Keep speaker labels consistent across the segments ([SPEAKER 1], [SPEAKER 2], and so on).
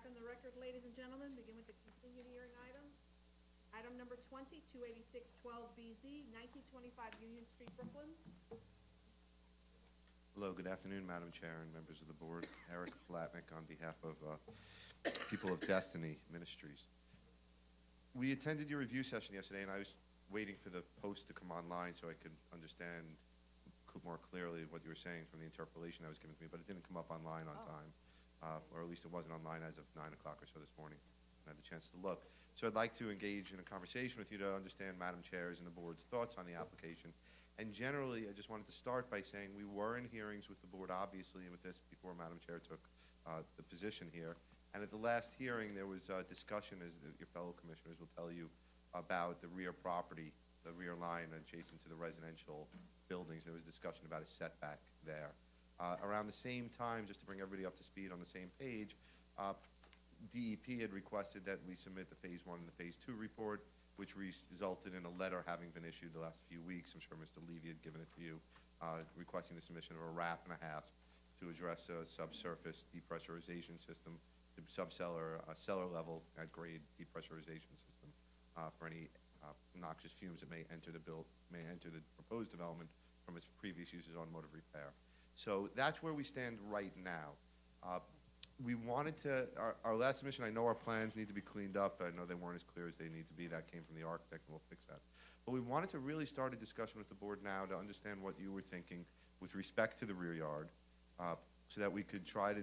[SPEAKER 1] back on the record, ladies and gentlemen. Begin with the continued hearing item. Item number 20, 286-12BZ, 1925 Union Street, Brooklyn.
[SPEAKER 2] Hello, good afternoon, Madam Chair and members of the board. Eric Flatnick on behalf of People of Destiny Ministries. We attended your review session yesterday, and I was waiting for the post to come online so I could understand more clearly what you were saying from the interpolation that was given to me, but it didn't come up online on time, or at least it wasn't online as of 9 o'clock or so this morning. I had the chance to look. So I'd like to engage in a conversation with you to understand Madam Chair's and the board's thoughts on the application. And generally, I just wanted to start by saying we were in hearings with the board, obviously, and with this before Madam Chair took the position here. And at the last hearing, there was a discussion, as your fellow commissioners will tell you, about the rear property, the rear line adjacent to the residential buildings. There was discussion about a setback there. Around the same time, just to bring everybody up to speed on the same page, DEP had requested that we submit the Phase 1 and the Phase 2 report, which resulted in a letter having been issued the last few weeks. I'm sure Mr. Levy had given it to you, requesting the submission of a RAP and a HASP to address a subsurface depressurization system, cellar level at grade depressurization system for any noxious fumes that may enter the proposed development from its previous use as automotive repair. So that's where we stand right now. We wanted to, our last submission, I know our plans need to be cleaned up. I know they weren't as clear as they need to be. That came from the architect, and we'll fix that. But we wanted to really start a discussion with the board now to understand what you were thinking with respect to the rear yard, so that we could try to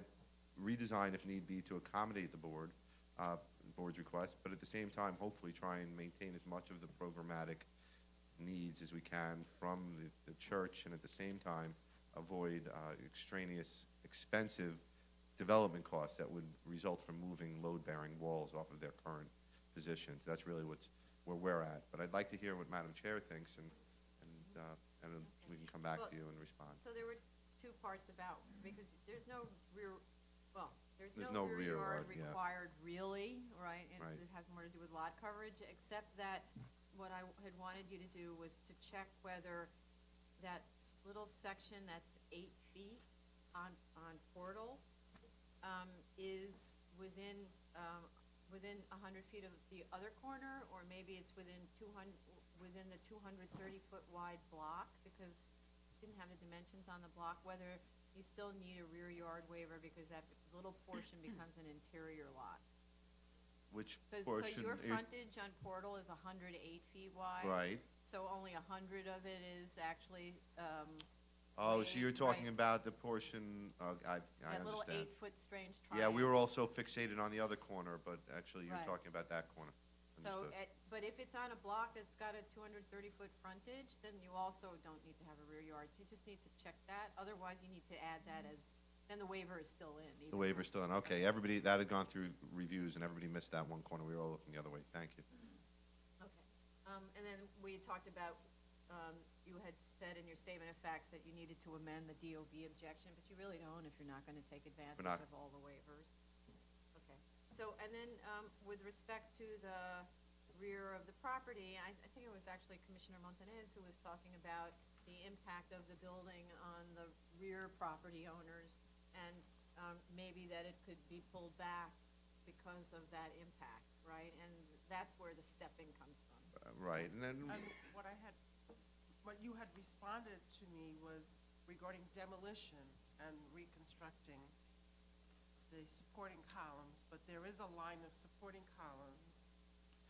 [SPEAKER 2] redesign, if need be, to accommodate the board's request, but at the same time, hopefully try and maintain as much of the programmatic needs as we can from the church, and at the same time, avoid extraneous, expensive development costs that would result from moving load-bearing walls off of their current positions. That's really where we're at. But I'd like to hear what Madam Chair thinks, and we can come back to you and respond.
[SPEAKER 3] So there were two parts about, because there's no rear, well, there's
[SPEAKER 2] no
[SPEAKER 3] rear yard
[SPEAKER 2] yeah.
[SPEAKER 3] required really, right? And
[SPEAKER 2] Right.
[SPEAKER 3] it has more to do with lot coverage, except that what I had wanted you to do was to check whether that little section that's 8 feet on Portal is within 100 feet of the other corner, or maybe it's within the 230-foot wide block, because you didn't have the dimensions on the block, whether you still need a rear yard waiver because that little portion becomes an interior lot.
[SPEAKER 2] Which
[SPEAKER 3] So
[SPEAKER 2] portion?
[SPEAKER 3] your frontage on Portal is 108 feet wide.
[SPEAKER 2] Right.
[SPEAKER 3] So only 100 of it is actually
[SPEAKER 2] Oh, so you're talking
[SPEAKER 3] right.
[SPEAKER 2] about the portion, I
[SPEAKER 3] that little
[SPEAKER 2] understand.
[SPEAKER 3] 8-foot strange
[SPEAKER 2] Yeah,
[SPEAKER 3] triangle.
[SPEAKER 2] we were also fixated on the other corner, but actually you're
[SPEAKER 3] Right.
[SPEAKER 2] talking about that corner.
[SPEAKER 3] So,
[SPEAKER 2] Understood.
[SPEAKER 3] but if it's on a block that's got a 230-foot frontage, then you also don't need to have a rear yard. So you just need to check that. Otherwise, you need to add that as, then the waiver is still in.
[SPEAKER 2] The waiver's still in. Okay, everybody, that had gone through reviews, and everybody missed that one corner. We were all looking the other way. Thank you.
[SPEAKER 3] Okay. And then we talked about, you had said in your statement of facts that you needed to amend the DOB objection, but you really don't if you're not going to take advantage
[SPEAKER 2] not.
[SPEAKER 3] of all the waivers. Okay. So, and then with respect to the rear of the property, I think it was actually Commissioner Montanez who was talking about the impact of the building on the rear property owners, and maybe that it could be pulled back because of that impact, right? And that's where the stepping comes from.
[SPEAKER 2] Right, and then,
[SPEAKER 4] What you had responded to me was regarding demolition and reconstructing the supporting columns, but there is a line of supporting columns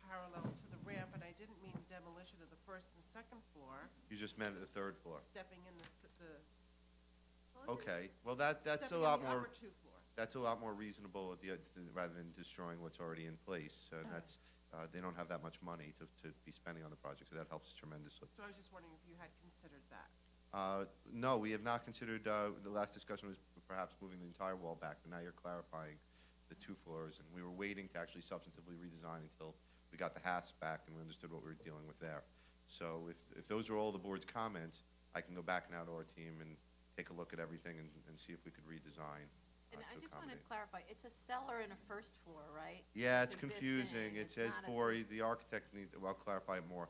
[SPEAKER 4] parallel to the ramp, and I didn't mean demolition of the first and second floor,
[SPEAKER 2] you just meant the third floor.
[SPEAKER 4] stepping in
[SPEAKER 2] Okay, well, that's a
[SPEAKER 4] stepping
[SPEAKER 2] lot
[SPEAKER 4] in the
[SPEAKER 2] more,
[SPEAKER 4] upper 2 floors.
[SPEAKER 2] that's a lot more reasonable rather than destroying what's already in place. And that's, they don't have that much money to be spending on the project, so that helps tremendously.
[SPEAKER 4] So I was just wondering if you had considered that.
[SPEAKER 2] No, we have not considered, the last discussion was perhaps moving the entire wall back, but now you're clarifying the 2 floors, and we were waiting to actually substantively redesign until we got the HASP back and we understood what we were dealing with there. So if those are all the board's comments, I can go back now to our team and take a look at everything and see if we could redesign.
[SPEAKER 3] And I
[SPEAKER 2] to
[SPEAKER 3] just want to
[SPEAKER 2] accommodate.
[SPEAKER 3] clarify, it's a cellar and a first floor, right?
[SPEAKER 2] Yeah, it's
[SPEAKER 3] existing,
[SPEAKER 2] confusing. It
[SPEAKER 3] it's
[SPEAKER 2] says
[SPEAKER 3] not a
[SPEAKER 2] for, the architect needs, well, I'll clarify it more.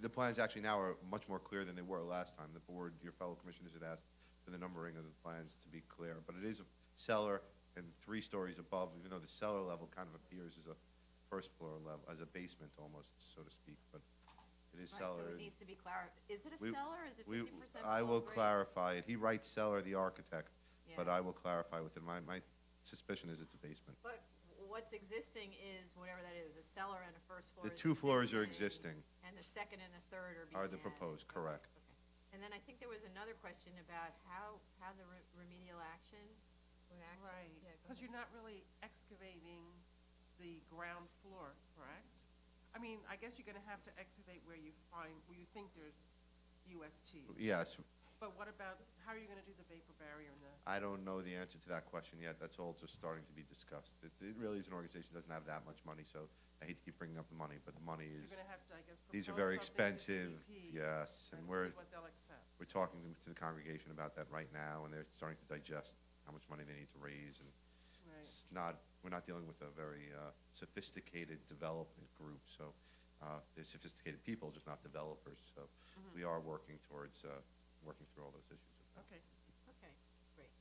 [SPEAKER 2] The plans actually now are much more clear than they were last time. The board, your fellow commissioners had asked for the numbering of the plans to be clear, but it is a cellar and 3 stories above, even though the cellar level kind of appears as a first floor level, as a basement almost, so to speak, but it is
[SPEAKER 3] Right,
[SPEAKER 2] cellar.
[SPEAKER 3] so it needs to be is it a
[SPEAKER 2] We-
[SPEAKER 3] cellar, is it
[SPEAKER 2] We,
[SPEAKER 3] 50%
[SPEAKER 2] I will
[SPEAKER 3] below grade?
[SPEAKER 2] clarify it. He writes cellar, the architect, but
[SPEAKER 3] Yeah.
[SPEAKER 2] I will clarify with him. My suspicion is it's a basement.
[SPEAKER 3] But what's existing is whatever that is, a cellar and a first floor
[SPEAKER 2] The
[SPEAKER 3] is
[SPEAKER 2] 2 floors are
[SPEAKER 3] existing,
[SPEAKER 2] existing,
[SPEAKER 3] and the second and the third are being
[SPEAKER 2] are the
[SPEAKER 3] added.
[SPEAKER 2] proposed,
[SPEAKER 3] Okay,
[SPEAKER 2] correct.
[SPEAKER 3] okay. And then I think there was another question about how the remedial action would act.
[SPEAKER 4] Right,
[SPEAKER 3] Yeah, go
[SPEAKER 4] because
[SPEAKER 3] ahead.
[SPEAKER 4] you're not really excavating the ground floor, correct? I mean, I guess you're gonna have to excavate where you think there's USTs.
[SPEAKER 2] Yes,
[SPEAKER 4] But what about, how are you gonna do the vapor barrier and the?
[SPEAKER 2] I don't know the answer to that question yet. That's all just starting to be discussed. It really is an organization that doesn't have that much money, so I hate to keep bringing up the money, but the money
[SPEAKER 4] You're
[SPEAKER 2] is,
[SPEAKER 4] gonna have to, I guess,
[SPEAKER 2] these are
[SPEAKER 4] propose
[SPEAKER 2] very
[SPEAKER 4] something to
[SPEAKER 2] expensive,
[SPEAKER 4] DEP
[SPEAKER 2] yes, and
[SPEAKER 4] and
[SPEAKER 2] we're
[SPEAKER 4] see what they'll accept.
[SPEAKER 2] talking to the congregation about that right now, and they're starting to digest how much money they need to raise, and
[SPEAKER 4] Right.
[SPEAKER 2] we're not dealing with a very sophisticated development group, so they're sophisticated people, just not developers, so we are working towards working through all those issues with them.
[SPEAKER 4] Okay.
[SPEAKER 3] Okay, great.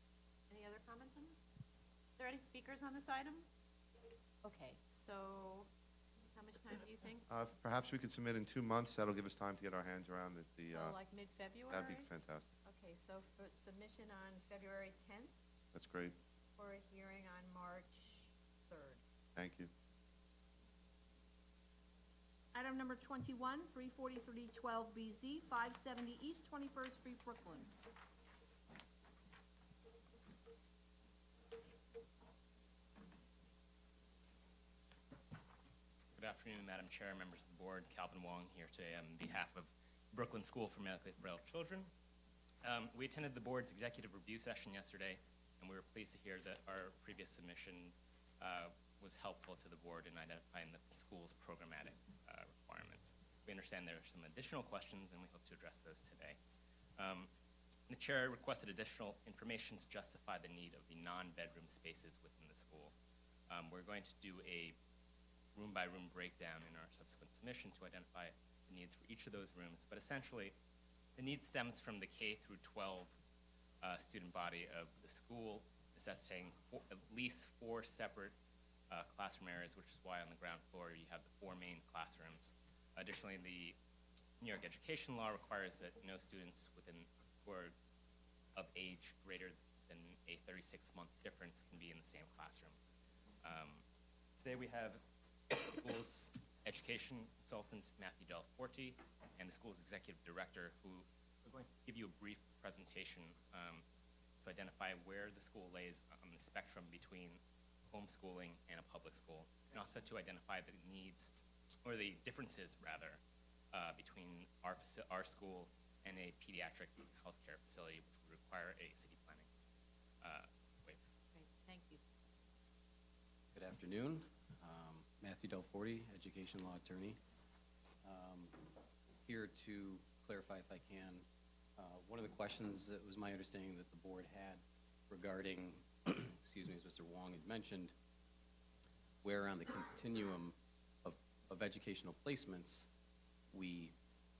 [SPEAKER 3] Any other comments on this? Are there any speakers on this item? Okay, so how much time do you think?
[SPEAKER 2] Perhaps we could submit in 2 months. That'll give us time to get our hands around it.
[SPEAKER 3] So like mid-February?
[SPEAKER 2] That'd be fantastic.
[SPEAKER 3] Okay, so for submission on February 10th
[SPEAKER 2] That's great.
[SPEAKER 3] for a hearing on March 3rd.
[SPEAKER 2] Thank you.
[SPEAKER 1] Item number 21, 34312BZ, 570 East 21st Street, Brooklyn.
[SPEAKER 5] Good afternoon, Madam Chair, members of the board. Calvin Wong here today on behalf of Brooklyn School for Medically Frail Children. We attended the board's executive review session yesterday, and we were pleased to hear that our previous submission was helpful to the board in identifying the school's programmatic requirements. We understand there are some additional questions, and we hope to address those today. The chair requested additional information to justify the need of the non-bedroom spaces within the school. We're going to do a room-by-room breakdown in our subsequent submission to identify the needs for each of those rooms. But essentially, the need stems from the K through 12 student body of the school, necessitating at least 4 separate classroom areas, which is why on the ground floor you have the 4 main classrooms. Additionally, the New York education law requires that no students who are of age greater than a 36-month difference can be in the same classroom. Today we have the school's education consultant, Matthew Del Forte, and the school's executive director, who are going to give you a brief presentation to identify where the school lays on the spectrum between homeschooling and a public school, and also to identify the needs, or the differences, rather, between our school and a pediatric healthcare facility, which would require a city planning waiver.
[SPEAKER 3] Great, thank you.
[SPEAKER 6] Good afternoon. Matthew Del Forte, education law attorney. Here to clarify, if I can, one of the questions that was my understanding that the board had regarding, excuse me, as Mr. Wong had mentioned, where on the continuum of educational placements we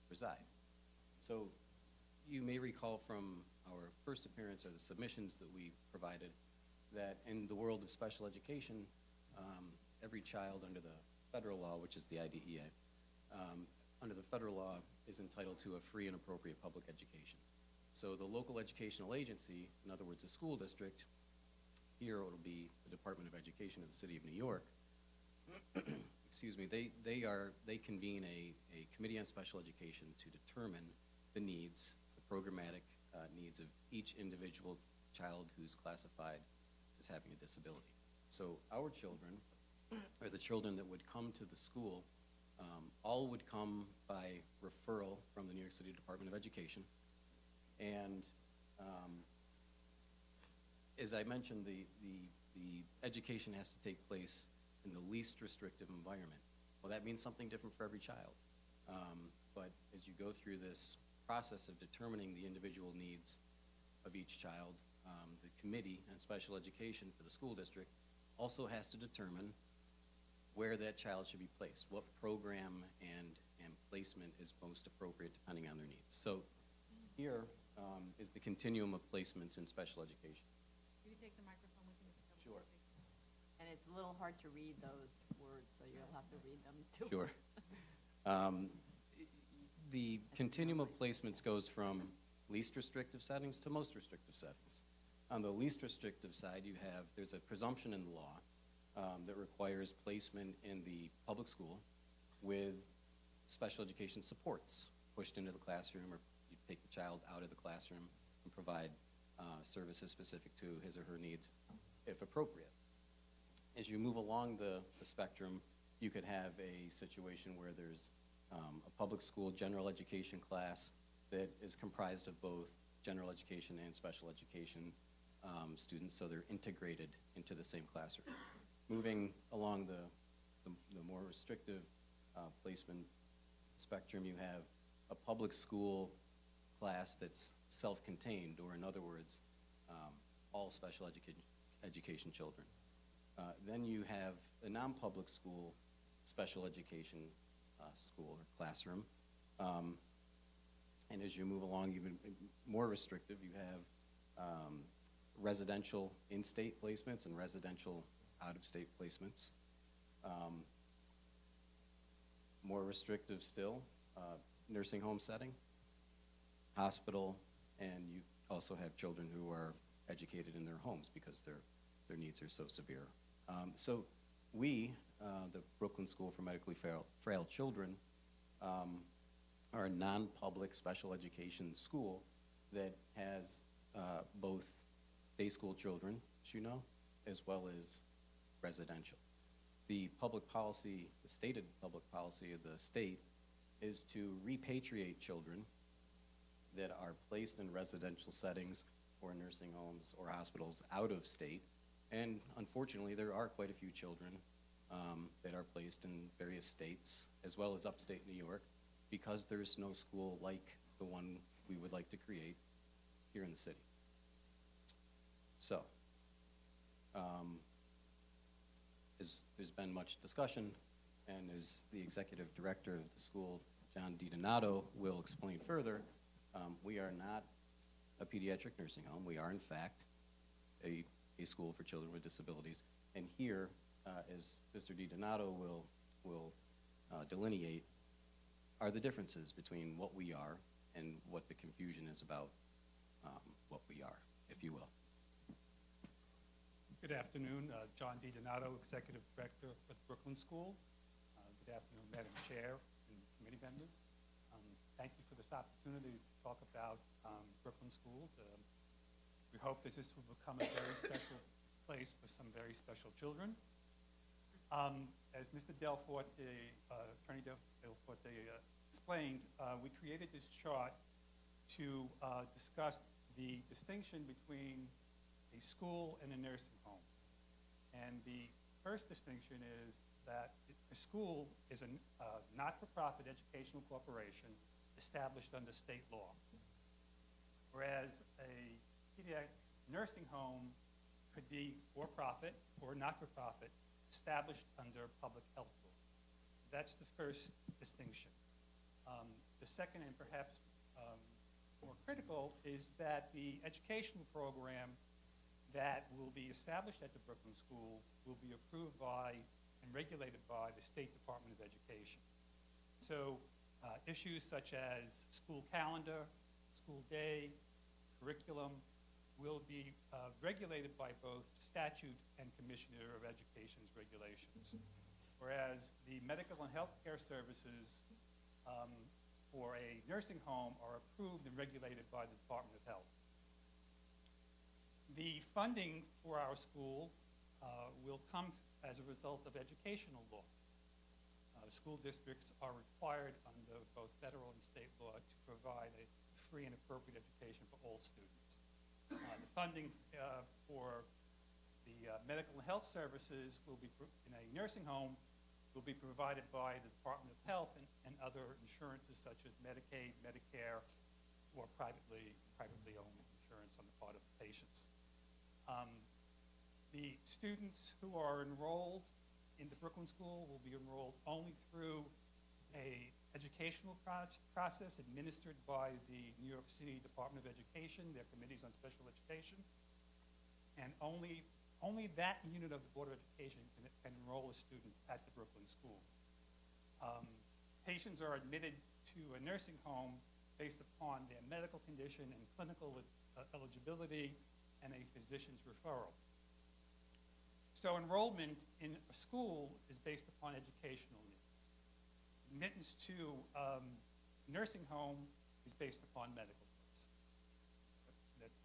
[SPEAKER 6] reside. So you may recall from our first appearance or the submissions that we provided that in the world of special education, every child under the federal law, which is the IDEA, under the federal law is entitled to a free and appropriate public education. So the local educational agency, in other words, the school district, here it'll be the Department of Education of the City of New York, excuse me, they convene a committee on special education to determine the needs, the programmatic needs of each individual child who's classified as having a disability. So our children, or the children that would come to the school, all would come by referral from the New York City Department of Education. And as I mentioned, the education has to take place in the least restrictive environment. Well, that means something different for every child. But as you go through this process of determining the individual needs of each child, the Committee on Special Education for the school district also has to determine where that child should be placed, what program and placement is most appropriate depending on their needs. So here is the continuum of placements in special education.
[SPEAKER 1] You can take the microphone with me.
[SPEAKER 6] Sure.
[SPEAKER 3] it's a little hard to read those words, so you'll have to read them too.
[SPEAKER 6] Sure. The continuum of placements goes from least restrictive settings to most restrictive settings. On the least restrictive side, there's a presumption in the law that requires placement in the public school with special education supports pushed into the classroom, or you take the child out of the classroom and provide services specific to his or her needs, if appropriate. As you move along the spectrum, you could have a situation where there's a public school general education class that is comprised of both general education and special education students, so they're integrated into the same classroom. Moving along the more restrictive placement spectrum, you have a public school class that's self-contained, or in other words, all special education children. Then you have a non-public school special education school or classroom. And as you move along, even more restrictive, you have residential in-state placements and residential out-of-state placements. More restrictive still, nursing home setting, hospital, and you also have children who are educated in their homes because their needs are so severe. So we, the Brooklyn School for Medically Frail Children, are a non-public special education school that has both day school children, as you know, as well as residential. The public policy, the stated public policy of the state is to repatriate children that are placed in residential settings or nursing homes or hospitals out of state. And unfortunately, there are quite a few children that are placed in various states, as well as upstate New York, because there's no school like the one we would like to create here in the city. So, there's been much discussion, and as the executive director of the school, John DiDonato, will explain further, we are not a pediatric nursing home. We are, in fact, a school for children with disabilities. And here, as Mr. DiDonato will delineate, are the differences between what we are and what the confusion is about what we are, if you will.
[SPEAKER 7] Good afternoon, John DiDonato, Executive Director at the Brooklyn School. Good afternoon, Madam Chair and committee members. Thank you for this opportunity to talk about Brooklyn School. We hope that this will become a very special place for some very special children. As Mr. Delforte, Attorney Delforte explained, we created this chart to discuss the distinction between a school and a nursing home. And the first distinction is that a school is a not-for-profit educational corporation established under state law, whereas a pediatric nursing home could be for-profit or not-for-profit, established under public health law. That's the first distinction. The second, and perhaps more critical, is that the educational program that will be established at the Brooklyn School will be approved by and regulated by the State Department of Education. So issues such as school calendar, school day, curriculum will be regulated by both statute and Commissioner of Education's regulations, whereas the medical and healthcare services for a nursing home are approved and regulated by the Department of Health. The funding for our school will come as a result of educational law. School districts are required under both federal and state law to provide a free and appropriate education for all students. The funding for the medical and health services will be in a nursing home will be provided by the Department of Health and other insurances such as Medicaid, Medicare, or privately owned insurance on the part of the patients. The students who are enrolled in the Brooklyn School will be enrolled only through an educational process administered by the New York City Department of Education, their committees on special education, and only only that unit of the Board of Education can enroll a student at the Brooklyn School. Patients are admitted to a nursing home based upon their medical condition and clinical eligibility and a physician's referral. So enrollment in a school is based upon educational needs. Admittance to nursing home is based upon medical needs.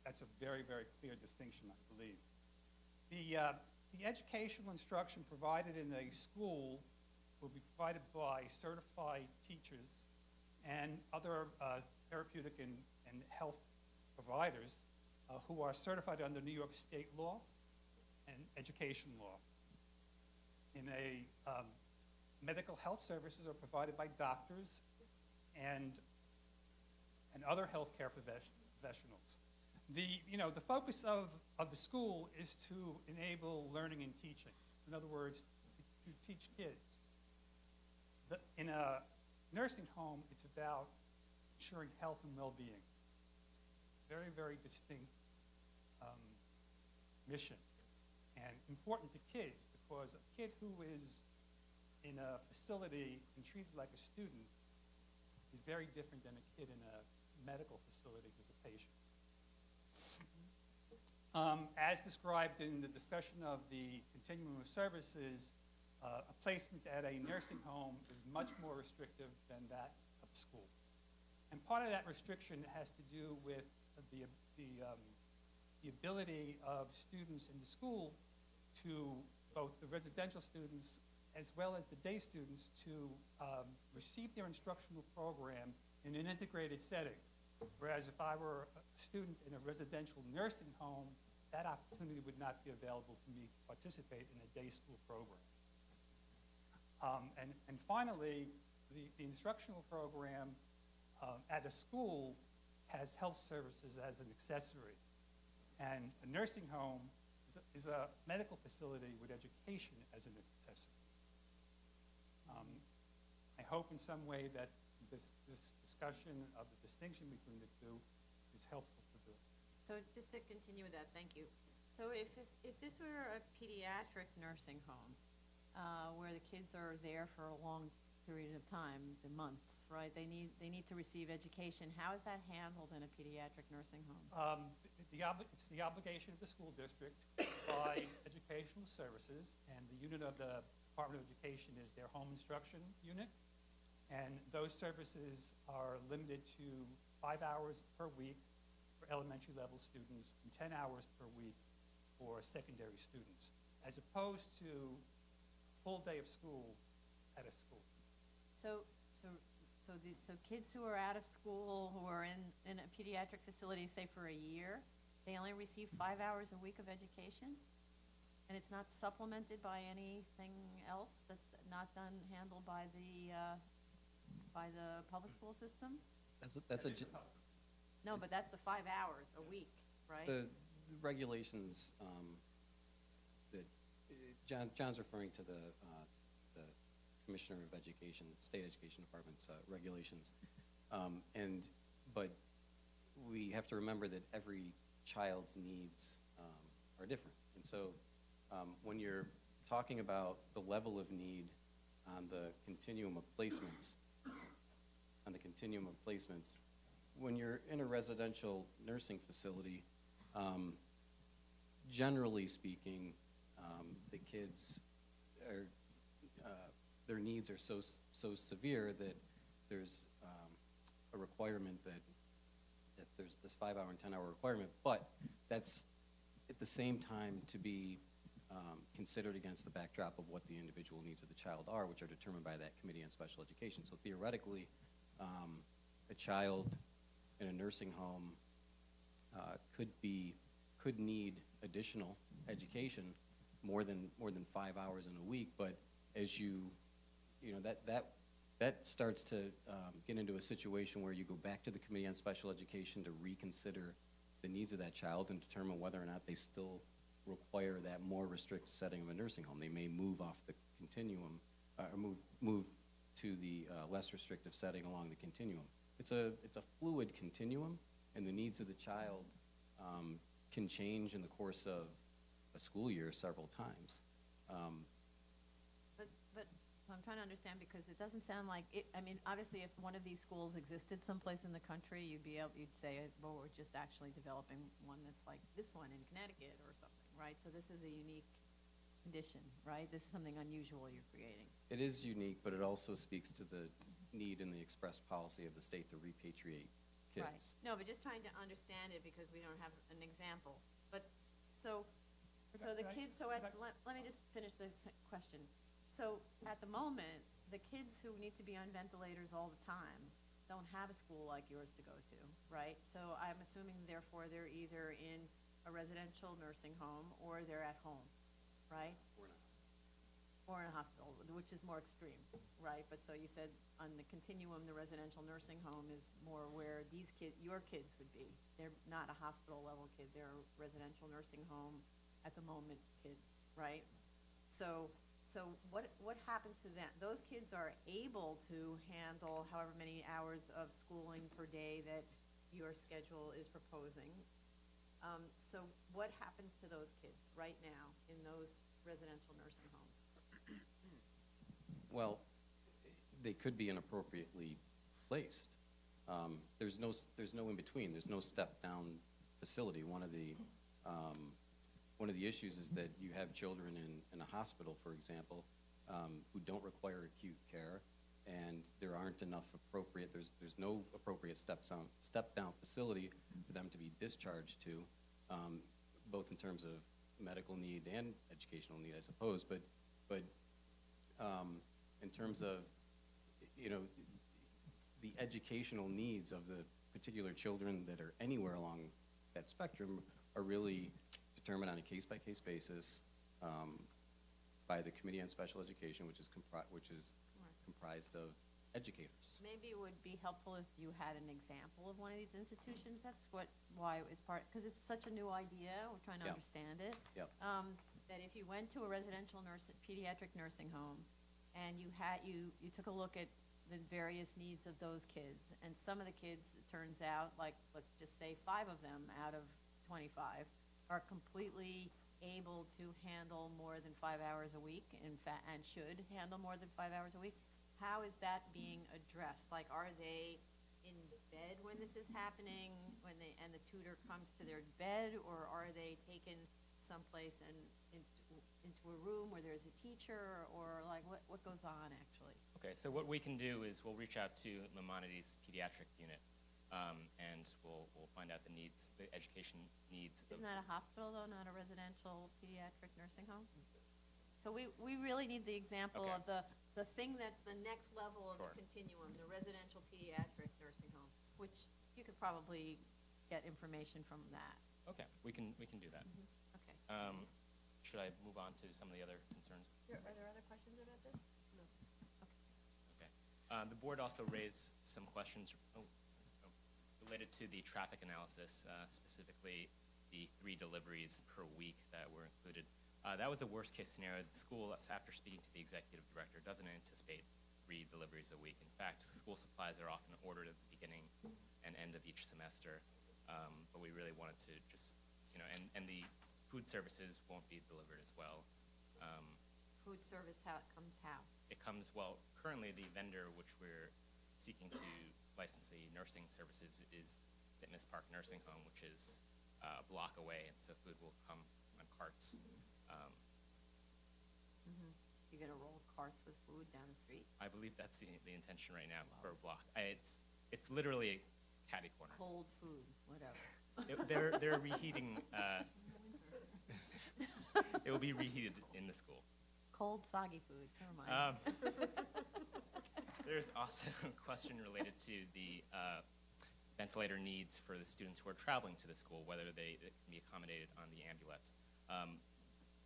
[SPEAKER 7] That's a very, very clear distinction, I believe. The educational instruction provided in a school will be provided by certified teachers and other therapeutic and health providers who are certified under New York State law and education law. In medical health services are provided by doctors and other healthcare professionals. The focus of the school is to enable learning and teaching. In other words, to teach kids. In a nursing home, it's about ensuring health and well-being. Very, very distinct mission, and important to kids, because a kid who is in a facility and treated like a student is very different than a kid in a medical facility who's a patient. As described in the discussion of the continuum of services, a placement at a nursing home is much more restrictive than that of a school. And part of that restriction has to do with the ability of students in the school to, both the residential students as well as the day students, to receive their instructional program in an integrated setting. Whereas if I were a student in a residential nursing home, that opportunity would not be available to me to participate in a day school program. And finally, the instructional program at a school has health services as an accessory. And a nursing home is a medical facility with education as an accessory. I hope in some way that this discussion of the distinction between the two is helpful to do.
[SPEAKER 3] So just to continue with that, thank you. So if this were a pediatric nursing home, where the kids are there for a long period of time, the months, right? They need to receive education. How is that handled in a pediatric nursing home?
[SPEAKER 7] It's the obligation of the school district to provide educational services, and the unit of the Department of Education is their home instruction unit. And those services are limited to 5 hours per week for elementary level students and 10 hours per week for secondary students, as opposed to a full day of school at a school.
[SPEAKER 3] So kids who are out of school, who are in a pediatric facility, say for a year, they only receive 5 hours a week of education? And it's not supplemented by anything else that's not handled by the public school system? No, but that's the 5 hours a week, right?
[SPEAKER 6] The regulations that John's referring to the Commissioner of Education, State Education Department's regulations, but we have to remember that every child's needs are different, and so when you're talking about the level of need on the continuum of placements, when you're in a residential nursing facility, generally speaking, the kids are, their needs are so severe that there's a requirement that there's this 5 hour and 10 hour requirement, but that's at the same time to be considered against the backdrop of what the individual needs of the child are, which are determined by that Committee on Special Education. So theoretically, a child in a nursing home could need additional education more than 5 hours in a week, but as that starts to get into a situation where you go back to the Committee on Special Education to reconsider the needs of that child and determine whether or not they still require that more restricted setting of a nursing home. They may move off the continuum, or move to the less restrictive setting along the continuum. It's a fluid continuum, and the needs of the child can change in the course of a school year several times.
[SPEAKER 3] But I'm trying to understand, because it doesn't sound like, I mean, obviously, if one of these schools existed someplace in the country, you'd say, well, we're just actually developing one that's like this one in Connecticut or something, right? So this is a unique condition, right? This is something unusual you're creating.
[SPEAKER 6] It is unique, but it also speaks to the need in the express policy of the state to repatriate
[SPEAKER 3] Right.
[SPEAKER 6] kids.
[SPEAKER 3] No, but just trying to understand it, because we don't have an example. But, so the kids, let me just finish this question. So at the moment, the kids who need to be on ventilators all the time don't have a school like yours to go to, right? So I'm assuming therefore they're either in a residential nursing home or they're at home, right? Or in a hospital, which is more extreme, right? But so you said on the continuum, the residential nursing home is more where these kids, your kids would be. They're not a hospital level kid, they're a residential nursing home at the moment kid, right? So what happens to them? Those kids are able to handle however many hours of schooling per day that your schedule is proposing. So what happens to those kids right now in those residential nursing homes?
[SPEAKER 6] Well, they could be inappropriately placed. There's no in between. There's no step-down facility. One of the issues is that you have children in a hospital, for example, who don't require acute care, and there aren't enough appropriate. There's no appropriate step-down facility for them to be discharged to, both in terms of medical need and educational need, I suppose. But in terms of, the educational needs of the particular children that are anywhere along that spectrum are really determined on a case-by-case basis by the Committee on Special Education, which is comprised of educators.
[SPEAKER 3] Maybe it would be helpful if you had an example of one of these institutions. That's why it was because it's such a new idea. We're trying to understand it.
[SPEAKER 6] Yep.
[SPEAKER 3] That if you went to a residential pediatric nursing home, and you took a look at the various needs of those kids, and some of the kids, it turns out, like let's just say 5 of them out of 25 are completely able to handle more than 5 hours a week, in fact, and should handle more than 5 hours a week. How is that being addressed? Like, are they in bed when this is happening, and the tutor comes to their bed, or are they taken someplace and into a room where there's a teacher, or like what goes on actually?
[SPEAKER 5] Okay, so what we can do is we'll reach out to Maimonides Pediatric Unit, and we'll find out the education needs.
[SPEAKER 3] Isn't that a hospital though, not a residential pediatric nursing home? So we really need the example of the thing that's the next level of the continuum, the residential pediatric nursing home, which you could probably get information from that.
[SPEAKER 5] Okay, we can do that.
[SPEAKER 3] Okay.
[SPEAKER 5] Should I move on to some of the other concerns?
[SPEAKER 3] Are there other questions about this? No.
[SPEAKER 5] Okay. The board also raised some questions related to the traffic analysis, specifically the 3 deliveries per week that were included. That was a worst-case scenario. The school, after speaking to the executive director, doesn't anticipate 3 deliveries a week. In fact, school supplies are often ordered at the beginning and end of each semester, but we really wanted to just, and the food services won't be delivered as well.
[SPEAKER 3] Food service, comes how?
[SPEAKER 5] It comes, well, currently the vendor which we're seeking to license the nursing services is Fitness Park Nursing Home, which is a block away, and so food will come on carts.
[SPEAKER 3] You're gonna roll carts with food down the street?
[SPEAKER 5] I believe that's the intention right now per block. It's literally a catty corner.
[SPEAKER 3] Cold food, whatever.
[SPEAKER 5] They're reheating. It will be reheated in the school.
[SPEAKER 3] Cold, soggy food, never mind.
[SPEAKER 5] There's also a question related to the ventilator needs for the students who are traveling to the school, whether they can be accommodated on the ambulettes.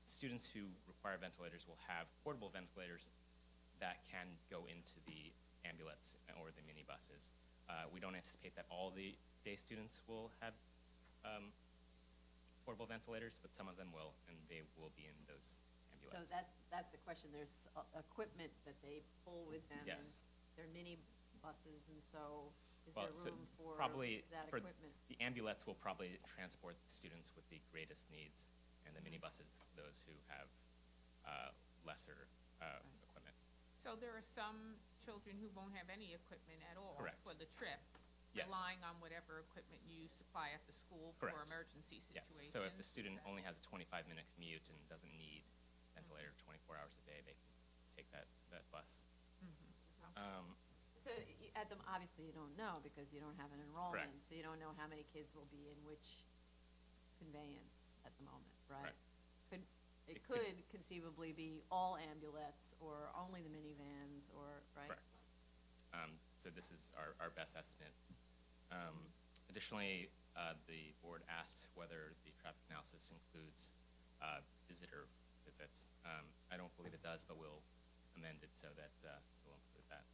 [SPEAKER 5] Students who require ventilators will have portable ventilators that can go into the ambulettes or the minibuses. We don't anticipate that all the day students will have portable ventilators, but some of them will, and they will be in those ambulettes.
[SPEAKER 3] So that's the question. There's equipment that they pull with them.
[SPEAKER 5] Yes.
[SPEAKER 3] And they're mini buses, and so is
[SPEAKER 5] Well,
[SPEAKER 3] there
[SPEAKER 5] so
[SPEAKER 3] room for
[SPEAKER 5] probably
[SPEAKER 3] that
[SPEAKER 5] for
[SPEAKER 3] equipment?
[SPEAKER 5] the ambulettes will probably transport the students with the greatest needs, and the minibuses, those who have lesser equipment.
[SPEAKER 8] So there are some children who won't have any equipment at all
[SPEAKER 5] Correct.
[SPEAKER 8] for the trip,
[SPEAKER 5] Yes.
[SPEAKER 8] relying on whatever equipment you supply at the school for
[SPEAKER 5] Correct.
[SPEAKER 8] emergency
[SPEAKER 5] Yes,
[SPEAKER 8] situations.
[SPEAKER 5] so if the student only has a 25-minute commute and doesn't need ventilator 24 hours a day, they can take that bus.
[SPEAKER 3] So obviously you don't know because you don't have an enrollment,
[SPEAKER 5] Correct.
[SPEAKER 3] so you don't know how many kids will be in which conveyance at the moment, right?
[SPEAKER 5] Correct.
[SPEAKER 3] It
[SPEAKER 5] It could-
[SPEAKER 3] could conceivably be all ambulettes or only the minivans or, right?
[SPEAKER 5] Correct. So this is our best estimate. Additionally, the board asked whether the traffic analysis includes visitor visits. I don't believe it does, but we'll amend it so that we'll include that.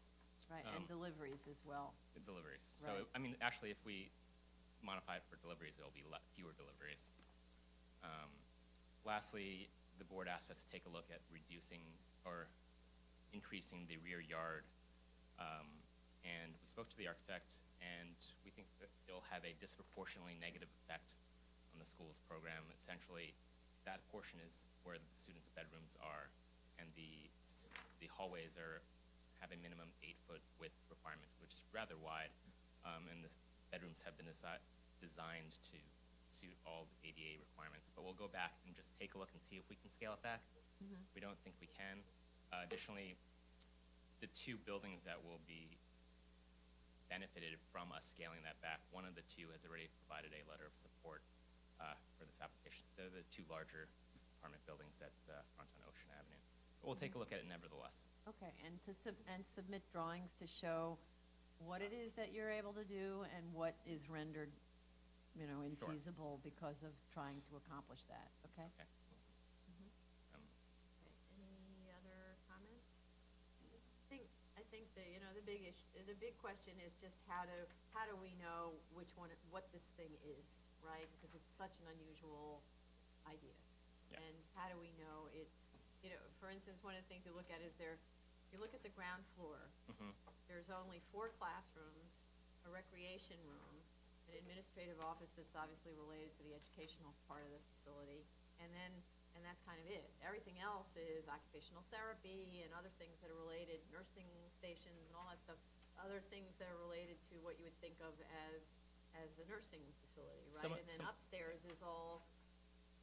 [SPEAKER 3] Right, and deliveries as well.
[SPEAKER 5] The deliveries.
[SPEAKER 3] Right.
[SPEAKER 5] So, I mean, actually, if we modify it for deliveries, it'll be fewer deliveries. Lastly, the board asked us to take a look at reducing or increasing the rear yard. And we spoke to the architect, and we think that it'll have a disproportionately negative effect on the school's program. Essentially, that portion is where the students' bedrooms are, and the hallways have a minimum 8-foot width requirement, which is rather wide, and the bedrooms have been designed to suit all the ADA requirements. But we'll go back and just take a look and see if we can scale it back. We don't think we can. Additionally, the two buildings that will be benefited from us scaling that back, one of the two has already provided a letter of support for this application. They're the two larger apartment buildings that front on Ocean Avenue. But we'll take a look at it nevertheless.
[SPEAKER 3] Okay, and submit drawings to show what it is that you're able to do and what is rendered, infeasible because of trying to accomplish that, okay?
[SPEAKER 5] Okay. Um,
[SPEAKER 3] Any other comments? I think the big question is just how do we know what this thing is, right? Because it's such an unusual idea.
[SPEAKER 5] Yes.
[SPEAKER 3] And how do we know for instance, one of the things to look at is you look at the ground floor, there's only 4 classrooms, a recreation room, an administrative office that's obviously related to the educational part of the facility, and that's kind of it. Everything else is occupational therapy and other things that are related, nursing stations and all that stuff, other things that are related to what you would think of as a nursing facility, right? And then upstairs is all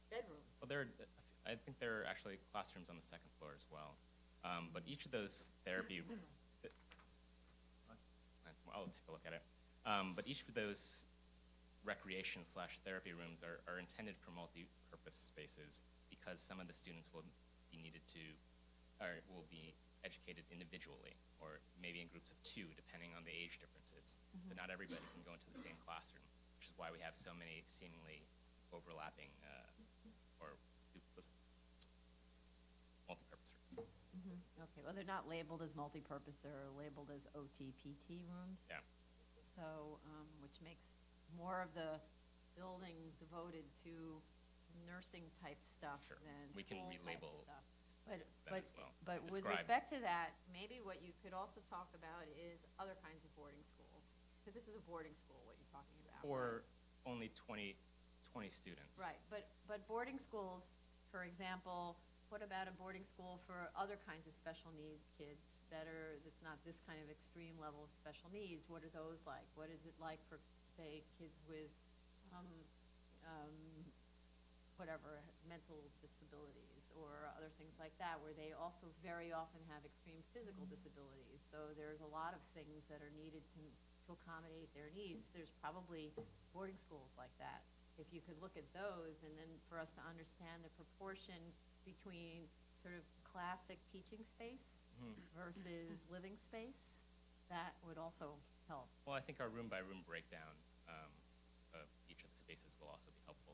[SPEAKER 3] bedrooms.
[SPEAKER 5] Well, I think there are actually classrooms on the second floor as well. But each of those therapy, I'll take a look at it. But each of those recreation/therapy rooms are intended for multi-purpose spaces because some of the students will be educated individually, or maybe in groups of 2, depending on the age differences. So not everybody can go into the same classroom, which is why we have so many seemingly overlapping or multi-purpose rooms.
[SPEAKER 3] Okay, well, they're not labeled as multipurpose, they're labeled as OT-PT rooms.
[SPEAKER 5] Yeah.
[SPEAKER 3] So, which makes more of the building devoted to nursing-type stuff
[SPEAKER 5] Sure.
[SPEAKER 3] than
[SPEAKER 5] We can
[SPEAKER 3] school-type
[SPEAKER 5] relabel
[SPEAKER 3] stuff.
[SPEAKER 5] that as well.
[SPEAKER 3] But with
[SPEAKER 5] Describe.
[SPEAKER 3] respect to that, maybe what you could also talk about is other kinds of boarding schools. Because this is a boarding school, what you're talking about.
[SPEAKER 5] Or only 20 students.
[SPEAKER 3] Right, but boarding schools, for example, what about a boarding school for other kinds of special needs kids that's not this kind of extreme level of special needs? What are those like? What is it like for, say, kids with, mental disabilities or other things like that, where they also very often have extreme physical disabilities? So there's a lot of things that are needed to accommodate their needs. There's probably boarding schools like that. If you could look at those, and then for us to understand the proportion between sort of classic teaching space versus living space, that would also help.
[SPEAKER 5] Well, I think our room-by-room breakdown of each of the spaces will also be helpful.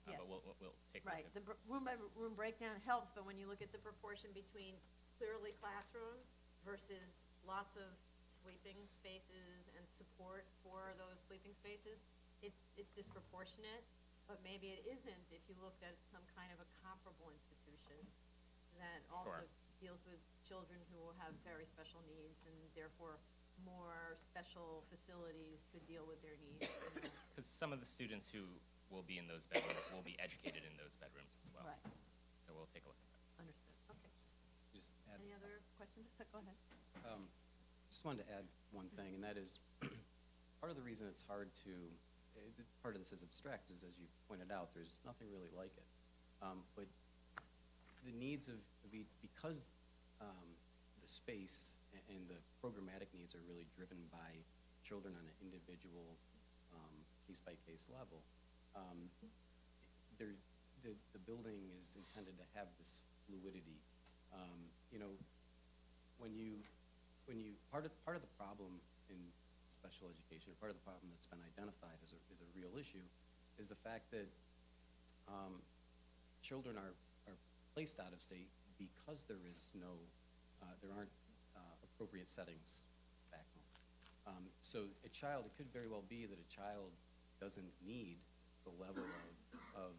[SPEAKER 3] Yes.
[SPEAKER 5] But we'll take a
[SPEAKER 3] Right,
[SPEAKER 5] look at
[SPEAKER 3] the room-by-room breakdown helps, but when you look at the proportion between clearly classroom versus lots of sleeping spaces and support for those sleeping spaces, it's disproportionate, but maybe it isn't if you looked at some kind of a comparable institution that also deals with children who have very special needs and therefore more special facilities to deal with their needs.
[SPEAKER 5] Because some of the students who will be in those bedrooms, will be educated in those bedrooms as well.
[SPEAKER 3] Right,
[SPEAKER 5] So we'll take a look at that.
[SPEAKER 3] understood, okay.
[SPEAKER 6] Just add,
[SPEAKER 3] Any other questions? Go ahead.
[SPEAKER 6] just wanted to add one thing, and that is, part of the reason it's hard to, part of this is abstract, is as you pointed out, there's nothing really like it. But the needs of because the space and the programmatic needs are really driven by children on an individual, case-by-case level, the building is intended to have this fluidity. You know, when you part of the problem in special education, or part of the problem that's been identified as a real issue, is the fact that children are placed out of state because there aren't appropriate settings back home. So it could very well be that a child doesn't need the level of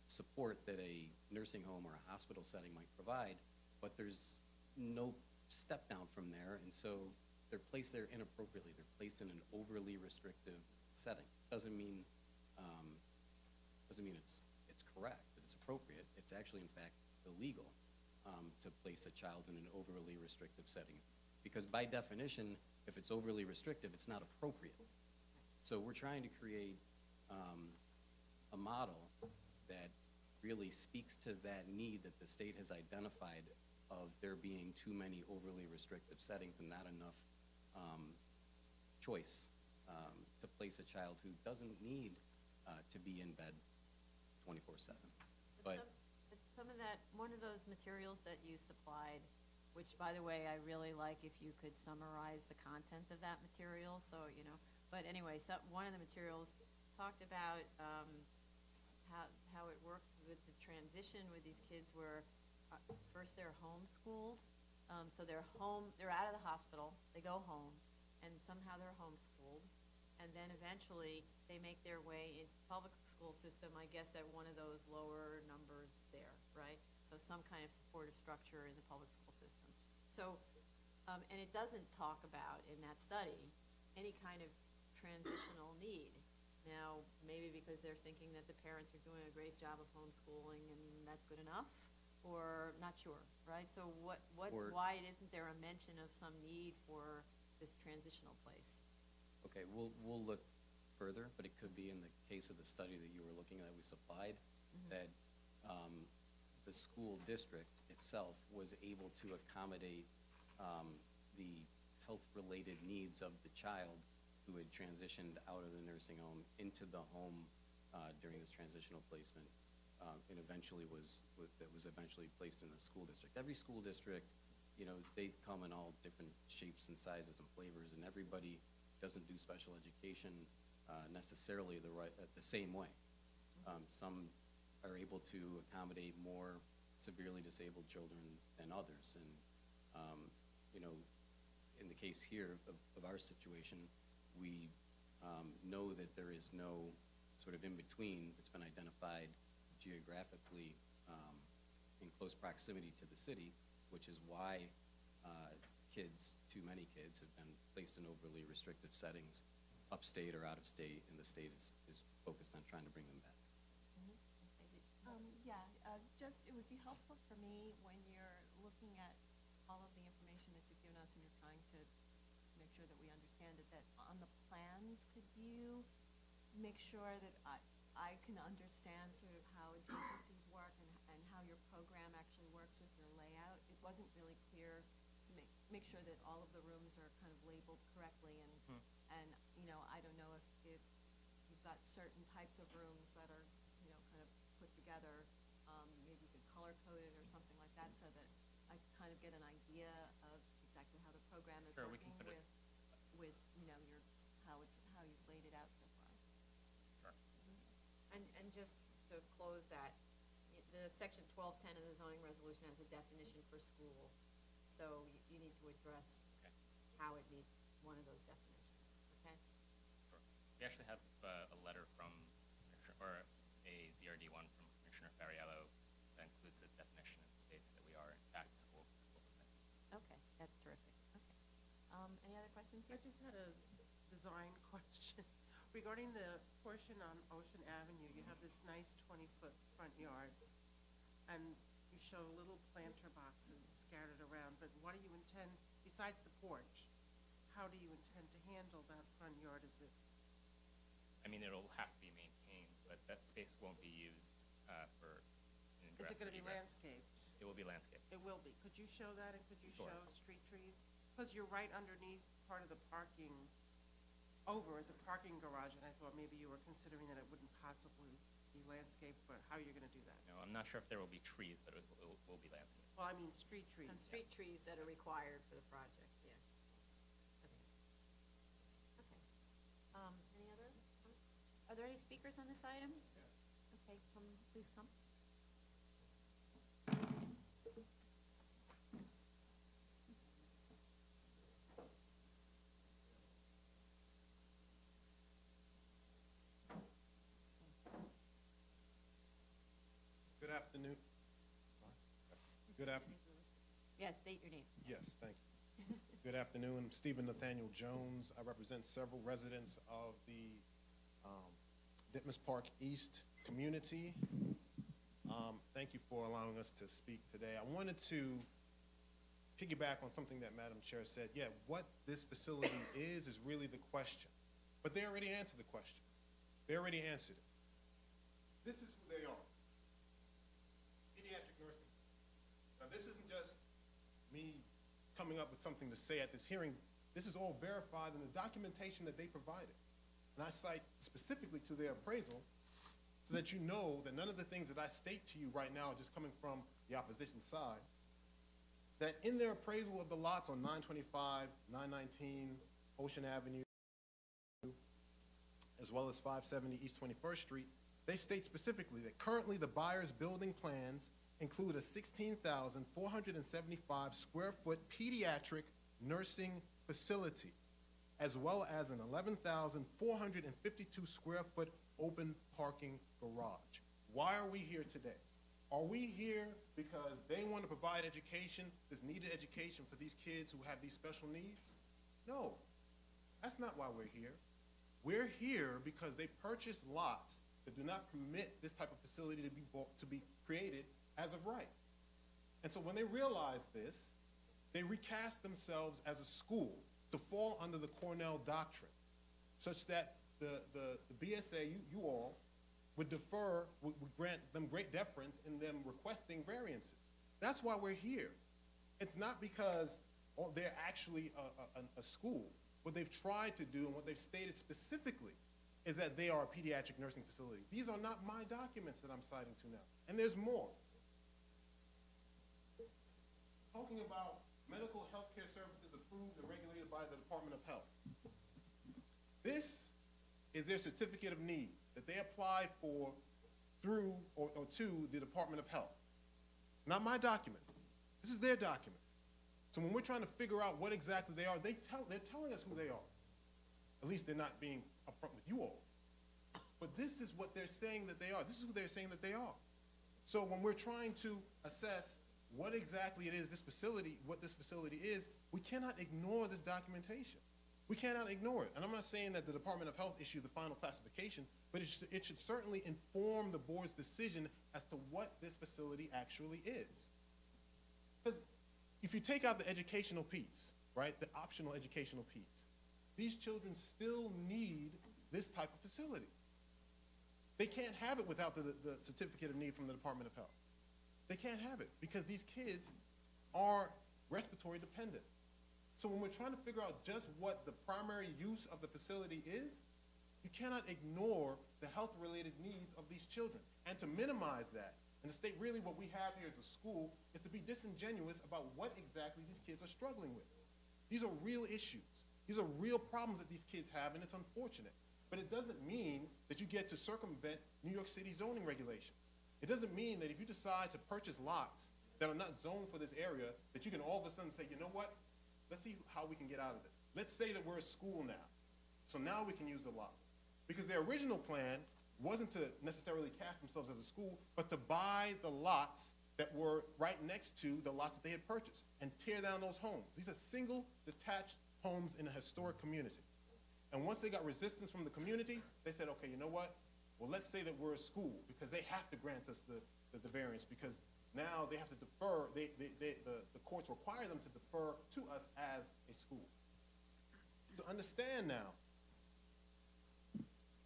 [SPEAKER 6] support that a nursing home or a hospital setting might provide, but there's no step down from there, and so they're placed there inappropriately. They're placed in an overly restrictive setting. Doesn't mean it's correct, that it's appropriate. It's actually, in fact, illegal to place a child in an overly restrictive setting, because by definition, if it's overly restrictive, it's not appropriate. So we're trying to create a model that really speaks to that need that the state has identified of there being too many overly restrictive settings and not enough choice to place a child who doesn't need to be in bed 24/7. But
[SPEAKER 3] Some of that, one of those materials that you supplied, which, by the way, I really like if you could summarize the content of that material, so, you know. But anyway, so one of the materials talked about how it works with the transition with these kids where first they're homeschooled, so they're out of the hospital, they go home, and somehow they're homeschooled, and then eventually they make their way into the public school system, I guess at one of those lower numbers there, right? So some kind of supportive structure in the public school system. So, and it doesn't talk about, in that study, any kind of transitional need. Now, maybe because they're thinking that the parents are doing a great job of homeschooling and that's good enough, or not sure, right? So why isn't there a mention of some need for this transitional place?
[SPEAKER 6] okay, we'll look further, but it could be in the case of the study that you were looking at that we supplied, that the school district itself was able to accommodate the health-related needs of the child who had transitioned out of the nursing home into the home during this transitional placement, and eventually was eventually placed in the school district. Every school district, you know, they come in all different shapes and sizes and flavors, and everybody doesn't do special education necessarily the same way. Some are able to accommodate more severely disabled children than others, and you know, in the case here of our situation, we know that there is no sort of in-between that's been identified geographically in close proximity to the city, which is why too many kids have been placed in overly restrictive settings, upstate or out of state, and the state is focused on trying to bring them back.
[SPEAKER 9] Just, it would be helpful for me when you're looking at all of the information that you've given us and you're trying to make sure that we understand it, that on the plans, could you make sure that I can understand sort of how adjacencies work and how your program actually works with your layout? It wasn't really clear to make sure that all of the rooms are kind of labeled correctly, and you know, I don't know if you've got certain types of rooms that are, you know, kind of put together. Maybe you could color code it or something like that, so that I kind of get an idea of exactly how the program is
[SPEAKER 5] Sure, we can
[SPEAKER 9] working
[SPEAKER 5] put it.
[SPEAKER 9] with you know, how you've laid it out so far.
[SPEAKER 5] Sure.
[SPEAKER 3] And just to close that, the section 1210 of the zoning resolution has a definition for school, so you need to address how it meets one of those definitions, okay?
[SPEAKER 5] Sure. We actually have a letter from, or a ZRD1 from Commissioner Fariello that includes the definition and states that we are in fact a school setting.
[SPEAKER 3] Okay, that's terrific, okay. Any other questions
[SPEAKER 4] I
[SPEAKER 3] here?
[SPEAKER 4] just had a design question. Regarding the portion on Ocean Avenue, you have this nice 20-foot front yard, and you show little planter boxes scattered around, but what do you intend, besides the porch, how do you intend to handle that front yard? Is it,
[SPEAKER 5] I mean, it'll have to be maintained, but that space won't be used for an
[SPEAKER 4] is
[SPEAKER 5] ingress
[SPEAKER 4] it gonna
[SPEAKER 5] or
[SPEAKER 4] be
[SPEAKER 5] egress.
[SPEAKER 4] landscaped?
[SPEAKER 5] It will be landscaped.
[SPEAKER 4] It will be. Could you show that, and could you
[SPEAKER 5] Sure.
[SPEAKER 4] show street trees? Because you're right underneath part of the parking, over the parking garage, and I thought maybe you were considering that it wouldn't possibly be landscaped, but how are you gonna do that?
[SPEAKER 5] No, I'm not sure if there will be trees, but it will be landscaped.
[SPEAKER 4] Well, I mean, street trees.
[SPEAKER 3] And street trees that are required for the project, yeah. Okay. Okay. Any other? Are there any speakers on this item? Okay, please come.
[SPEAKER 10] Good afternoon. Good afternoon.
[SPEAKER 3] Yes, state your name.
[SPEAKER 10] Yes, thank you. Good afternoon. I'm Stephen Nathaniel Jones. I represent several residents of the Ditmas Park East community. Thank you for allowing us to speak today. I wanted to piggyback on something that Madam Chair said. Yeah, what this facility is really the question. But they already answered the question. They already answered it. This is who they are. Pediatric nursing. Now, this isn't just me coming up with something to say at this hearing. This is all verified in the documentation that they provided. And I cite specifically to their appraisal so that you know that none of the things that I state to you right now, just coming from the opposition side, that in their appraisal of the lots on 925, 919, Ocean Avenue, as well as 570 East 21st Street, they state specifically that currently the buyer's building plans include a 16,475 square foot pediatric nursing facility, as well as an 11,452 square foot open parking garage. Why are we here today? Are we here because they want to provide education, this needed education for these kids who have these special needs? No, that's not why we're here. We're here because they purchased lots that do not permit this type of facility to be created as of right. And so when they realized this, they recast themselves as a school to fall under the Cornell Doctrine, such that the BSA, you all, would grant them great deference in them requesting variances. That's why we're here. It's not because they're actually a school. What they've tried to do and what they've stated specifically is that they are a pediatric nursing facility. These are not my documents that I'm citing to now. And there's more. Talking about medical health care services approved and regulated by the Department of Health. This is their certificate of need that they applied for through or to the Department of Health. Not my document. This is their document. So when we're trying to figure out what exactly they are, they're telling us who they are. At least they're not being upfront with you all. But this is what they're saying that they are. This is who they're saying that they are. So when we're trying to assess what exactly it is, what this facility is, we cannot ignore this documentation. We cannot ignore it. And I'm not saying that the Department of Health issued the final classification, but it should certainly inform the board's decision as to what this facility actually is. Because if you take out the educational piece, right, the optional educational piece, these children still need this type of facility. They can't have it without the certificate of need from the Department of Health. They can't have it because these kids are respiratory dependent. So when we're trying to figure out just what the primary use of the facility is, you cannot ignore the health-related needs of these children. And to minimize that, and to state really what we have here as a school, is to be disingenuous about what exactly these kids are struggling with. These are real issues. These are real problems that these kids have, and it's unfortunate. But it doesn't mean that you get to circumvent New York City zoning regulations. It doesn't mean that if you decide to purchase lots that are not zoned for this area, that you can all of a sudden say, you know what, let's see how we can get out of this. Let's say that we're a school now. So now we can use the lot. Because their original plan wasn't to necessarily cast themselves as a school, but to buy the lots that were right next to the lots that they had purchased and tear down those homes. These are single, detached homes in a historic community. And once they got resistance from the community, they said, okay, you know what? Well, let's say that we're a school, because they have to grant us the variance, because now they have to defer, the courts require them to defer to us as a school. So understand now,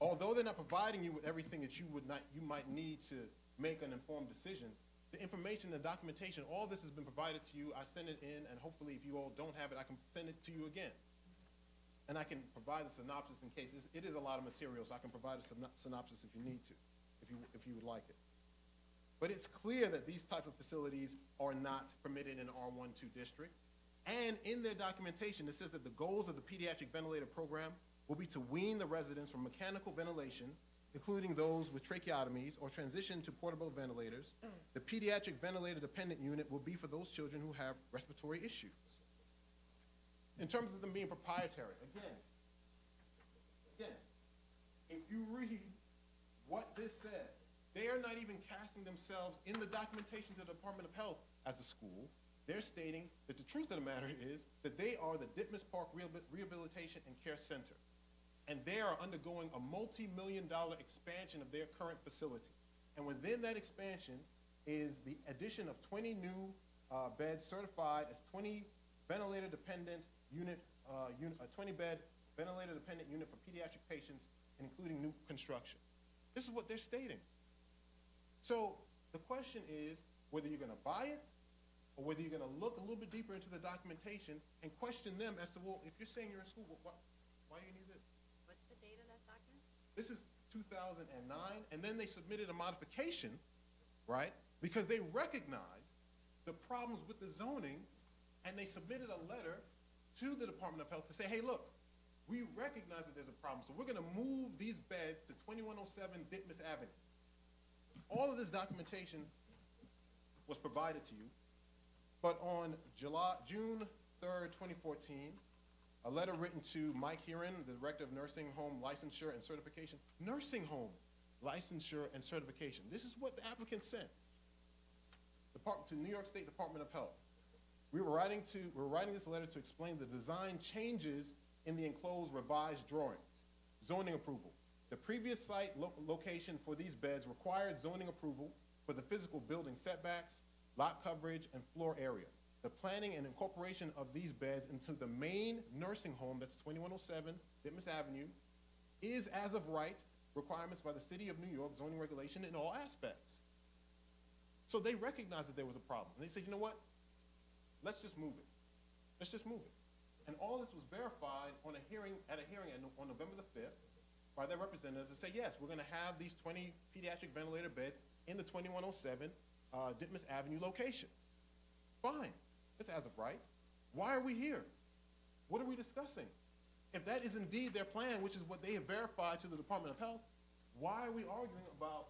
[SPEAKER 10] although they're not providing you with everything that you might need to make an informed decision, the information, the documentation, all this has been provided to you. I send it in, and hopefully if you all don't have it, I can send it to you again. And I can provide a synopsis in case. It is a lot of material, so I can provide a synopsis if you need to, if you would like it. But it's clear that these types of facilities are not permitted in R12 district. And in their documentation, it says that the goals of the pediatric ventilator program will be to wean the residents from mechanical ventilation, including those with tracheotomies, or transition to portable ventilators. The pediatric ventilator dependent unit will be for those children who have respiratory issues. In terms of them being proprietary, again, if you read what this says, they are not even casting themselves in the documentation to the Department of Health as a school. They're stating that the truth of the matter is that they are the Ditmas Park Rehabilitation and Care Center. And they are undergoing a multi-million-dollar expansion of their current facility. And within that expansion is the addition of 20 new beds certified as 20 ventilator-dependent unit, a 20-bed ventilator-dependent unit for pediatric patients, including new construction. This is what they're stating. So the question is whether you're going to buy it, or whether you're going to look a little bit deeper into the documentation and question them as to, well, if you're saying you're in school, why do you need this?
[SPEAKER 3] What's the date of that document?
[SPEAKER 10] This is 2009, and then they submitted a modification, right? Because they recognized the problems with the zoning, and they submitted a letter to the Department of Health to say, hey, look, we recognize that there's a problem, so we're going to move these beds to 2107 Ditmas Avenue. All of this documentation was provided to you, but on June 3rd, 2014, a letter written to Mike Heron, the Director of Nursing Home Licensure and Certification. Nursing Home Licensure and Certification. This is what the applicant sent to New York State Department of Health. We're writing this letter to explain the design changes in the enclosed revised drawings. Zoning approval. The previous site location for these beds required zoning approval for the physical building setbacks, lot coverage, and floor area. The planning and incorporation of these beds into the main nursing home, that's 2107 Ditmas Avenue, is as of right requirements by the City of New York zoning regulation in all aspects. So they recognized that there was a problem. And they said, you know what? Let's just move it. Let's just move it. And all this was verified at a hearing on November the 5th by their representative to say, yes, we're going to have these 20 pediatric ventilator beds in the 2107 Ditmas Avenue location. Fine. That's as of right. Why are we here? What are we discussing? If that is indeed their plan, which is what they have verified to the Department of Health, why are we arguing about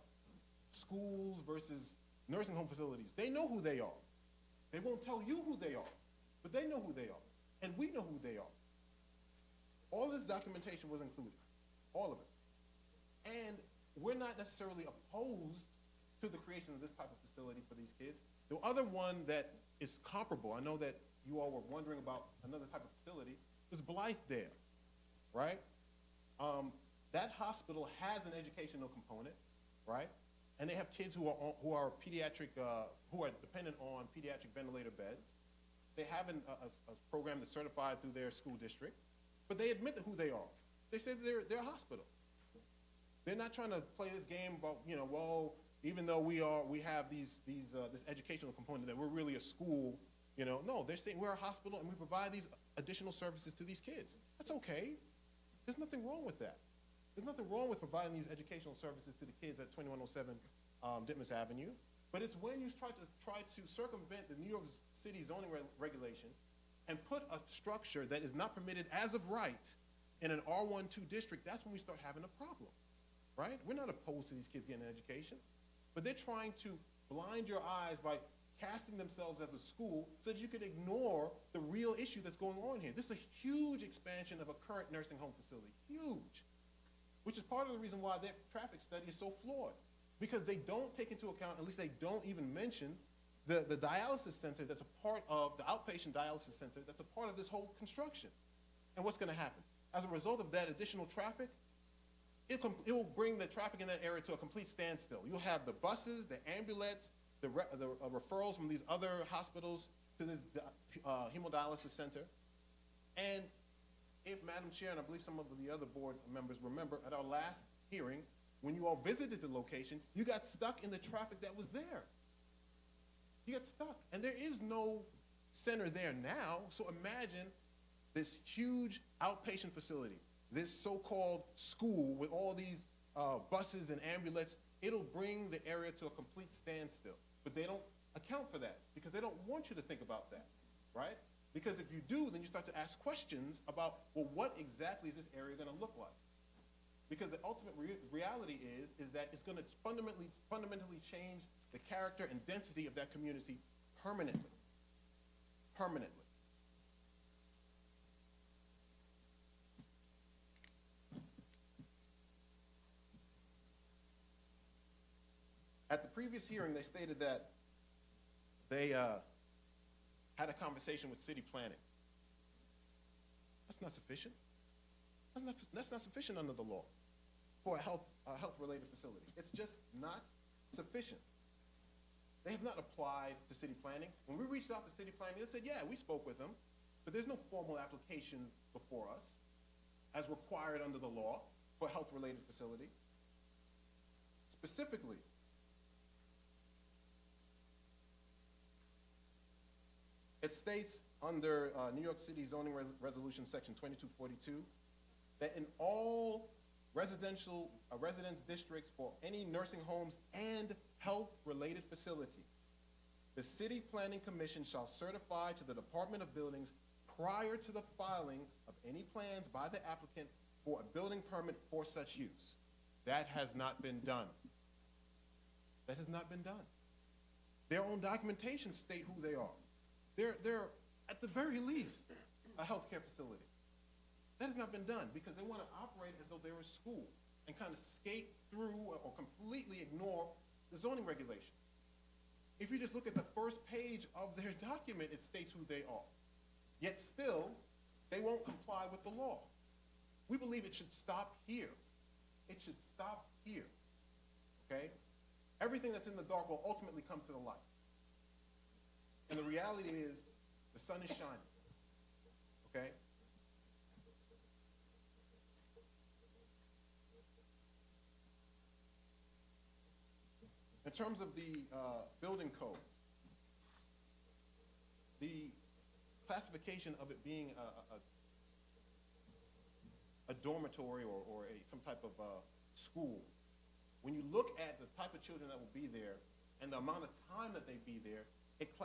[SPEAKER 10] schools versus nursing home facilities? They know who they are. They won't tell you who they are, but they know who they are, and we know who they are. All this documentation was included, all of it. And we're not necessarily opposed to the creation of this type of facility for these kids. The other one that is comparable, I know that you all were wondering about another type of facility, is Blythedale, right? That hospital has an educational component, right? And they have kids who are dependent on pediatric ventilator beds. They have a program that's certified through their school district, but they admit who they are. They say they're a hospital. They're not trying to play this game about, you know, well, even though we have this educational component that we're really a school, you know. No, they're saying we're a hospital and we provide these additional services to these kids. That's okay. There's nothing wrong with that. There's nothing wrong with providing these educational services to the kids at 2107 Ditmas Avenue, but it's when you try to circumvent the New York City zoning regulation and put a structure that is not permitted as of right in an R12 district, that's when we start having a problem, right? We're not opposed to these kids getting an education, but they're trying to blind your eyes by casting themselves as a school so that you can ignore the real issue that's going on here. This is a huge expansion of a current nursing home facility, huge, which is part of the reason why their traffic study is so flawed, because they don't take into account, at least they don't even mention, the dialysis center that's a part of, the outpatient dialysis center that's a part of this whole construction. And what's going to happen? as a result of that additional traffic, it will bring the traffic in that area to a complete standstill. You'll have the buses, the ambulance, the referrals from these other hospitals to this hemodialysis center. And if, Madam Chair, and I believe some of the other board members remember, at our last hearing, when you all visited the location, you got stuck in the traffic that was there. You got stuck. And there is no center there now, so imagine this huge outpatient facility, this so-called school with all these buses and ambulances. It'll bring the area to a complete standstill. But they don't account for that because they don't want you to think about that, right? Because if you do, then you start to ask questions about, well, what exactly is this area going to look like? Because the ultimate reality is that it's going to fundamentally change the character and density of that community permanently. Permanently. At the previous hearing, they stated that they had a conversation with city planning. That's not sufficient. That's not sufficient under the law for a health-related facility. It's just not sufficient. They have not applied to city planning. When we reached out to city planning, they said, yeah, we spoke with them, but there's no formal application before us as required under the law for a health-related facility. Specifically, it states under New York City Zoning Resolution Section 2242 that in all residence districts for any nursing homes and health-related facilities, the City Planning Commission shall certify to the Department of Buildings prior to the filing of any plans by the applicant for a building permit for such use. That has not been done. That has not been done. Their own documentation state who they are. They're at the very least a healthcare facility. That has not been done because they want to operate as though they're a school and kind of skate through or completely ignore the zoning regulations. If you just look at the first page of their document, it states who they are. Yet still, they won't comply with the law. We believe it should stop here. It should stop here, okay? Everything that's in the dark will ultimately come to the light. And the reality is, the sun is shining, okay? In terms of the building code, the classification of it being a dormitory or some type of school, when you look at the type of children that will be there and the amount of time that they be there,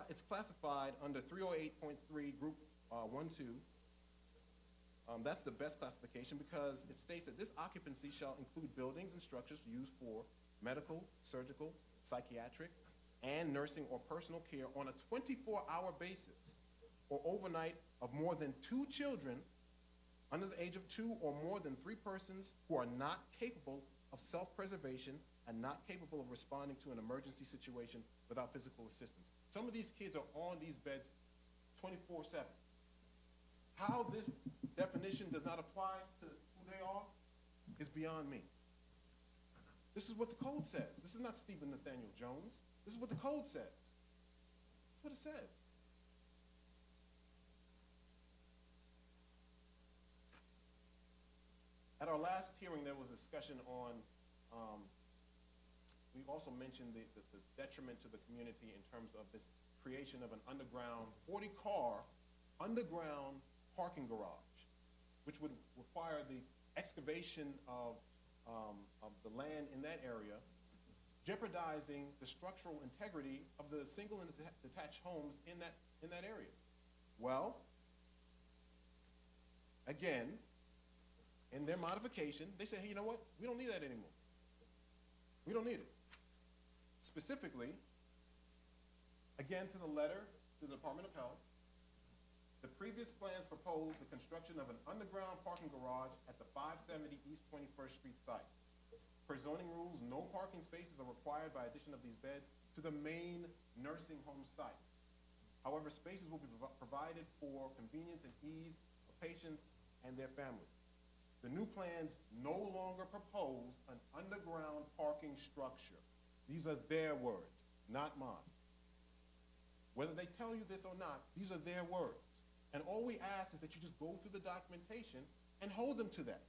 [SPEAKER 10] it's classified under 308.3 Group 1-2. That's the best classification because it states that this occupancy shall include buildings and structures used for medical, surgical, psychiatric, and nursing or personal care on a 24-hour basis or overnight of more than 2 children under the age of 2 or more than 3 persons who are not capable of self-preservation and not capable of responding to an emergency situation without physical assistance. Some of these kids are on these beds 24/7. How this definition does not apply to who they are is beyond me. This is what the code says. This is not Stephen Nathaniel Jones. This is what the code says. That's what it says. At our last hearing, there was a discussion on, we also mentioned the detriment to the community in terms of this creation of an underground 40-car underground parking garage, which would require the excavation of the land in that area, jeopardizing the structural integrity of the single and detached homes in that area. Well, again, in their modification, they said, hey, you know what? We don't need that anymore. We don't need it. Specifically, again to the letter to the Department of Health, the previous plans proposed the construction of an underground parking garage at the 570 East 21st Street site. Per zoning rules, no parking spaces are required by addition of these beds to the main nursing home site. However, spaces will be provided for convenience and ease of patients and their families. The new plans no longer propose an underground parking structure. These are their words, not mine. Whether they tell you this or not, these are their words. And all we ask is that you just go through the documentation and hold them to that.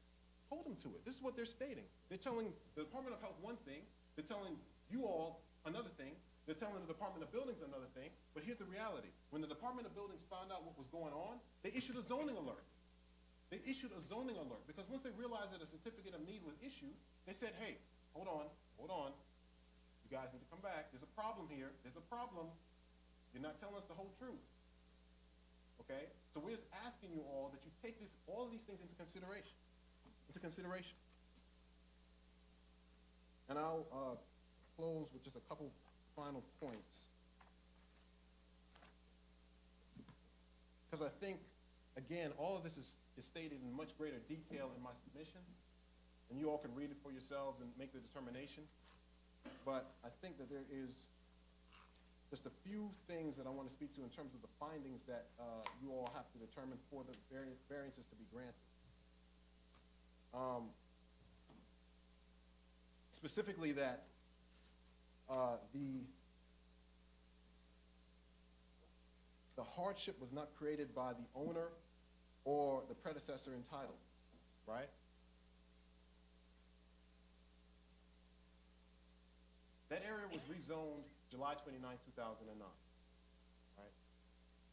[SPEAKER 10] Hold them to it. This is what they're stating. They're telling the Department of Health one thing, they're telling you all another thing, they're telling the Department of Buildings another thing, but here's the reality. When the Department of Buildings found out what was going on, they issued a zoning alert. They issued a zoning alert because once they realized that a certificate of need was issued, they said, hey, hold on. You guys need to come back. There's a problem here. There's a problem. You're not telling us the whole truth. Okay? So we're just asking you all that you take all of these things into consideration. And I'll close with just a couple final points. Because I think, again, all of this is stated in much greater detail in my submission, and you all can read it for yourselves and make the determination. But I think that there is just a few things that I want to speak to in terms of the findings that you all have to determine for the variances to be granted. Specifically that the hardship was not created by the owner or the predecessor entitled, right? That area was rezoned July 29, 2009, right?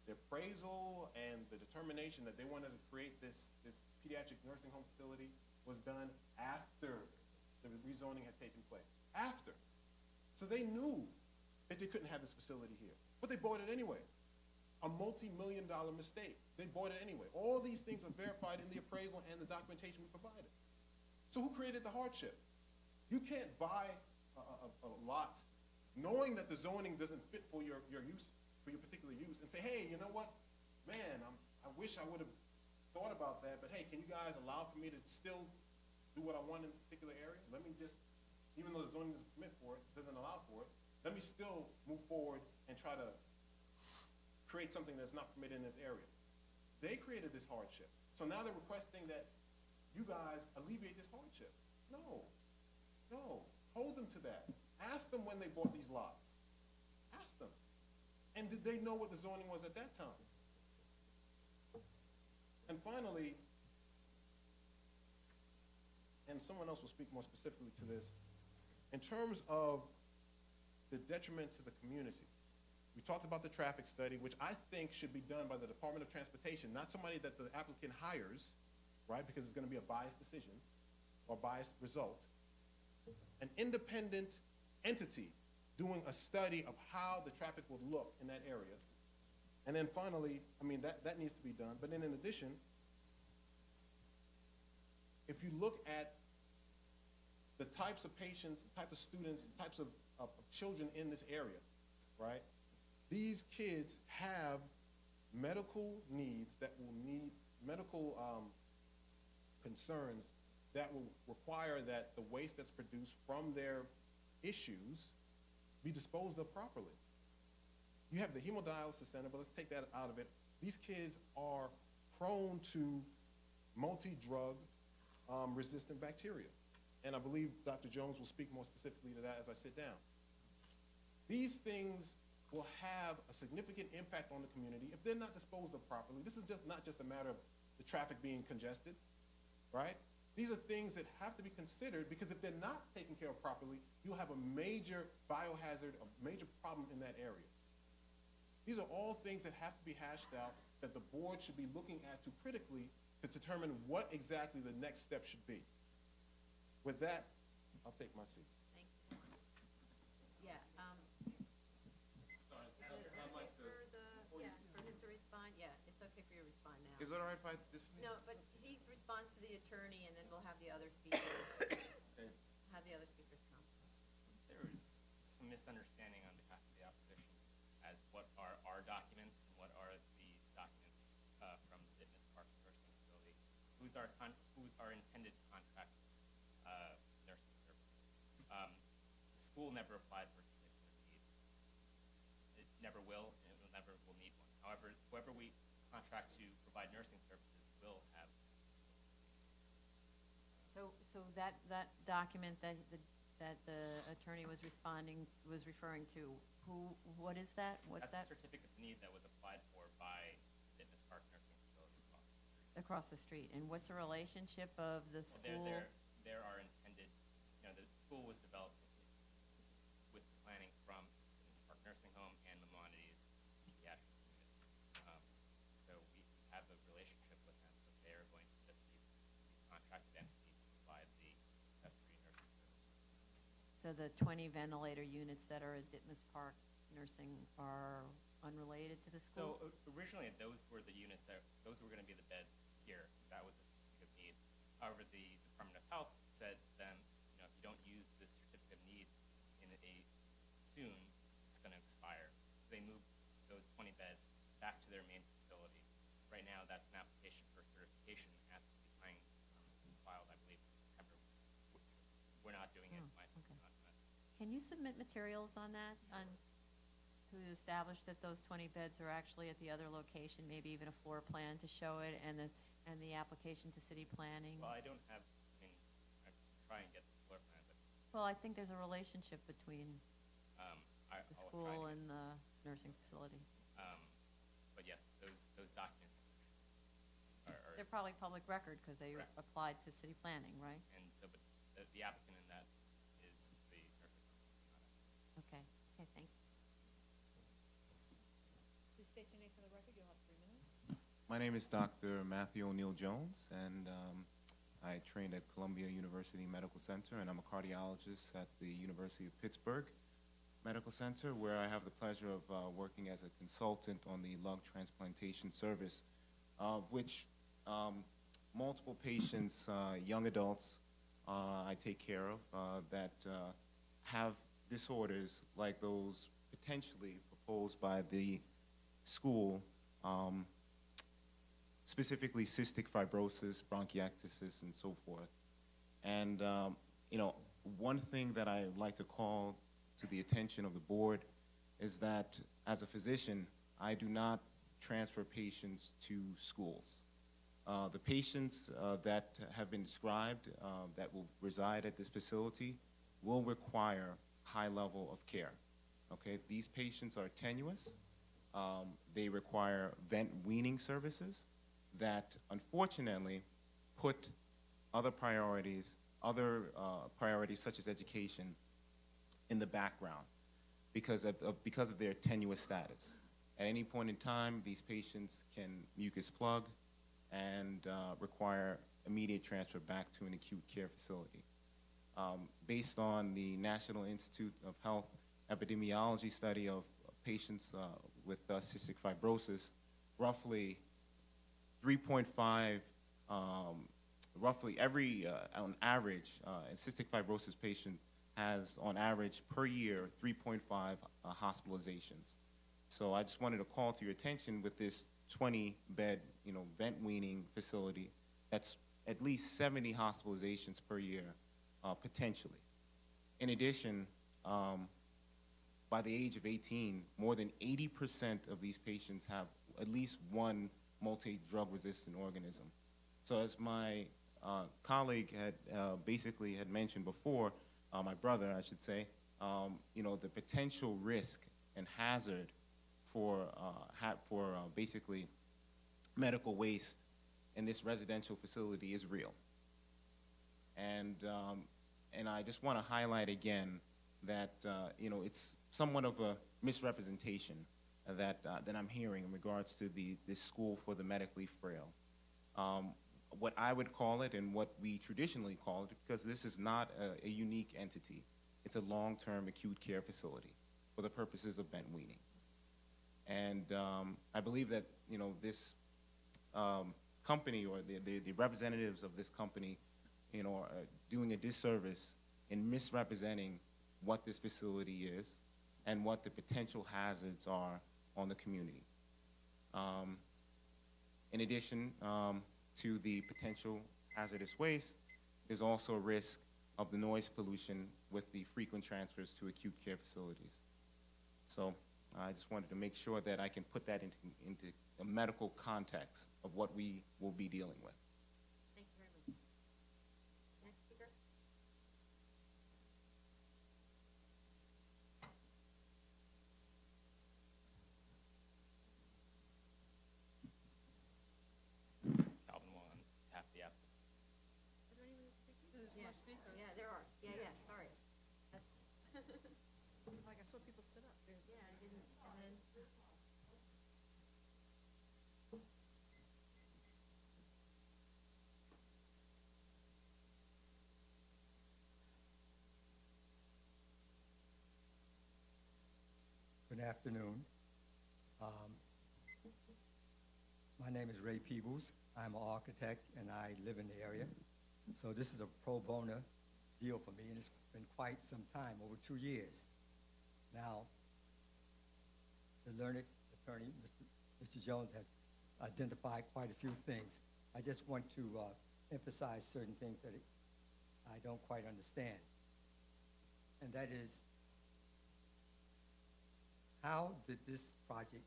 [SPEAKER 10] The appraisal and the determination that they wanted to create this pediatric nursing home facility was done after the rezoning had taken place. After. So they knew that they couldn't have this facility here, but they bought it anyway. A multi-million-dollar mistake. They bought it anyway. All these things are verified in the appraisal and the documentation we provided. So who created the hardship? You can't buy a lot knowing that the zoning doesn't fit for your use, for your particular use, and say, hey, you know what? Man, I wish I would have thought about that, but hey, can you guys allow for me to still do what I want in this particular area? Let me just, even though the zoning doesn't permit for it, doesn't allow for it, let me still move forward and try to create something that's not permitted in this area. They created this hardship. So now they're requesting that you guys alleviate this hardship. No. Hold them to that. Ask them when they bought these lots. Ask them. And did they know what the zoning was at that time? And finally, and someone else will speak more specifically to this, in terms of the detriment to the community, we talked about the traffic study, which I think should be done by the Department of Transportation, not somebody that the applicant hires, right, because it's going to be a biased decision or biased result. An independent entity doing a study of how the traffic would look in that area. And then finally, I mean, that needs to be done. But then in addition, if you look at the types of patients, the type of students, the types of children in this area, right? These kids have medical needs that will need medical concerns that will require that the waste that's produced from their issues be disposed of properly. You have the hemodialysis center, but let's take that out of it. These kids are prone to multi-drug resistant bacteria. And I believe Dr. Jones will speak more specifically to that as I sit down. These things will have a significant impact on the community if they're not disposed of properly. This is not just a matter of the traffic being congested, right? These are things that have to be considered because if they're not taken care of properly, you'll have a major biohazard, a major problem in that area. These are all things that have to be hashed out that the board should be looking at to critically to determine what exactly the next step should be. With that, I'll take my seat.
[SPEAKER 3] Thank you. Yeah,
[SPEAKER 10] Sorry,
[SPEAKER 3] is it okay for him to respond? Yeah, it's okay for you to respond now.
[SPEAKER 2] Is that all right if I,
[SPEAKER 3] No, but he responds to the attorney, and then we'll have the other speakers,
[SPEAKER 2] Okay.
[SPEAKER 3] come.
[SPEAKER 5] There is some misunderstanding on behalf of the opposition as what are our documents and what are the documents from the Fitness Park Nursing Facility. Who's our intended contract nursing service? The school never applied for a certificate of need. It never will, and it never will need one. However, whoever we contract to provide nursing services will have.
[SPEAKER 3] So that document that the attorney was referring to, what is that? What's
[SPEAKER 5] That's
[SPEAKER 3] that?
[SPEAKER 5] the certificate of need that was applied for by Fitness Park Nursing Facility
[SPEAKER 3] Across the street. And what's the relationship of the school?
[SPEAKER 5] There are intended, the school was developed with planning from Fitness Park Nursing Home and Maimonides Pediatric Unit. So we have a relationship with them, but they are going to just be the contracted entity to provide the accessory nursing services.
[SPEAKER 3] So the 20 ventilator units that are at Ditmas Park Nursing are unrelated to the school?
[SPEAKER 5] So originally, those were the units those were going to be the beds here. That was a certificate of need. However, the Department of Health said to them, if you don't use this certificate of need soon, it's going to expire. So they moved those 20 beds back to their main facility. Right now, that's an application for certification at the planning filed, I believe, in September. We're not doing it.
[SPEAKER 3] Okay. Can you submit materials on that, to establish that those 20 beds are actually at the other location, maybe even a floor plan to show it, and the application to city planning?
[SPEAKER 5] Well, I don't have, I can try and get the floor plan, but
[SPEAKER 3] Well, I think there's a relationship between
[SPEAKER 5] I'll
[SPEAKER 3] the
[SPEAKER 5] try
[SPEAKER 3] school
[SPEAKER 5] to-
[SPEAKER 3] and the nursing facility.
[SPEAKER 5] But yes, those documents are,
[SPEAKER 3] They're probably public record because they
[SPEAKER 5] Correct.
[SPEAKER 3] applied to city planning, right?
[SPEAKER 5] and so, but the applicant in that is the nursing home.
[SPEAKER 3] Okay, thank you.
[SPEAKER 1] Please state your name for the record. You'll have 3 minutes.
[SPEAKER 11] My name is Dr. Matthew O'Neill Jones, and I trained at Columbia University Medical Center, and I'm a cardiologist at the University of Pittsburgh Medical Center, where I have the pleasure of working as a consultant on the lung transplantation service, which multiple patients, young adults, I take care of that have disorders like those potentially proposed by the school, specifically cystic fibrosis, bronchiectasis, and so forth. And one thing that I like to call to the attention of the board is that as a physician, I do not transfer patients to schools. The patients that have been described that will reside at this facility will require high level of care. Okay, these patients are tenuous. They require vent weaning services that unfortunately put other priorities such as education in the background because of their tenuous status. At any point in time, these patients can mucus plug and require immediate transfer back to an acute care facility. Based on the National Institute of Health epidemiology study of patients with cystic fibrosis, roughly 3.5, roughly every, on average, a cystic fibrosis patient has, on average, per year, 3.5 hospitalizations. So I just wanted to call to your attention with this 20-bed, vent weaning facility, that's at least 70 hospitalizations per year, potentially. In addition, by the age of 18, more than 80% of these patients have at least one multi-drug resistant organism. So as my colleague had basically had mentioned before, my brother, I should say, the potential risk and hazard for basically medical waste in this residential facility is real. And I just want to highlight again that it's somewhat of a misrepresentation that I'm hearing in regards to this school for the medically frail. What I would call it and what we traditionally call it, because this is not a unique entity, it's a long-term acute care facility for the purposes of vent weaning. And I believe that this company or the representatives of this company are doing a disservice in misrepresenting what this facility is and what the potential hazards are on the community. In addition to the potential hazardous waste, there's also a risk of the noise pollution with the frequent transfers to acute care facilities. So I just wanted to make sure that I can put that into a medical context of what we will be dealing with.
[SPEAKER 3] Thank you very much. Next speaker. Yeah, there are. Yeah, sorry. That's,
[SPEAKER 1] Like, I saw people sit up.
[SPEAKER 3] yeah, I didn't, and then,
[SPEAKER 12] Good afternoon. My name is Ray Peebles. I'm an architect, and I live in the area. So this is a pro bono deal for me, and it's been quite some time, over 2 years. Now, the learned attorney, Mr. Jones, has identified quite a few things. I just want to emphasize certain things that I don't quite understand. And that is, how did this project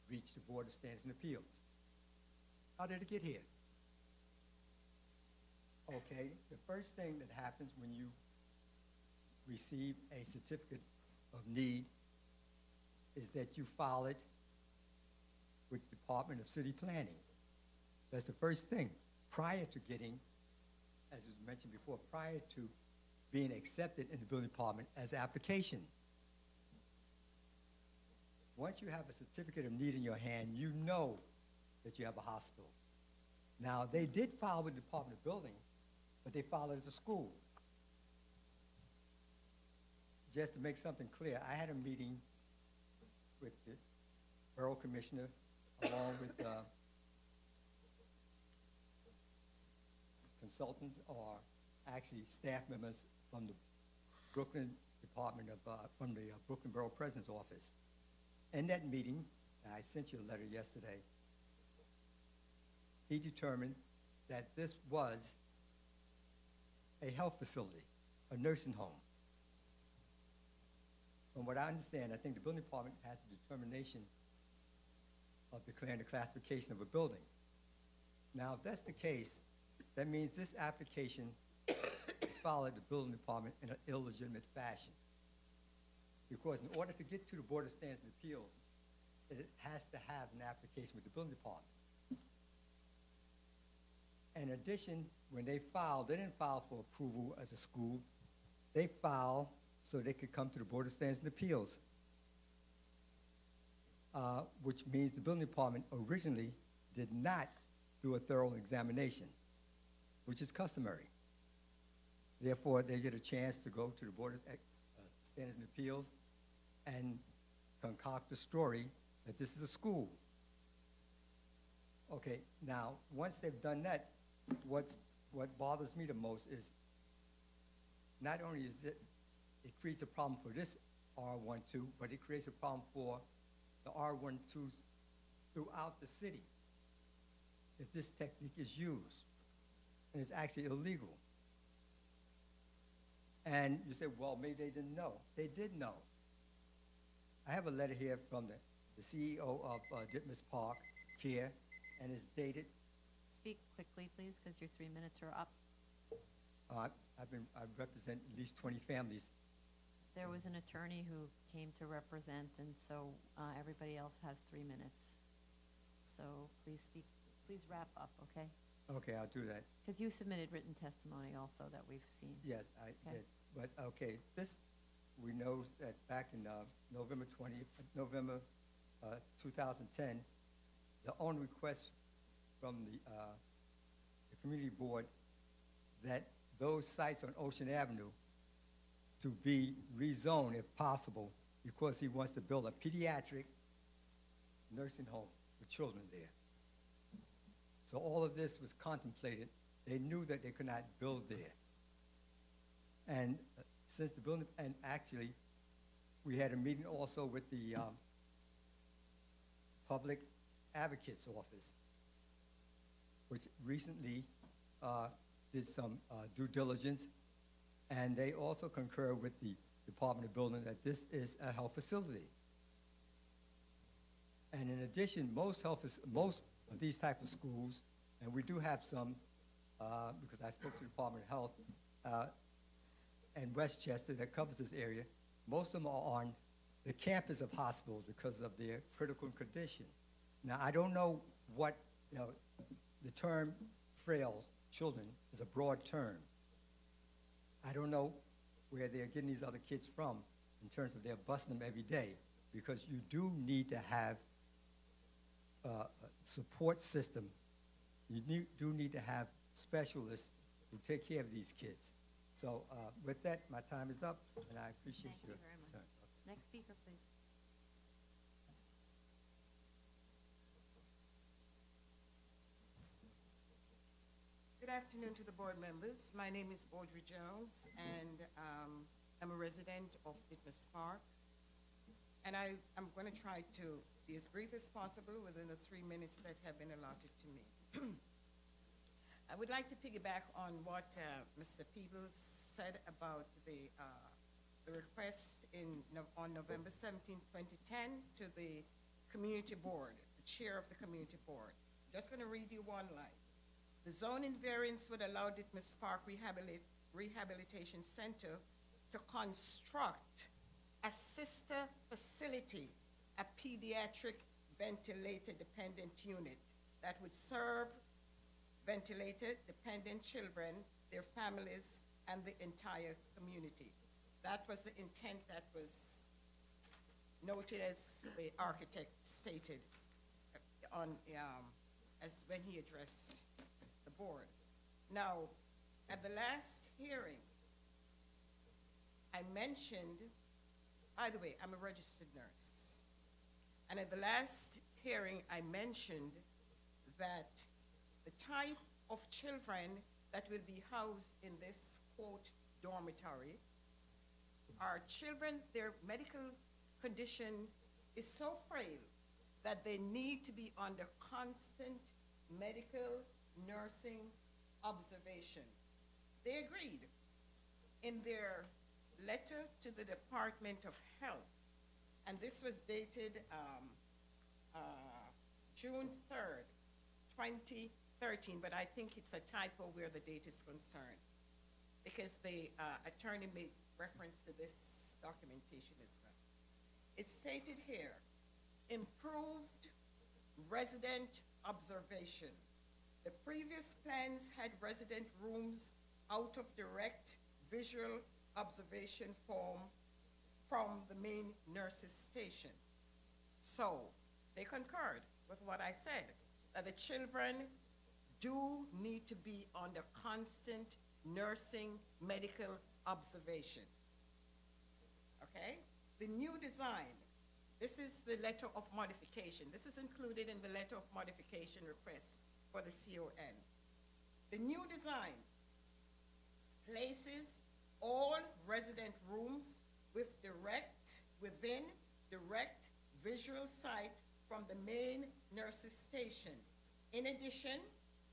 [SPEAKER 12] reach the Board of Standards and Appeals? How did it get here? Okay, the first thing that happens when you receive a certificate of need is that you file it with the Department of City Planning. That's the first thing. Prior to getting, as was mentioned before, prior to being accepted in the building department as an application. Once you have a certificate of need in your hand, you know that you have a hospital. Now, they did file with the Department of Building, but they filed it as a school. Just to make something clear, I had a meeting with the Borough Commissioner along with consultants, or actually staff members from the Brooklyn Department of, from the Brooklyn Borough President's Office. In that meeting, and I sent you a letter yesterday, he determined that this was a health facility, a nursing home. From what I understand, I think the building department has the determination of declaring the classification of a building. Now, if that's the case, that means this application is filed at the building department in an illegitimate fashion. Because in order to get to the Board of Standards and Appeals, it has to have an application with the building department. In addition, when they filed, they didn't file for approval as a school. They filed so they could come to the Board of Standards and Appeals, which means the building department originally did not do a thorough examination, which is customary. Therefore, they get a chance to go to the Board of Standards and Appeals and concoct a story that this is a school. Okay, now, once they've done that, what bothers me the most is not only is it creates a problem for this R12, but it creates a problem for the R12s throughout the city if this technique is used. And it's actually illegal. And you say, well, maybe they didn't know. They did know. I have a letter here from the CEO of Ditmas Park Care, and it's dated.
[SPEAKER 3] speak quickly, please, because your 3 minutes are up.
[SPEAKER 12] I represent at least 20 families.
[SPEAKER 3] There was an attorney who came to represent, and so everybody else has 3 minutes. So please speak, please wrap up, okay?
[SPEAKER 12] Okay, I'll do that.
[SPEAKER 3] Because you submitted written testimony also that we've seen.
[SPEAKER 12] Yes, I
[SPEAKER 3] Okay.
[SPEAKER 12] did. But, okay, this, we know that back in November 2010, the only request from the community board that those sites on Ocean Avenue to be rezoned if possible, because he wants to build a pediatric nursing home for children there. So all of this was contemplated. They knew that they could not build there. And since the building, and actually, we had a meeting also with the Public Advocate's Office, which recently did some due diligence, and they also concur with the Department of Building that this is a health facility. And in addition, most of these type of schools, and we do have some, because I spoke to the Department of Health and Westchester that covers this area, most of them are on the campus of hospitals because of their critical condition. Now, I don't know what, the term frail children is a broad term. I don't know where they're getting these other kids from in terms of they're busing them every day, because you do need to have a support system. You do need to have specialists who take care of these kids. So with that, my time is up, and I appreciate
[SPEAKER 3] Thank you
[SPEAKER 12] your
[SPEAKER 3] very much.
[SPEAKER 12] concern.
[SPEAKER 3] Next speaker, please.
[SPEAKER 13] Good afternoon to the board members. My name is Audrey Jones, and I'm a resident of Ditmas Park. And I'm going to try to be as brief as possible within the 3 minutes that have been allotted to me. I would like to piggyback on what Mr. Peebles said about the request on November 17, 2010 to the community board, the chair of the community board. Just going to read you one line. The zoning variance would allow Ditmas Park Rehabilitation Center to construct a sister facility, a pediatric ventilator-dependent unit that would serve ventilator-dependent children, their families, and the entire community. That was the intent that was noted, as the architect stated on as when he addressed the board. Now, at the last hearing, I mentioned, by the way, I'm a registered nurse, and at the last hearing, I mentioned that the type of children that will be housed in this, quote, dormitory are children, their medical condition is so frail that they need to be under constant medical nursing observation. They agreed in their letter to the Department of Health, and this was dated June 3rd, 2013, but I think it's a typo where the date is concerned, because the attorney made reference to this documentation as well. It's stated here, improved resident observation. The previous plans had resident rooms out of direct visual observation from the main nurses' station. So they concurred with what I said, that the children do need to be under constant nursing medical observation. Okay? The new design, this is the letter of modification. This is included in the letter of modification request for the CON. The new design places all resident rooms within direct visual sight from the main nurses' station. In addition,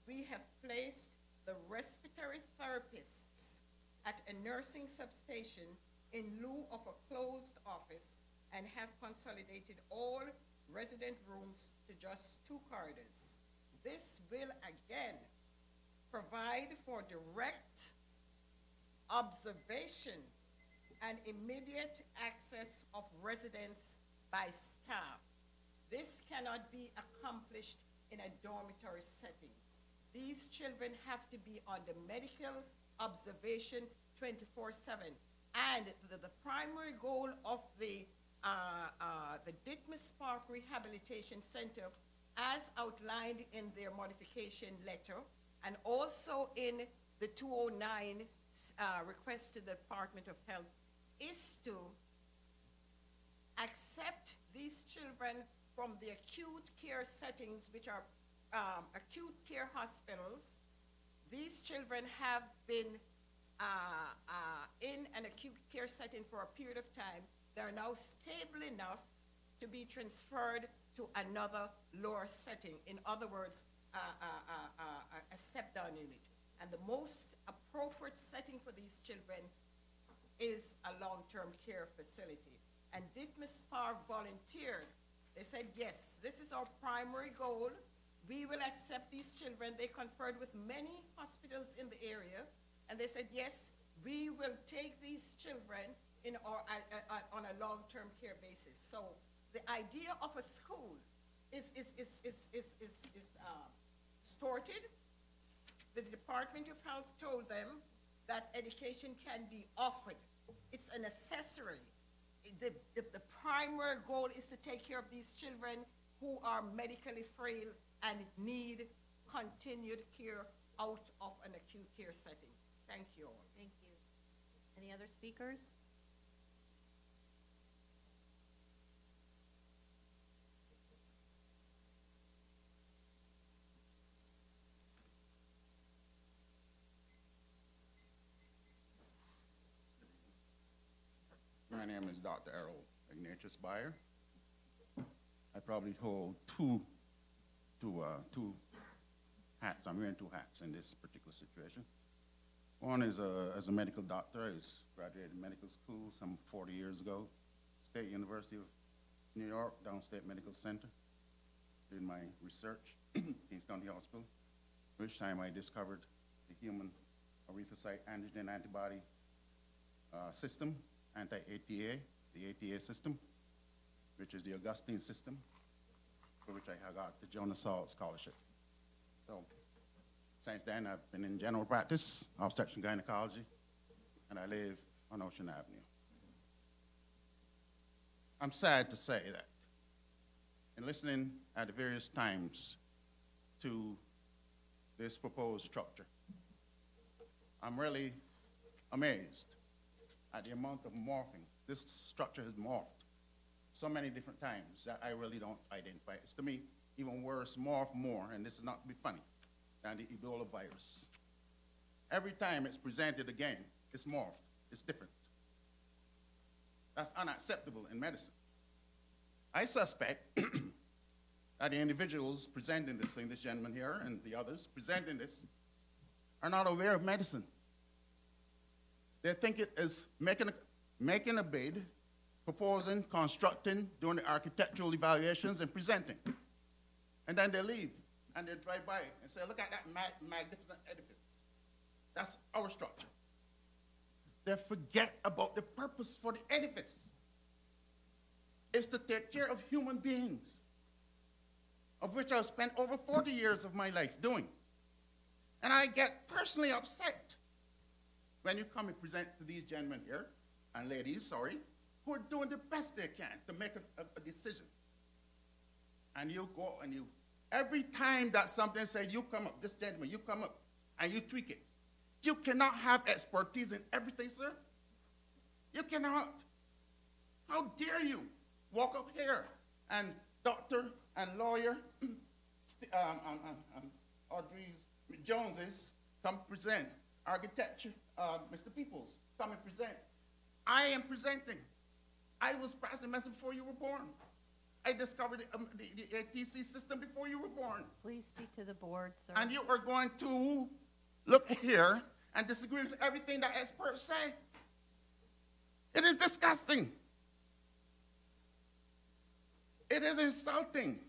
[SPEAKER 13] we have placed the respiratory therapists at a nursing substation in lieu of a closed office, and have consolidated all resident rooms to just 2 corridors. This will again provide for direct observation and immediate access of residents by staff. This cannot be accomplished in a dormitory setting. These children have to be under medical observation 24/7. And the primary goal of the Ditmas Park Rehabilitation Center, as outlined in their modification letter, and also in the 209 request to the Department of Health, is to accept these children from the acute care settings, which are acute care hospitals. These children have been in an acute care setting for a period of time. They're now stable enough to be transferred to another lower setting. In other words, a step-down unit. And the most appropriate setting for these children is a long-term care facility. And Ditmas Park volunteered. They said, yes, this is our primary goal. We will accept these children. They conferred with many hospitals in the area, and they said, yes, we will take these children on a long-term care basis. So the idea of a school is distorted. The Department of Health told them that education can be offered. It's an accessory. The primary goal is to take care of these children who are medically frail and need continued care out of an acute care setting. Thank you all.
[SPEAKER 3] Thank you. Any other speakers?
[SPEAKER 14] My name is Dr. Errol Ignatius Beyer. I probably hold two hats. I'm wearing two hats in this particular situation. One is as a medical doctor. I graduated medical school some 40 years ago, State University of New York, Downstate Medical Center. Did my research, Kings County Hospital, which time I discovered the human erythrocyte antigen antibody system, anti-ATA, the ATA system, which is the Augustine system, for which I got the Jonas Salk Scholarship. So since then, I've been in general practice, obstetrics and gynecology, and I live on Ocean Avenue. I'm sad to say that in listening at the various times to this proposed structure, I'm really amazed at the amount of morphing. This structure has morphed so many different times that I really don't identify. It's, to me, even worse, morph more, and this is not to be funny, than the Ebola virus. Every time it's presented again, it's morphed, it's different. That's unacceptable in medicine. I suspect that the individuals presenting this thing, this gentleman here and the others presenting this, are not aware of medicine. They think it is making a bid, proposing, constructing, doing the architectural evaluations, and presenting. And then they leave, and they drive by and say, look at that magnificent edifice. That's our structure. They forget about the purpose for the edifice. It's to take care of human beings, of which I've spent over 40 years of my life doing. And I get personally upset when you come and present to these gentlemen here, and ladies, sorry, who are doing the best they can to make a decision. And you go and you, every time that something says you come up, this gentleman, you come up and you tweak it. You cannot have expertise in everything, sir. You cannot. How dare you walk up here and doctor and lawyer, Audrey Jones's come present, architecture, Mr. Peoples, come and present. I am presenting. I was practicing medicine before you were born. I discovered the ATC system before you were born.
[SPEAKER 3] Please speak to the board, sir.
[SPEAKER 14] And you are going to look here and disagree with everything that experts say. It is disgusting. It is insulting.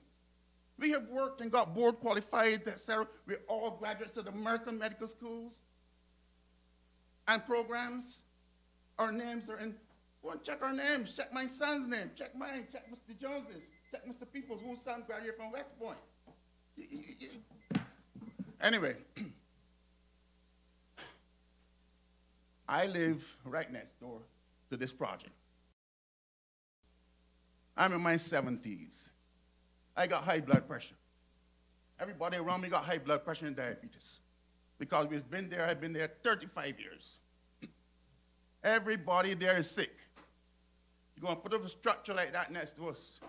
[SPEAKER 14] We have worked and got board qualified, etc. We're all graduates of the American medical schools and programs. Our names are in. Go and check our names. Check my son's name. Check mine. Check Mr. Jones's. Check Mr. Peoples, whose son graduated from West Point. Anyway, I live right next door to this project. I'm in my 70s. I got high blood pressure. Everybody around me got high blood pressure and diabetes. Because we've been there, I've been there 35 years. Everybody there is sick. You're going to put up a structure like that next to us.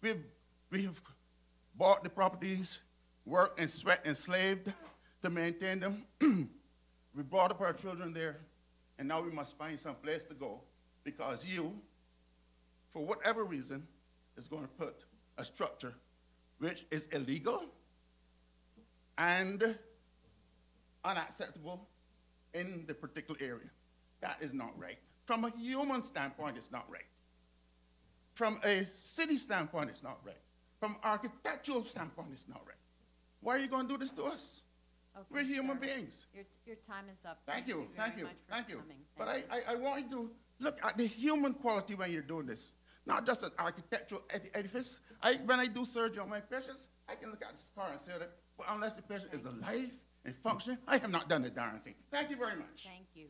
[SPEAKER 14] We've bought the properties, worked and sweat and slaved to maintain them. We brought up our children there, and now we must find some place to go because you, for whatever reason, is going to put a structure which is illegal and unacceptable in the particular area. That is not right. From a human standpoint, it's not right. From a city standpoint, it's not right. From an architectural standpoint, it's not right. Why are you going to do this to us?
[SPEAKER 3] Okay,
[SPEAKER 14] We're human
[SPEAKER 3] sir.
[SPEAKER 14] beings.
[SPEAKER 3] Your time is up.
[SPEAKER 14] Thank you,
[SPEAKER 3] very
[SPEAKER 14] thank you,
[SPEAKER 3] much for
[SPEAKER 14] thank you.
[SPEAKER 3] coming.
[SPEAKER 14] But
[SPEAKER 3] Thank you.
[SPEAKER 14] I want you to look at the human quality when you're doing this, not just an architectural when I do surgery on my patients, I can look at the scar and say that, well, unless the patient is alive and functioning. I have not done the darn thing. Thank you very much.
[SPEAKER 3] Thank you.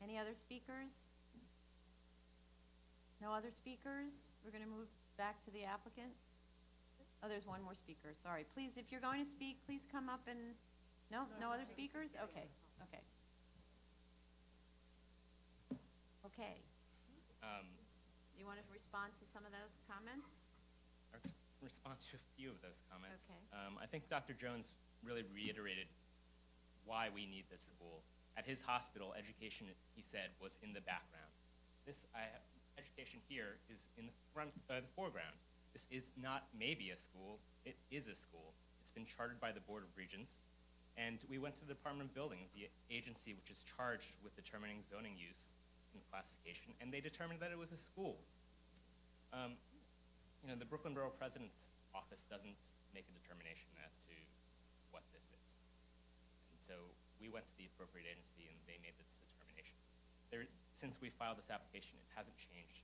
[SPEAKER 3] Any other speakers? No other speakers? We're going to move back to the applicant. Oh, there's one more speaker, sorry. Please, if you're going to speak, please come up and, no other speakers? Okay. You want to respond to some of those comments?
[SPEAKER 5] Or just respond to a few of those comments.
[SPEAKER 3] Okay.
[SPEAKER 5] I think Dr. Jones really reiterated why we need this school. At his hospital, education, he said, was in the background. Education here is in the foreground. This is not maybe a school, it is a school. It's been chartered by the Board of Regents, and we went to the Department of Buildings, the agency which is charged with determining zoning use and classification, and they determined that it was a school. The Brooklyn Borough President's office doesn't make a determination as to what this is. And so we went to the appropriate agency and they made this determination. Since we filed this application, it hasn't changed.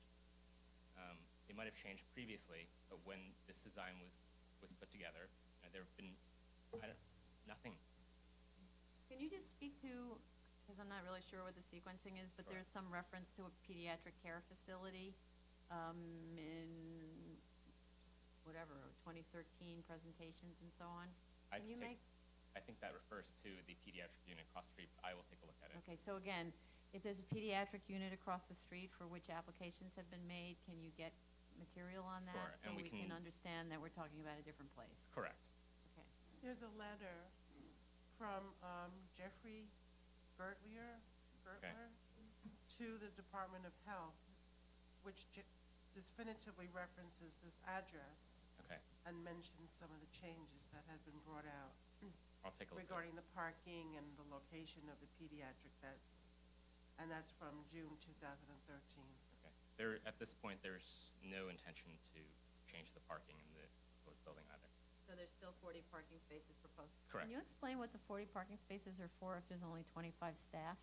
[SPEAKER 5] It might have changed previously, but when this design was put together, there have been nothing.
[SPEAKER 3] Can you just speak to, because I'm not really sure what the sequencing is, but
[SPEAKER 5] Sure.
[SPEAKER 3] there's some reference to a pediatric care facility in whatever, 2013 presentations and so on.
[SPEAKER 5] I
[SPEAKER 3] Can you make?
[SPEAKER 5] think that refers to the pediatric unit across the street, but I will take a look at it.
[SPEAKER 3] Okay, so again, if there's a pediatric unit across the street for which applications have been made, can you get material on that?
[SPEAKER 5] Sure,
[SPEAKER 3] So
[SPEAKER 5] and we
[SPEAKER 3] we can
[SPEAKER 5] can-
[SPEAKER 3] understand that we're talking about a different place.
[SPEAKER 5] Correct.
[SPEAKER 3] Okay.
[SPEAKER 4] There's a letter from Jeffrey Gertler to the Department of Health, which definitively references this address
[SPEAKER 5] Okay.
[SPEAKER 4] and mentions some of the changes that had been brought out
[SPEAKER 5] I'll take a look.
[SPEAKER 4] regarding the parking and the location of the pediatric beds. And that's from June 2013.
[SPEAKER 5] Okay. At this point, there's no intention to change the parking in the proposed building either.
[SPEAKER 3] So there's still 40 parking spaces proposed.
[SPEAKER 5] Correct.
[SPEAKER 3] Can you explain what the 40 parking spaces are for if there's only 25 staff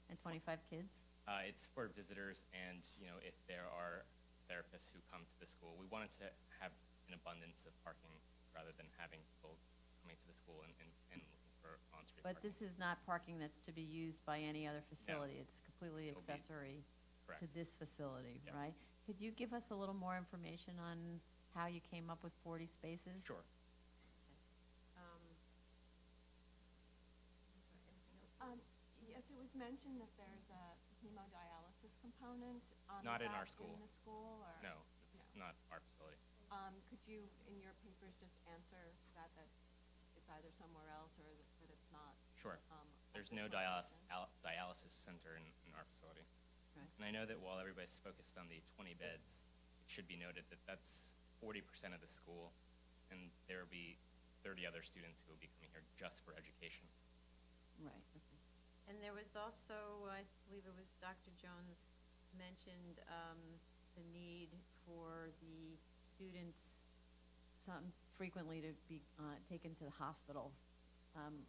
[SPEAKER 3] and 25 kids?
[SPEAKER 5] It's for visitors and, if there are therapists who come to the school. We wanted to have an abundance of parking rather than having people coming to the school and looking for on-street
[SPEAKER 3] But
[SPEAKER 5] parking.
[SPEAKER 3] this is not parking that's to be used by any other facility. It's completely
[SPEAKER 5] It'll be-
[SPEAKER 3] accessory
[SPEAKER 5] Correct.
[SPEAKER 3] to this facility,
[SPEAKER 5] Yes.
[SPEAKER 3] right? Could you give us a little more information on how you came up with 40 spaces?
[SPEAKER 5] Sure.
[SPEAKER 9] Yes, it was mentioned that there's a hemodialysis component.
[SPEAKER 5] Not
[SPEAKER 9] is
[SPEAKER 5] in our
[SPEAKER 9] that
[SPEAKER 5] school.
[SPEAKER 9] in the school, or?
[SPEAKER 5] No, it's not our facility.
[SPEAKER 9] Could you, in your papers, just answer that it's either somewhere else or that it's not?
[SPEAKER 5] Sure.
[SPEAKER 9] at
[SPEAKER 5] There's
[SPEAKER 9] this
[SPEAKER 5] no
[SPEAKER 9] location?
[SPEAKER 5] dialysis center in our facility.
[SPEAKER 3] Right.
[SPEAKER 5] And I know that while everybody's focused on the 20 beds, it should be noted that that's 40% of the school, and there will be 30 other students who will be coming here just for education.
[SPEAKER 3] Right, okay. And there was also, I believe it was Dr. Jones mentioned the need for the students frequently to be taken to the hospital.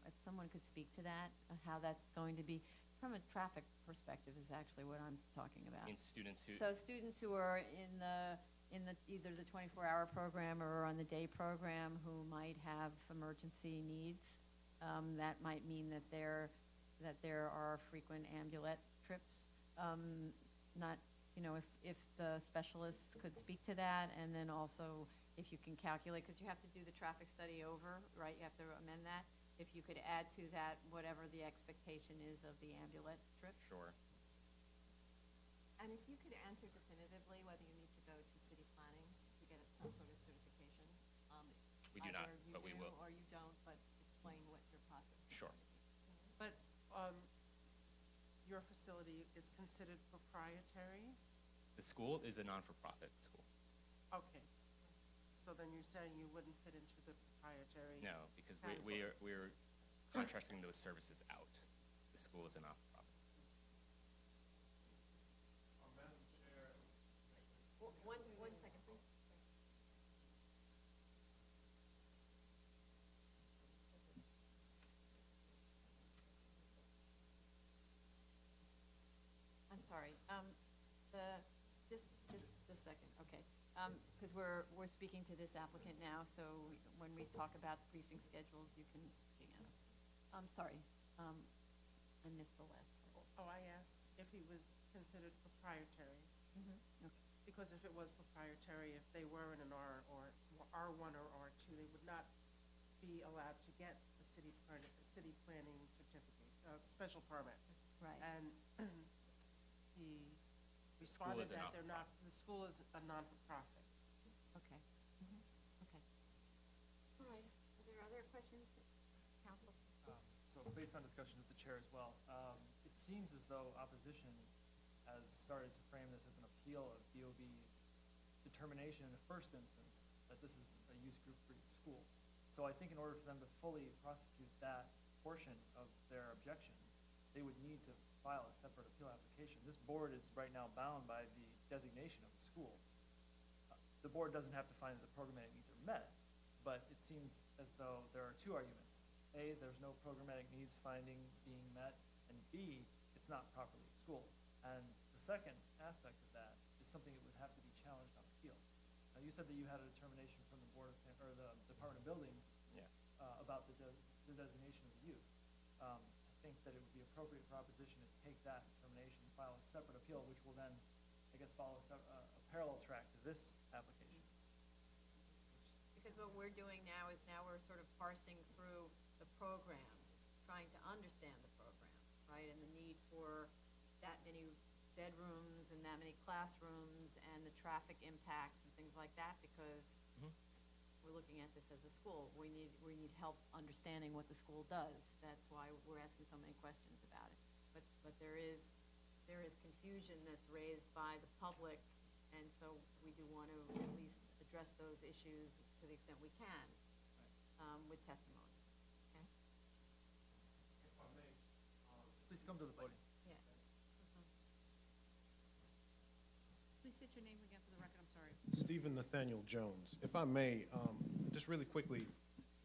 [SPEAKER 3] If someone could speak to that, how that's going to be, from a traffic perspective is actually what I'm talking about.
[SPEAKER 5] Means students who,
[SPEAKER 3] So students who are in either the 24-hour program or on the day program who might have emergency needs, that might mean that there are frequent ambulette trips. If the specialists could speak to that, and then also if you can calculate, because you have to do the traffic study over, right? You have to amend that. If you could add to that whatever the expectation is of the ambulette trip.
[SPEAKER 5] sure.
[SPEAKER 9] And if you could answer definitively whether you need to go to city planning to get some sort of certification.
[SPEAKER 5] We do not,
[SPEAKER 9] either
[SPEAKER 5] but we will.
[SPEAKER 9] you do or you don't, but explain what your process is.
[SPEAKER 5] Sure.
[SPEAKER 4] But your facility is considered proprietary?
[SPEAKER 5] The school is a non-for-profit school.
[SPEAKER 4] Okay. So then you're saying you wouldn't fit into the proprietary?
[SPEAKER 5] No, because
[SPEAKER 4] category.
[SPEAKER 5] we're contracting those services out. The school is a not-for-profit.
[SPEAKER 3] One second, please. I'm sorry, just a second, okay. Because we're speaking to this applicant now, so when we talk about briefing schedules, you can speak again. I'm sorry, I missed the last part.
[SPEAKER 4] Oh, I asked if he was considered proprietary,
[SPEAKER 3] Okay.
[SPEAKER 4] because if it was proprietary, if they were in an R1 or R2, they would not be allowed to get a city planning certificate, special permit.
[SPEAKER 3] Right.
[SPEAKER 4] And he responded
[SPEAKER 5] is a
[SPEAKER 4] that they're not, the school is a non-for-profit.
[SPEAKER 3] Okay. Okay. All right. Are there other questions, council?
[SPEAKER 15] So based on discussion with the chair as well, it seems as though opposition has started to frame this as an appeal of DOB's determination in the first instance that this is a use group free school. So I think in order for them to fully prosecute that portion of their objection, they would need to file a separate appeal application. This board is right now bound by the designation of the school. The board doesn't have to find that the programmatic needs are met, but it seems as though there are two arguments. A, there's no programmatic needs finding being met, and B, it's not properly schools. And the second aspect of that is something that would have to be challenged on appeal. Now, you said that you had a determination from the board of, or the Department of Buildings about the designation of the use. I think that it would be appropriate for opposition to take that determination and file a separate appeal, which will then, I guess, follow a parallel track to this application.
[SPEAKER 3] Because what we're doing now is we're sort of parsing through the program, trying to understand the program, right? And the need for that many bedrooms and that many classrooms and the traffic impacts and things like that, because we're looking at this as a school. We need help understanding what the school does. That's why we're asking so many questions about it. But there is confusion that's raised by the public, and so we do want to at least address those issues to the extent we can with testimony. Okay?
[SPEAKER 15] If I may, please come to the podium.
[SPEAKER 3] Yeah.
[SPEAKER 1] Please state your name again for the record, I'm sorry.
[SPEAKER 10] Stephen Nathaniel Jones. If I may, just really quickly,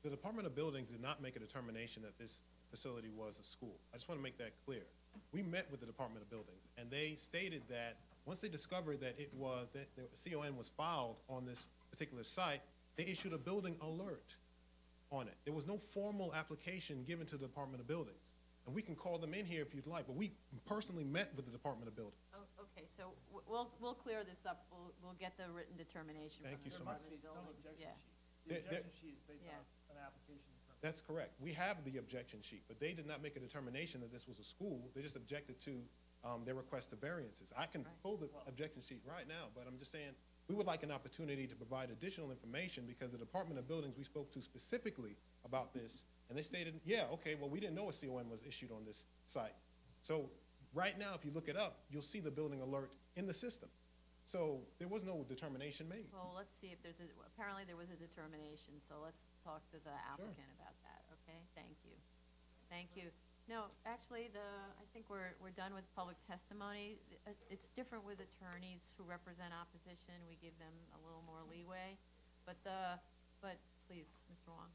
[SPEAKER 10] the Department of Buildings did not make a determination that this facility was a school. I just want to make that clear. We met with the Department of Buildings, and they stated that once they discovered that the CON was filed on this particular site, they issued a building alert on it. There was no formal application given to the Department of Buildings. And we can call them in here if you'd like, but we personally met with the Department of Buildings.
[SPEAKER 3] Oh, okay, so we'll clear this up. We'll get the written determination from
[SPEAKER 10] Thank
[SPEAKER 3] the
[SPEAKER 10] you so
[SPEAKER 3] Department
[SPEAKER 10] much.
[SPEAKER 3] of Buildings.
[SPEAKER 15] Objection
[SPEAKER 3] Yeah.
[SPEAKER 15] sheet. The objection sheet is based on an application permit.
[SPEAKER 10] That's correct. We have the objection sheet, but they did not make a determination that this was a school. They just objected to their request of variances. I can pull the objection sheet right now, but I'm just saying, we would like an opportunity to provide additional information because the Department of Buildings we spoke to specifically about this, and they stated, yeah, okay, well, we didn't know a CON was issued on this site. So right now, if you look it up, you'll see the building alert in the system. So there was no determination made.
[SPEAKER 3] Well, let's see if apparently there was a determination, so let's talk to the applicant about that, okay? Thank you. Thank you. No, actually, I think we're done with public testimony. It's different with attorneys who represent opposition. We give them a little more leeway. But please, Mr. Wong.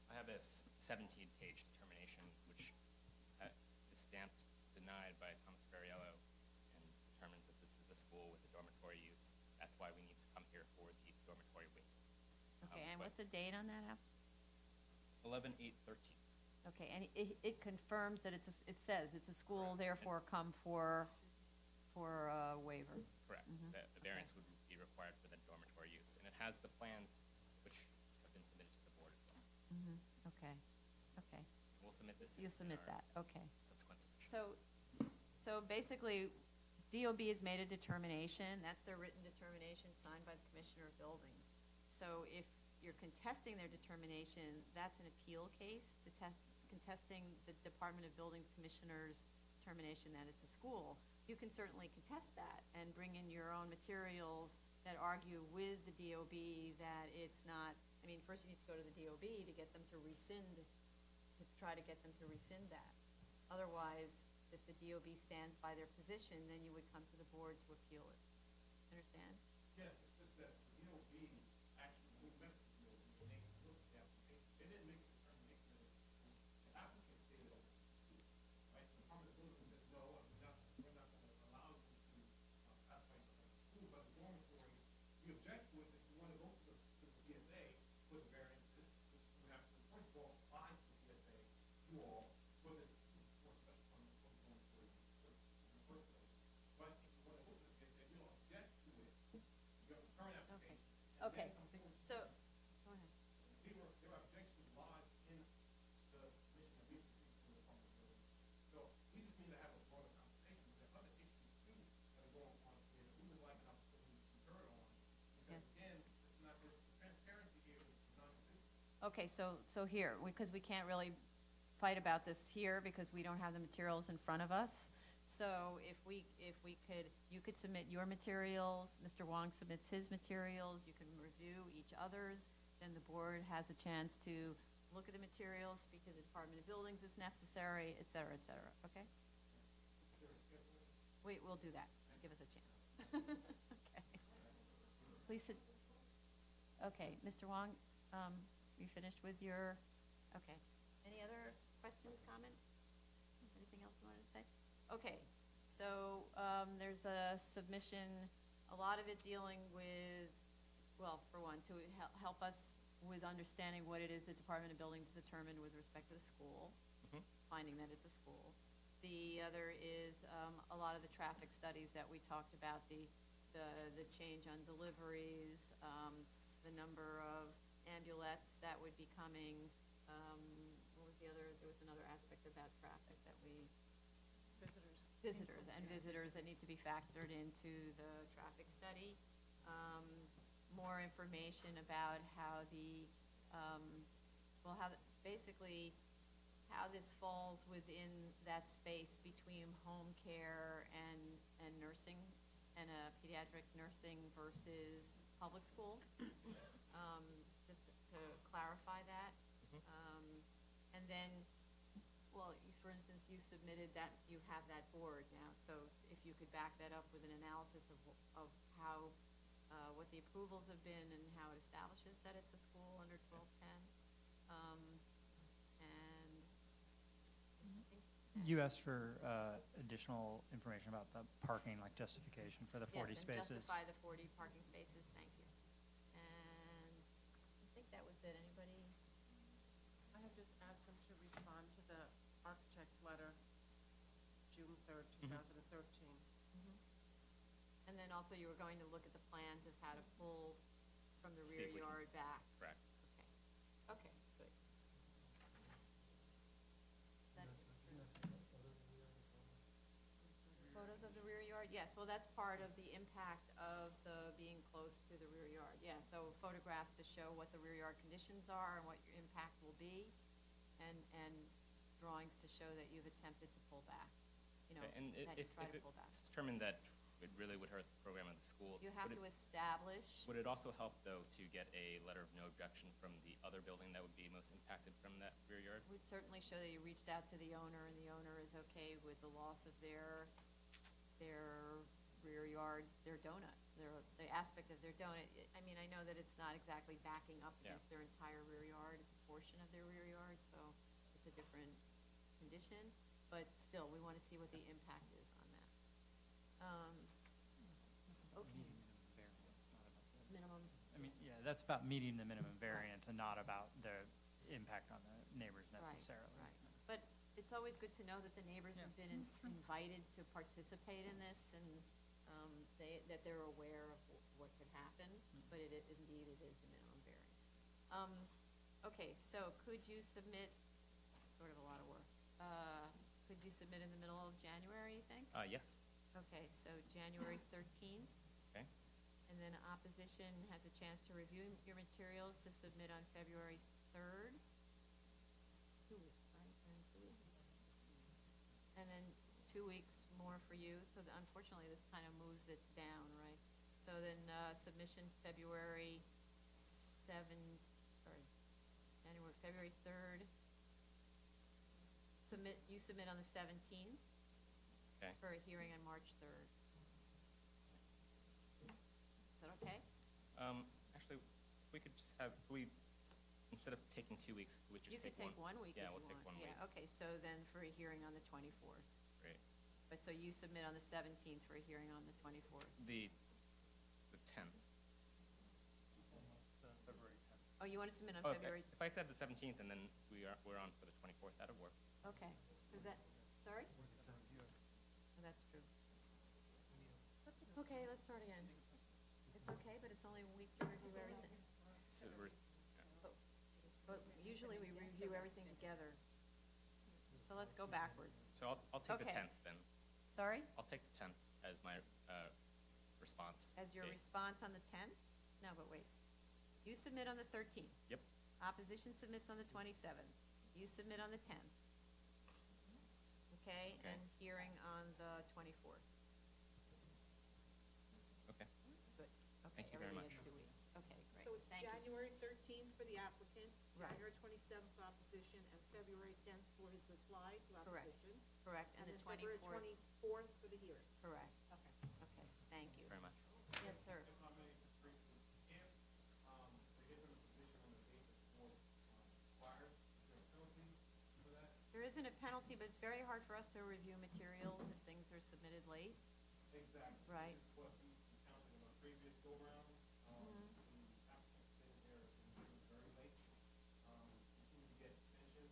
[SPEAKER 5] I have a 17-page determination, which is stamped denied by Thomas Ferriello and determines that this is a school with a dormitory use. That's why we need to come here for the dormitory wing.
[SPEAKER 3] Okay, and what's the date on that app?
[SPEAKER 5] 11/8/13.
[SPEAKER 3] Okay, and it confirms that it says it's a school, therefore come for a waiver.
[SPEAKER 5] Correct. The variance would be required for the dormitory use. And it has the plans which have been submitted to the board as well.
[SPEAKER 3] Okay, okay.
[SPEAKER 5] We'll submit this.
[SPEAKER 3] You'll submit
[SPEAKER 5] in our
[SPEAKER 3] that, okay.
[SPEAKER 5] Subsequent submission.
[SPEAKER 3] So basically, DOB has made a determination. That's their written determination signed by the Commissioner of Buildings. So if you're contesting their determination, that's an appeal case, contesting the Department of Buildings Commissioner's determination that it's a school. You can certainly contest that and bring in your own materials that argue with the DOB that it's not, I mean, first you need to go to the DOB to get them to rescind, to try to get them to rescind that. Otherwise, if the DOB stands by their position, then you would come to the board to appeal it. Understand?
[SPEAKER 10] Yes, it's just that the DOB actually, we met with the DOB, and they looked at the application. They didn't make a determination that it was a school. The applicant stated that it was a school, right? The Department of Buildings said, no, we're not going to allow you to classify it as a school, but the dormitory, we object to it if you want to go to the PSA for the variances, you have to, first of all, buy
[SPEAKER 3] Okay, so, go ahead.
[SPEAKER 10] There are objections lodged in the commission that we received from the public building. So we just need to have a broader conversation. There are other issues too that are going on here that we would like an opportunity to be heard on. Because
[SPEAKER 3] Yes.
[SPEAKER 10] again, it's not, the transparency here is non-existent.
[SPEAKER 3] Okay, so here, because we can't really fight about this here because we don't have the materials in front of us. So if we could, you could submit your materials, Mr. Wong submits his materials, you can review each other's, then the board has a chance to look at the materials, speak to the Department of Buildings if necessary, et cetera, okay? We'll do that, give us a chance. Okay. Please sit. Okay, Mr. Wong, you finished with your, okay. Any other questions, comments? Anything else you wanted to say? Okay, so there's a submission, a lot of it dealing with, well, for one, to help us with understanding what it is the Department of Buildings determined with respect to the school, finding that it's a school. The other is a lot of the traffic studies that we talked about, the change on deliveries, the number of ambulettes that would be coming. What was the other? There was another aspect about traffic that we. Visitors that need to be factored into the traffic study. More information about how basically how this falls within that space between home care and nursing, and a pediatric nursing versus public school. Just to clarify that. And then, well, for instance, you submitted that, you have that board now, so if you could back that up with an analysis of how, what the approvals have been and how it establishes that it's a school under 1210.
[SPEAKER 16] You asked for additional information about the parking, like justification for the 40
[SPEAKER 3] yes,
[SPEAKER 16] spaces.
[SPEAKER 3] And justify the 40 parking spaces, thank you. And I think that was it. Anybody?
[SPEAKER 4] I have just asked them to respond to the architect's letter, June 3rd, 2013.
[SPEAKER 3] And then also you were going to look at the plans of how to pull from the
[SPEAKER 5] See
[SPEAKER 3] rear
[SPEAKER 5] if we can-
[SPEAKER 3] yard back.
[SPEAKER 5] Correct.
[SPEAKER 3] Okay, good. Photos of the rear yard, yes, well, that's part of the impact of the being close to the rear yard, yeah. So photographs to show what the rear yard conditions are and what your impact will be, and drawings to show that you've attempted to pull back, you know,
[SPEAKER 5] Okay, and
[SPEAKER 3] that you
[SPEAKER 5] if
[SPEAKER 3] try to pull back.
[SPEAKER 5] it's determined that it really would hurt the program of the school,
[SPEAKER 3] You have to establish,
[SPEAKER 5] would it also help, though, to get a letter of no objection from the other building that would be most impacted from that rear yard?
[SPEAKER 3] would certainly show that you reached out to the owner, and the owner is okay with the loss of their rear yard, their donut, the aspect of their donut. I mean, I know that it's not exactly backing up
[SPEAKER 5] Yeah.
[SPEAKER 3] against their entire rear yard, it's a portion of their rear yard, so it's a different condition, but still, we want to see what the impact is on that. Okay.
[SPEAKER 16] Meeting minimum variance, not about the.
[SPEAKER 3] Minimum,
[SPEAKER 16] I mean, yeah, that's about meeting the minimum variance and not about the impact on the neighbors necessarily.
[SPEAKER 3] right. But it's always good to know that the neighbors have been invited to participate in this, and that they're aware of what could happen, but indeed it is the minimum variance. Okay, so could you submit, sort of a lot of work, could you submit in the middle of January, you think?
[SPEAKER 5] Yes.
[SPEAKER 3] Okay, so January 13th,
[SPEAKER 5] Okay.
[SPEAKER 3] and then opposition has a chance to review your materials to submit on February 3rd. 2 weeks, right? And 2 weeks. And then 2 weeks more for you, so unfortunately this kind of moves it down, right? So then submission February 3rd. You submit on the 17th.
[SPEAKER 5] Okay.
[SPEAKER 3] For a hearing on March 3rd. Is that okay?
[SPEAKER 5] Actually, we could just have, instead of taking 2 weeks, we could
[SPEAKER 3] You
[SPEAKER 5] just
[SPEAKER 3] could take 1 week if you
[SPEAKER 5] Yeah,
[SPEAKER 3] want.
[SPEAKER 5] we'll take 1 week.
[SPEAKER 3] Yeah, okay, so then for a hearing on the 24th.
[SPEAKER 5] Great.
[SPEAKER 3] But so you submit on the 17th for a hearing on the 24th.
[SPEAKER 5] The 10th.
[SPEAKER 15] February 10th.
[SPEAKER 3] Oh, you want to submit on
[SPEAKER 5] Oh,
[SPEAKER 3] February?
[SPEAKER 5] if I could have the 17th, and then we're on for the 24th, that'd work.
[SPEAKER 3] Okay, is that, sorry? Oh, that's true. Okay, let's start again. It's Okay, but it's only a week to review everything.
[SPEAKER 5] So we're,
[SPEAKER 3] But usually we review everything together. So let's go backwards.
[SPEAKER 5] so I'll take the
[SPEAKER 3] Okay.
[SPEAKER 5] 10th then.
[SPEAKER 3] Sorry?
[SPEAKER 5] I'll take the 10th as my response.
[SPEAKER 3] As your
[SPEAKER 5] date.
[SPEAKER 3] response on the 10th? No, but wait. You submit on the 13th.
[SPEAKER 5] Yep.
[SPEAKER 3] Opposition submits on the 27th. You submit on the 10th. Okay,
[SPEAKER 5] Okay.
[SPEAKER 3] and hearing on the 24th.
[SPEAKER 5] Okay.
[SPEAKER 3] Good.
[SPEAKER 5] Thank
[SPEAKER 3] Okay,
[SPEAKER 5] you very
[SPEAKER 3] everybody
[SPEAKER 5] much.
[SPEAKER 3] has 2 weeks. Okay, great.
[SPEAKER 1] So it's
[SPEAKER 3] Thank you.
[SPEAKER 1] January 13th for the applicant,
[SPEAKER 3] Right.
[SPEAKER 1] January 27th for opposition, and February 10th for his reply to
[SPEAKER 3] Correct.
[SPEAKER 1] opposition.
[SPEAKER 3] Correct, and the
[SPEAKER 1] then February
[SPEAKER 3] 24th.
[SPEAKER 1] 24th for the hearing.
[SPEAKER 3] Correct.
[SPEAKER 1] Okay.
[SPEAKER 3] Okay, thank you.
[SPEAKER 5] Very much.
[SPEAKER 3] Yes, sir.
[SPEAKER 11] If I may, just briefly, if there isn't a position on the date that the board requires, is there a penalty for that?
[SPEAKER 3] There isn't a penalty, but it's very hard for us to review materials if things are submitted late.
[SPEAKER 11] Exactly.
[SPEAKER 3] Right.
[SPEAKER 11] This is what we encountered in our previous go-round.
[SPEAKER 3] Mhm.
[SPEAKER 11] The applicant stated there it was very late. We seem to get extensions.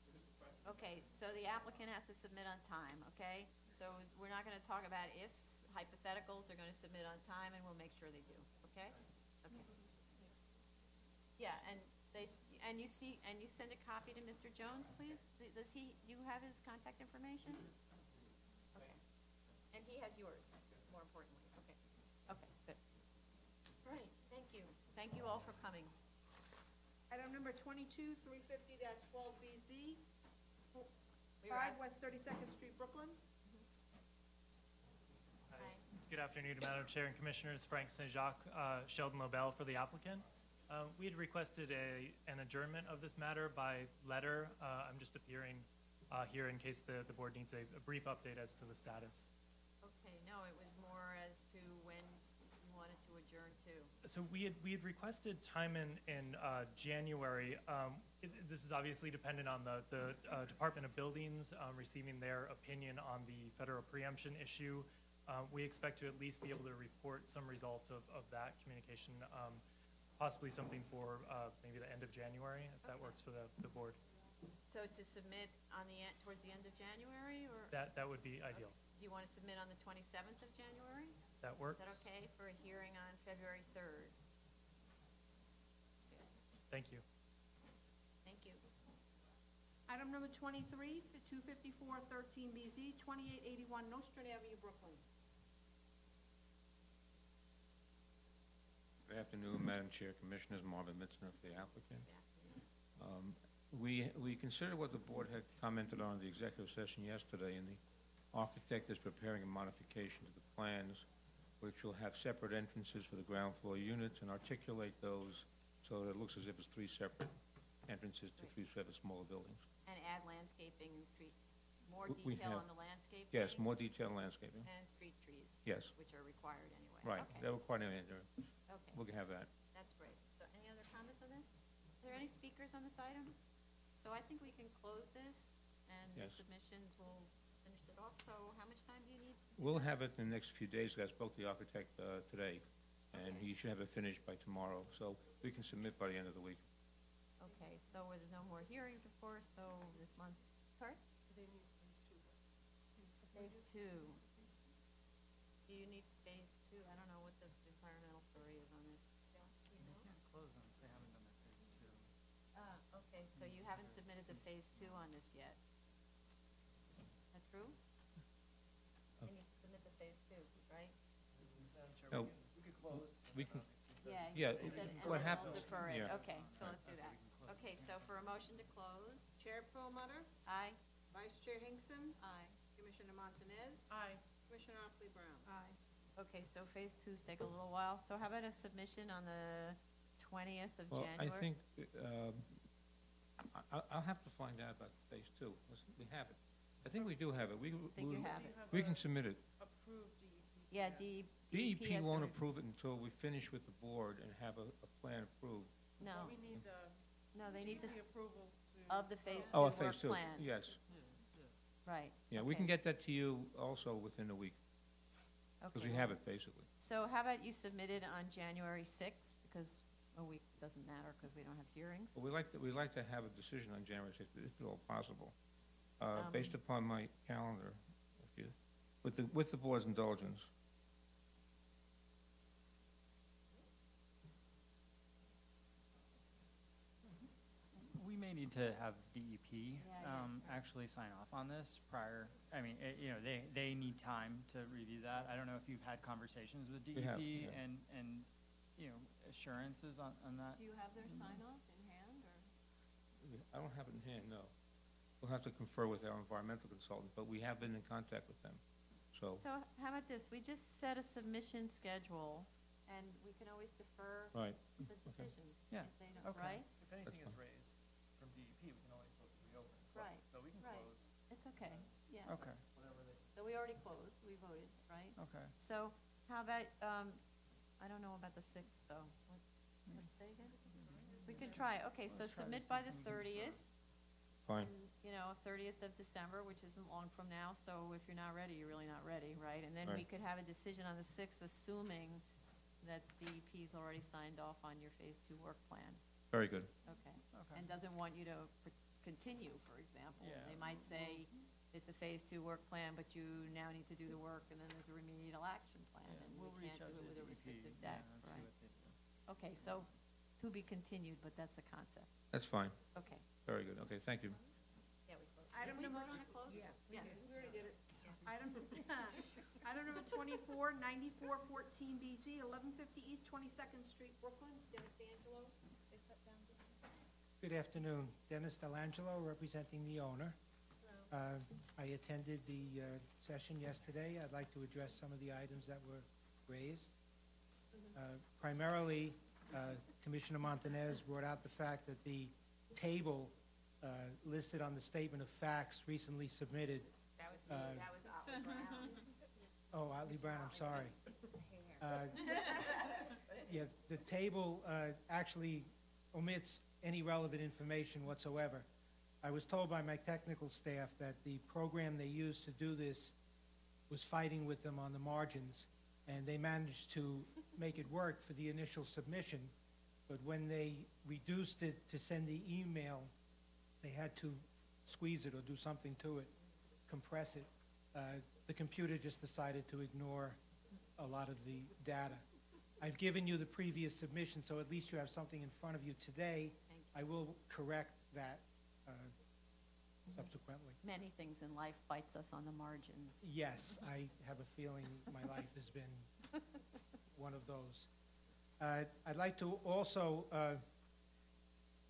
[SPEAKER 11] We're just requesting.
[SPEAKER 3] Okay, so the applicant has to submit on time, okay? So we're not gonna talk about ifs, hypotheticals, they're gonna submit on time, and we'll make sure they do, okay? Okay. Yeah, and you send a copy to Mr. Jones, please? Does you have his contact information? Okay. And he has yours, more importantly, okay. Okay, good. Great, thank you. Thank you all for coming.
[SPEAKER 1] Item number 22, 350-12BZ,
[SPEAKER 3] We were
[SPEAKER 1] 5
[SPEAKER 3] asked-
[SPEAKER 1] West 32nd Street, Brooklyn.
[SPEAKER 3] Hi.
[SPEAKER 15] Good afternoon, Madam Chair and Commissioners. Frank St. Jacques, Sheldon Lobel for the applicant. We had requested an adjournment of this matter by letter. I'm just appearing here in case the board needs a brief update as to the status.
[SPEAKER 3] Okay, no, it was more as to when you wanted to adjourn to.
[SPEAKER 15] So we had requested time in January. This is obviously dependent on the Department of Buildings receiving their opinion on the federal preemption issue. We expect to at least be able to report some results of that communication, possibly something for maybe the end of January, if that works for the board.
[SPEAKER 3] So to submit on towards the end of January, or?
[SPEAKER 15] That would be ideal.
[SPEAKER 3] Do you want to submit on the 27th of January?
[SPEAKER 15] That works.
[SPEAKER 3] Is that okay for a hearing on February 3rd?
[SPEAKER 15] Thank you.
[SPEAKER 3] Thank you.
[SPEAKER 1] Item number 23, 254-13BZ, 2881 Nostrand Avenue, Brooklyn.
[SPEAKER 17] Good afternoon, Madam Chair, Commissioners, Marvin Mitzner for the applicant. We considered what the board had commented on in the executive session yesterday, and the architect is preparing a modification to the plans, which will have separate entrances for the ground floor units and articulate those so that it looks as if it's 3 separate entrances to 3 separate smaller buildings.
[SPEAKER 3] And add landscaping and trees. More
[SPEAKER 17] We
[SPEAKER 3] detail
[SPEAKER 17] have-
[SPEAKER 3] on the landscaping?
[SPEAKER 17] Yes, more detailed landscaping.
[SPEAKER 3] And street trees?
[SPEAKER 17] Yes.
[SPEAKER 3] Which are required anyway?
[SPEAKER 17] Right,
[SPEAKER 3] Okay.
[SPEAKER 17] that will quite an answer.
[SPEAKER 3] Okay.
[SPEAKER 17] We can have that.
[SPEAKER 3] That's great. So any other comments on this? Are there any speakers on this item? So I think we can close this, and the
[SPEAKER 17] Yes.
[SPEAKER 3] submissions will finish it off. So how much time do you need?
[SPEAKER 17] We'll have it in the next few days. I spoke to the architect today, and
[SPEAKER 3] Okay.
[SPEAKER 17] he should have it finished by tomorrow, so we can submit by the end of the week.
[SPEAKER 3] Okay, so there's no more hearings, of course, so this month. Sorry? Phase 2. Do you need phase 2? I don't know what the environmental story is on this.
[SPEAKER 16] They can't close them if they haven't done their phase 2.
[SPEAKER 3] Okay, so you haven't submitted the phase 2 on this yet? Is that true? They need to submit the phase 2, right?
[SPEAKER 15] Madam Chair,
[SPEAKER 17] No.
[SPEAKER 15] we could close.
[SPEAKER 17] We can-
[SPEAKER 3] Yeah.
[SPEAKER 17] Yeah,
[SPEAKER 3] and then- and
[SPEAKER 17] what
[SPEAKER 3] then
[SPEAKER 17] happens-
[SPEAKER 3] we'll defer it.
[SPEAKER 17] yeah.
[SPEAKER 3] Okay, so let's do that. Okay, so for a motion to close,
[SPEAKER 1] Chair Perlmutter,
[SPEAKER 3] aye?
[SPEAKER 1] Vice Chair Hinkson,
[SPEAKER 3] Aye.
[SPEAKER 1] Commissioner Montanez,
[SPEAKER 4] Aye.
[SPEAKER 1] Commissioner Otley Brown.
[SPEAKER 3] Aye. Okay, so phase 2's take a little while. So how about a submission on the 20th of
[SPEAKER 17] Well,
[SPEAKER 3] January?
[SPEAKER 17] I think, I'll have to find out about phase 2. Listen, we have it. I think we do have it.
[SPEAKER 3] I think you have it.
[SPEAKER 17] We can submit it.
[SPEAKER 4] Approved DEP.
[SPEAKER 3] Yeah,
[SPEAKER 17] DEP
[SPEAKER 3] has
[SPEAKER 17] won't
[SPEAKER 3] the-
[SPEAKER 17] approve it until we finish with the board and have a plan approved.
[SPEAKER 3] No,
[SPEAKER 4] We need the
[SPEAKER 3] no, they need to,
[SPEAKER 4] DEP approval to.
[SPEAKER 3] of the phase 2
[SPEAKER 17] Oh,
[SPEAKER 3] work
[SPEAKER 17] phase 2,
[SPEAKER 3] plan.
[SPEAKER 17] yes.
[SPEAKER 3] Right.
[SPEAKER 17] Yeah, we can
[SPEAKER 3] okay.
[SPEAKER 17] get that to you also within a week, because
[SPEAKER 3] Okay.
[SPEAKER 17] we have it basically.
[SPEAKER 3] So how about you submit it on January 6th, because a week doesn't matter because we don't have hearings?
[SPEAKER 17] But we like to have a decision on January 6th, if at all possible,
[SPEAKER 3] Um,
[SPEAKER 17] based upon my calendar, with the board's indulgence.
[SPEAKER 16] to have DEP
[SPEAKER 3] Yeah,
[SPEAKER 16] actually sign off on this prior. I mean, they need time to review that. I don't know if you've had conversations with
[SPEAKER 17] We have,
[SPEAKER 16] DEP
[SPEAKER 17] yeah.
[SPEAKER 16] and assurances on that.
[SPEAKER 9] Do you have their sign-off in hand, or?
[SPEAKER 17] I don't have it in hand, no. We'll have to confer with our environmental consultant, but we have been in contact with them. So,
[SPEAKER 3] So how about this? We just set a submission schedule, and we can always defer
[SPEAKER 17] right,
[SPEAKER 3] the
[SPEAKER 17] okay.
[SPEAKER 3] decision.
[SPEAKER 16] Yeah,
[SPEAKER 3] If they don't,
[SPEAKER 16] okay.
[SPEAKER 3] right?
[SPEAKER 15] If anything is
[SPEAKER 17] fine.
[SPEAKER 15] raised from DEP, we can always vote to reopen as well.
[SPEAKER 3] Right,
[SPEAKER 15] So we can
[SPEAKER 3] right.
[SPEAKER 15] close
[SPEAKER 3] It's okay, yeah.
[SPEAKER 16] Okay,
[SPEAKER 15] whatever they.
[SPEAKER 3] So we already closed, we voted, right?
[SPEAKER 16] okay.
[SPEAKER 3] So how about, I don't know about the 6th, though. Let's say again? We can try, okay, so
[SPEAKER 16] Let's try
[SPEAKER 3] submit
[SPEAKER 16] the
[SPEAKER 3] by the
[SPEAKER 16] 6th and we can
[SPEAKER 3] 30th.
[SPEAKER 17] Fine.
[SPEAKER 3] And, 30th of December, which isn't long from now, so if you're not ready, you're really not ready, right? And then we
[SPEAKER 17] Right.
[SPEAKER 3] could have a decision on the 6th, assuming that DEP's already signed off on your Phase 2 work plan.
[SPEAKER 17] Very good.
[SPEAKER 3] Okay.
[SPEAKER 16] Okay.
[SPEAKER 3] And doesn't want you to continue, for example.
[SPEAKER 16] Yeah.
[SPEAKER 3] They might say, it's a Phase 2 work plan, but you now need to do the work, and then there's a remedial action plan,
[SPEAKER 16] Yeah,
[SPEAKER 3] and
[SPEAKER 16] we'll
[SPEAKER 3] we
[SPEAKER 16] reach
[SPEAKER 3] can't
[SPEAKER 16] out
[SPEAKER 3] do
[SPEAKER 16] to
[SPEAKER 3] it with a
[SPEAKER 16] DEP,
[SPEAKER 3] restricted
[SPEAKER 16] yeah,
[SPEAKER 3] deck,
[SPEAKER 16] and see
[SPEAKER 3] right?
[SPEAKER 16] what they do.
[SPEAKER 3] Okay, so to be continued, but that's the concept.
[SPEAKER 17] That's fine.
[SPEAKER 3] Okay.
[SPEAKER 17] Very good. Okay, thank you.
[SPEAKER 3] Yeah, we closed.
[SPEAKER 1] Item
[SPEAKER 3] Did we
[SPEAKER 1] number
[SPEAKER 3] vote to close?
[SPEAKER 1] Yeah,
[SPEAKER 3] Yes.
[SPEAKER 1] we already did it. Item, item number 24, 9414 BZ, 1150 East 22nd Street, Brooklyn. Dennis D'Angelo, they step down.
[SPEAKER 18] Good afternoon. Dennis Delangelo, representing the owner. I attended the session yesterday. I'd like to address some of the items that were raised. Primarily, Commissioner Montanez brought out the fact that the table listed on the statement of facts recently submitted.
[SPEAKER 3] That was me, that was Otto Brown.
[SPEAKER 18] Oh, Otley Brown, I'm sorry. Yeah, the table actually omits any relevant information whatsoever. I was told by my technical staff that the program they used to do this was fighting with them on the margins, and they managed to make it work for the initial submission, but when they reduced it to send the email, they had to squeeze it or do something to it, compress it. The computer just decided to ignore a lot of the data. I've given you the previous submission, so at least you have something in front of you today. I will correct that subsequently.
[SPEAKER 3] Many things in life bites us on the margins.
[SPEAKER 18] Yes, I have a feeling my life has been one of those. I'd like to also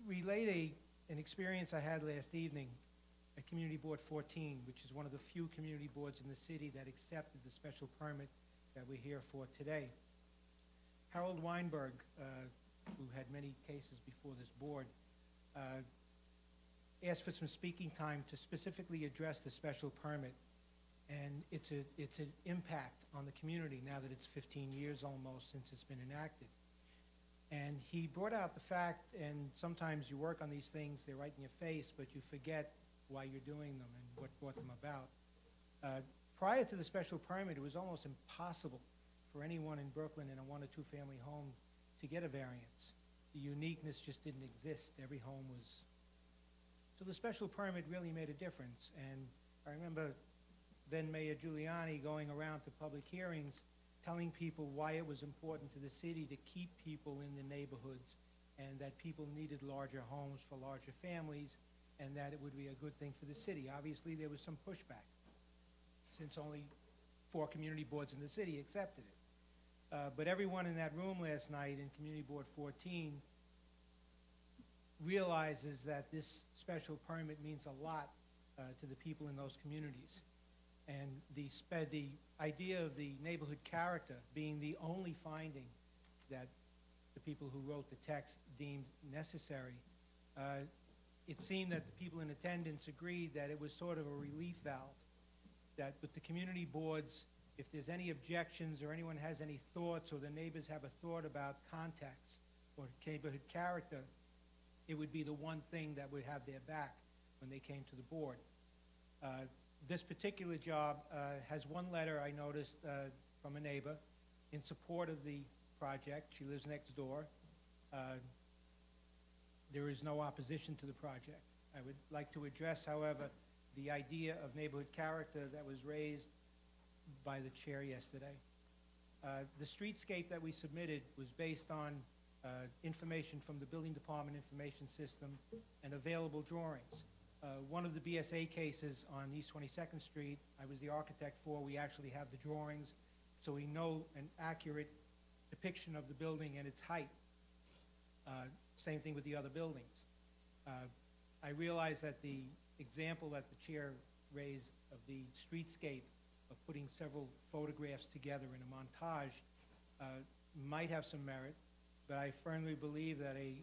[SPEAKER 18] relate an experience I had last evening at Community Board 14, which is one of the few community boards in the city that accepted the special permit that we're here for today. Harold Weinberg, who had many cases before this board, asked for some speaking time to specifically address the special permit. And it's an impact on the community now that it's 15 years almost since it's been enacted. And he brought out the fact, and sometimes you work on these things, they're right in your face, but you forget why you're doing them and what brought them about. Prior to the special permit, it was almost impossible for anyone in Brooklyn in a 1 or 2 family home to get a variance. The uniqueness just didn't exist. Every home was. So the special permit really made a difference. And I remember then Mayor Giuliani going around to public hearings telling people why it was important to the city to keep people in the neighborhoods and that people needed larger homes for larger families and that it would be a good thing for the city. Obviously, there was some pushback since only 4 community boards in the city accepted it. But everyone in that room last night in Community Board 14 realizes that this special permit means a lot to the people in those communities. And the idea of the neighborhood character being the only finding that the people who wrote the text deemed necessary, it seemed that the people in attendance agreed that it was sort of a relief valve, that with the community boards, if there's any objections or anyone has any thoughts or the neighbors have a thought about context or neighborhood character, it would be the one thing that would have their back when they came to the board. This particular job has one letter I noticed from a neighbor in support of the project. She lives next door. There is no opposition to the project. I would like to address, however, the idea of neighborhood character that was raised by the chair yesterday. The streetscape that we submitted was based on information from the building department information system, and available drawings. One of the BSA cases on East 22nd Street, I was the architect for, we actually have the drawings, so we know an accurate depiction of the building and its height. Same thing with the other buildings. I realize that the example that the chair raised of the streetscape, of putting several photographs together in a montage, might have some merit, but I firmly believe that a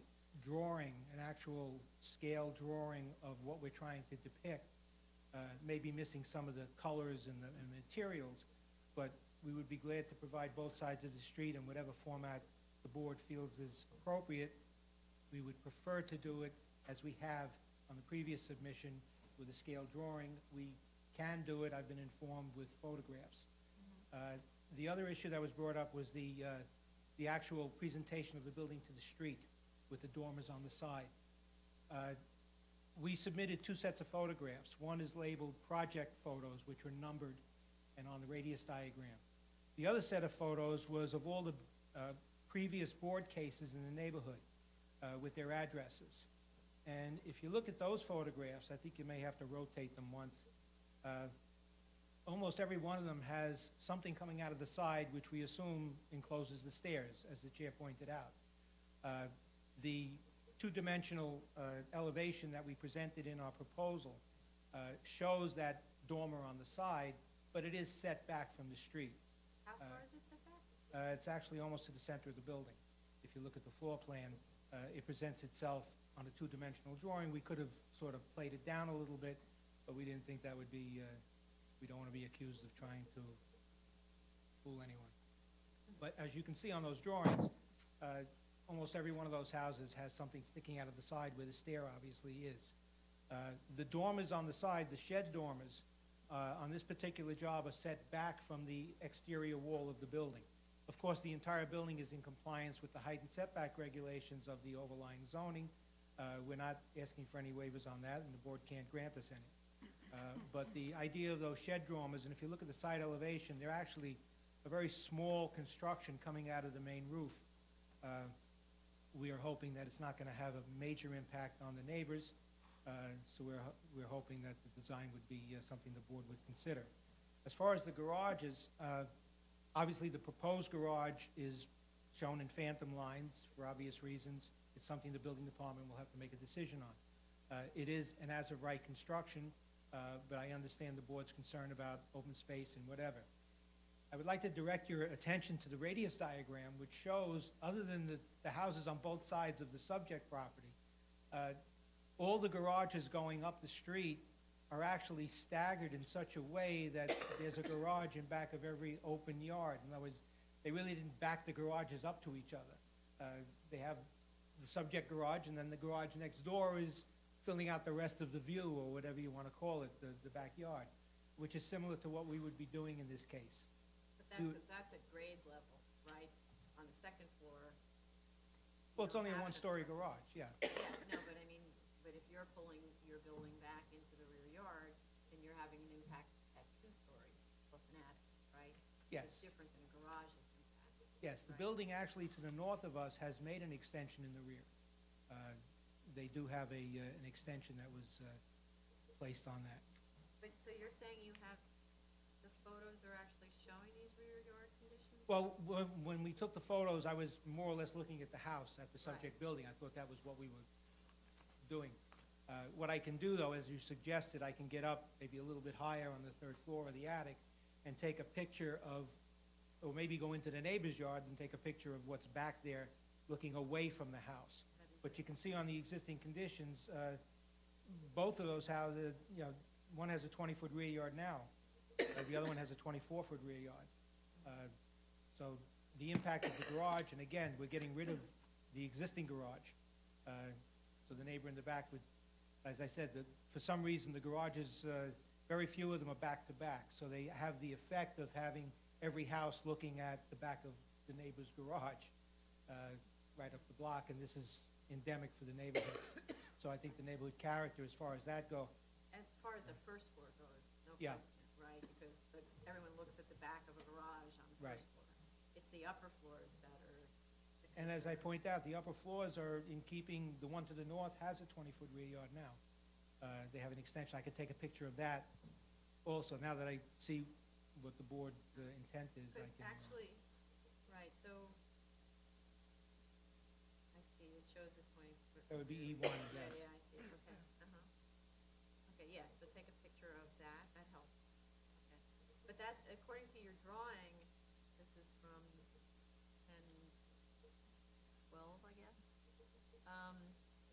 [SPEAKER 18] drawing, an actual scale drawing of what we're trying to depict, may be missing some of the colors and the materials, but we would be glad to provide both sides of the street in whatever format the board feels is appropriate. We would prefer to do it as we have on the previous submission with a scale drawing. We can do it, I've been informed, with photographs. The other issue that was brought up was the actual presentation of the building to the street with the dormers on the side. We submitted 2 sets of photographs. One is labeled project photos, which are numbered and on the radius diagram. The other set of photos was of all the previous board cases in the neighborhood with their addresses. And if you look at those photographs, I think you may have to rotate them once. Almost every one of them has something coming out of the side, which we assume encloses the stairs, as the chair pointed out. The 2-dimensional elevation that we presented in our proposal shows that dormer on the side, but it is set back from the street.
[SPEAKER 3] How far is it set back?
[SPEAKER 18] It's actually almost to the center of the building. If you look at the floor plan, it presents itself on a 2-dimensional drawing. We could have sort of played it down a little bit, but we didn't think that would be, we don't want to be accused of trying to fool anyone. But as you can see on those drawings, almost every one of those houses has something sticking out of the side where the stair obviously is. The dormers on the side, the shed dormers, on this particular job are set back from the exterior wall of the building. Of course, the entire building is in compliance with the height and setback regulations of the overlying zoning. We're not asking for any waivers on that, and the board can't grant us any. But the idea of those shed dormers, and if you look at the side elevation, they're actually a very small construction coming out of the main roof. We are hoping that it's not going to have a major impact on the neighbors, so we're hoping that the design would be something the board would consider. As far as the garages, obviously the proposed garage is shown in phantom lines for obvious reasons. It's something the building department will have to make a decision on. It is an as-of-right construction, but I understand the board's concern about open space and whatever. I would like to direct your attention to the radius diagram, which shows, other than the houses on both sides of the subject property, all the garages going up the street are actually staggered in such a way that there's a garage in back of every open yard. In other words, they really didn't back the garages up to each other. They have the subject garage, and then the garage next door is filling out the rest of the view, or whatever you want to call it, the backyard, which is similar to what we would be doing in this case.
[SPEAKER 3] But that's a grade level, right, on the second floor?
[SPEAKER 18] Well, it's only a one-story garage, yeah.
[SPEAKER 3] Yeah, no, but I mean, but if you're pulling your building back into the rear yard, then you're having an impact at 2-story plus an attic, right?
[SPEAKER 18] Yes.
[SPEAKER 3] It's different than a garage's impact.
[SPEAKER 18] Yes, the
[SPEAKER 3] right?
[SPEAKER 18] building actually to the north of us has made an extension in the rear. They do have an extension that was placed on that.
[SPEAKER 3] But, so you're saying you have, the photos are actually showing these rear yard conditions?
[SPEAKER 18] Well, when we took the photos, I was more or less looking at the house, at the subject building. I thought that was what we were doing. What I can do, though, as you suggested, I can get up maybe a little bit higher on the 3rd floor of the attic and take a picture of, or maybe go into the neighbor's yard and take a picture of what's back there looking away from the house. But you can see on the existing conditions, both of those houses, you know, one has a 20-foot rear yard now. The other one has a 24-foot rear yard. So the impact of the garage, and again, we're getting rid of the existing garage. So the neighbor in the back would, as I said, for some reason, the garages, very few of them are back to back. So they have the effect of having every house looking at the back of the neighbor's garage right up the block, and this is endemic for the neighborhood. So I think the neighborhood character, as far as that goes.
[SPEAKER 3] As far as the first floor goes, no
[SPEAKER 18] Yeah.
[SPEAKER 3] question, right? Because everyone looks at the back of a garage on the
[SPEAKER 18] Right.
[SPEAKER 3] first floor. It's the upper floors that are.
[SPEAKER 18] And as I point out, the upper floors are in keeping, the one to the north has a 20-foot rear yard now. They have an extension, I could take a picture of that also, now that I see what the board's intent is, I
[SPEAKER 3] But
[SPEAKER 18] can.
[SPEAKER 3] actually, right, so, I see, it shows a 20-foot.
[SPEAKER 18] That would be E1,
[SPEAKER 3] Yeah,
[SPEAKER 18] yes.
[SPEAKER 3] yeah, I see, okay, Okay, yeah, so take a picture of that, that helps. Okay. But that, according to your drawing, this is from 10, 12, I guess?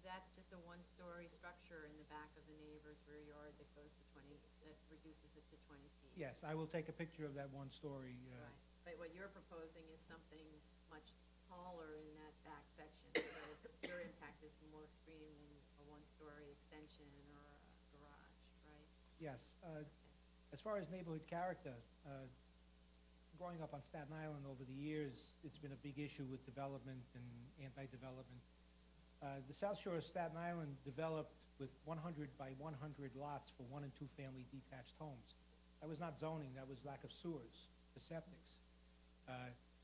[SPEAKER 3] That's just a one-story structure in the back of the neighbor's rear yard that goes to 20, that reduces it to 20 feet.
[SPEAKER 18] Yes, I will take a picture of that one story.
[SPEAKER 3] Right, but what you're proposing is something much taller in that back section, so your impact is more extreme than a one-story extension or a garage, right?
[SPEAKER 18] Yes. As far as neighborhood character, growing up on Staten Island over the years, it's been a big issue with development and anti-development. The South Shore of Staten Island developed with 100 by 100 lots for 1- and 2-family detached homes. That was not zoning, that was lack of sewers for septics.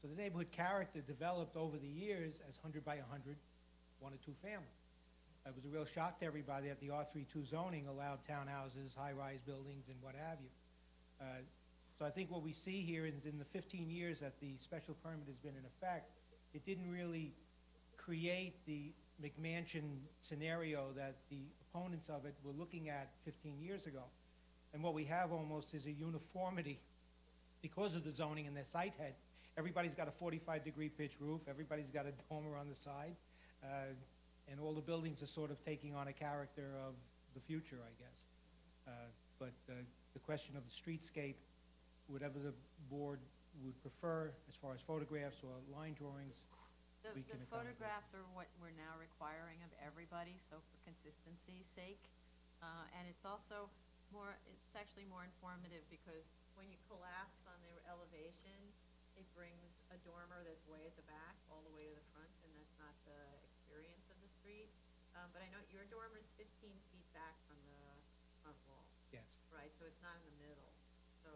[SPEAKER 18] So the neighborhood character developed over the years as 100 by 100, 1- and 2-family. It was a real shock to everybody that the R32 zoning allowed townhouses, high-rise buildings, and what have you. So I think what we see here is in the 15 years that the special permit has been in effect, it didn't really create the McMansion scenario that the opponents of it were looking at 15 years ago. And what we have almost is a uniformity because of the zoning and the site head. Everybody's got a 45-degree pitch roof, everybody's got a dormer on the side, and all the buildings are sort of taking on a character of the future, I guess. But the question of the streetscape, whatever the board would prefer as far as photographs or line drawings, we can
[SPEAKER 3] The
[SPEAKER 18] accommodate.
[SPEAKER 3] photographs are what we're now requiring of everybody, so for consistency's sake. And it's also it's actually more informative because when you collapse on the elevation, it brings a dormer that's way at the back, all the way to the front, and that's not the experience of the street. But I know your dormer is 15 feet back from the front wall.
[SPEAKER 18] Yes,
[SPEAKER 3] Right, so it's not in the middle. So,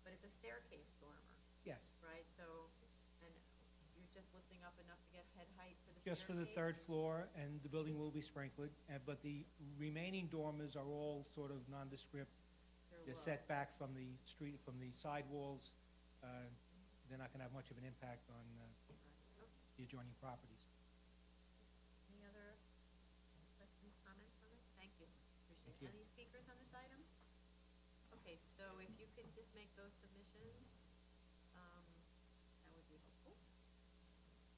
[SPEAKER 3] but it's a staircase dormer,
[SPEAKER 18] yes.
[SPEAKER 3] right? So, and you're just lifting up enough to get head height for the
[SPEAKER 18] Just for the
[SPEAKER 3] staircase?
[SPEAKER 18] 3rd floor, and the building will be sprinkled, but the remaining dormers are all sort of nondescript. They're
[SPEAKER 3] low.
[SPEAKER 18] set back from the street, from the sidewalls. They're not going to have much of an impact on
[SPEAKER 3] Okay.
[SPEAKER 18] the adjoining properties.
[SPEAKER 3] Any other questions, comments on this? Thank you, appreciate
[SPEAKER 18] Thank you.
[SPEAKER 3] it. Any speakers on this item? Okay, so if you could just make those submissions, that would be helpful.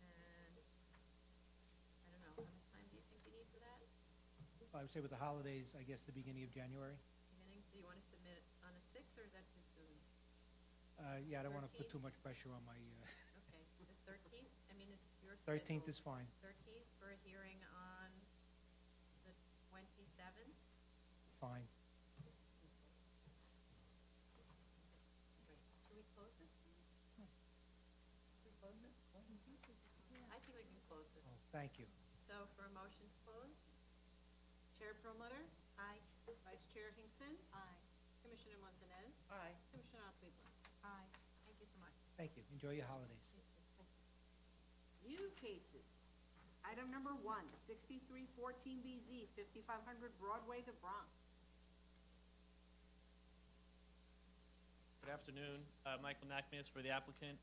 [SPEAKER 3] And, I don't know, how much time do you think you need for that?
[SPEAKER 18] I would say with the holidays, I guess the beginning of January.
[SPEAKER 3] Beginning, do you want to submit it on the 6th, or is that too soon?
[SPEAKER 18] Yeah, I don't want to put
[SPEAKER 3] 13th?
[SPEAKER 18] too much pressure on my,
[SPEAKER 3] Okay, the 13th, I mean, it's your
[SPEAKER 18] 13th
[SPEAKER 3] schedule.
[SPEAKER 18] is fine.
[SPEAKER 3] 13th for a hearing on the 27th?
[SPEAKER 18] Fine.
[SPEAKER 3] Great. Should we close this? Should we close it? I think we can close this.
[SPEAKER 18] Oh, thank you.
[SPEAKER 3] So for a motion to close? Chair Promoter? Aye. Vice Chair Hinkson?
[SPEAKER 9] Aye.
[SPEAKER 3] Commissioner Montanez?
[SPEAKER 4] Aye.
[SPEAKER 3] Commissioner Cleveland?
[SPEAKER 9] Aye.
[SPEAKER 3] Thank you so much.
[SPEAKER 18] Thank you. Enjoy your holidays.
[SPEAKER 1] New cases. Item number 1, 6314BZ, 5500 Broadway, the Bronx.
[SPEAKER 19] Good afternoon. Michael Nackmias for the applicant.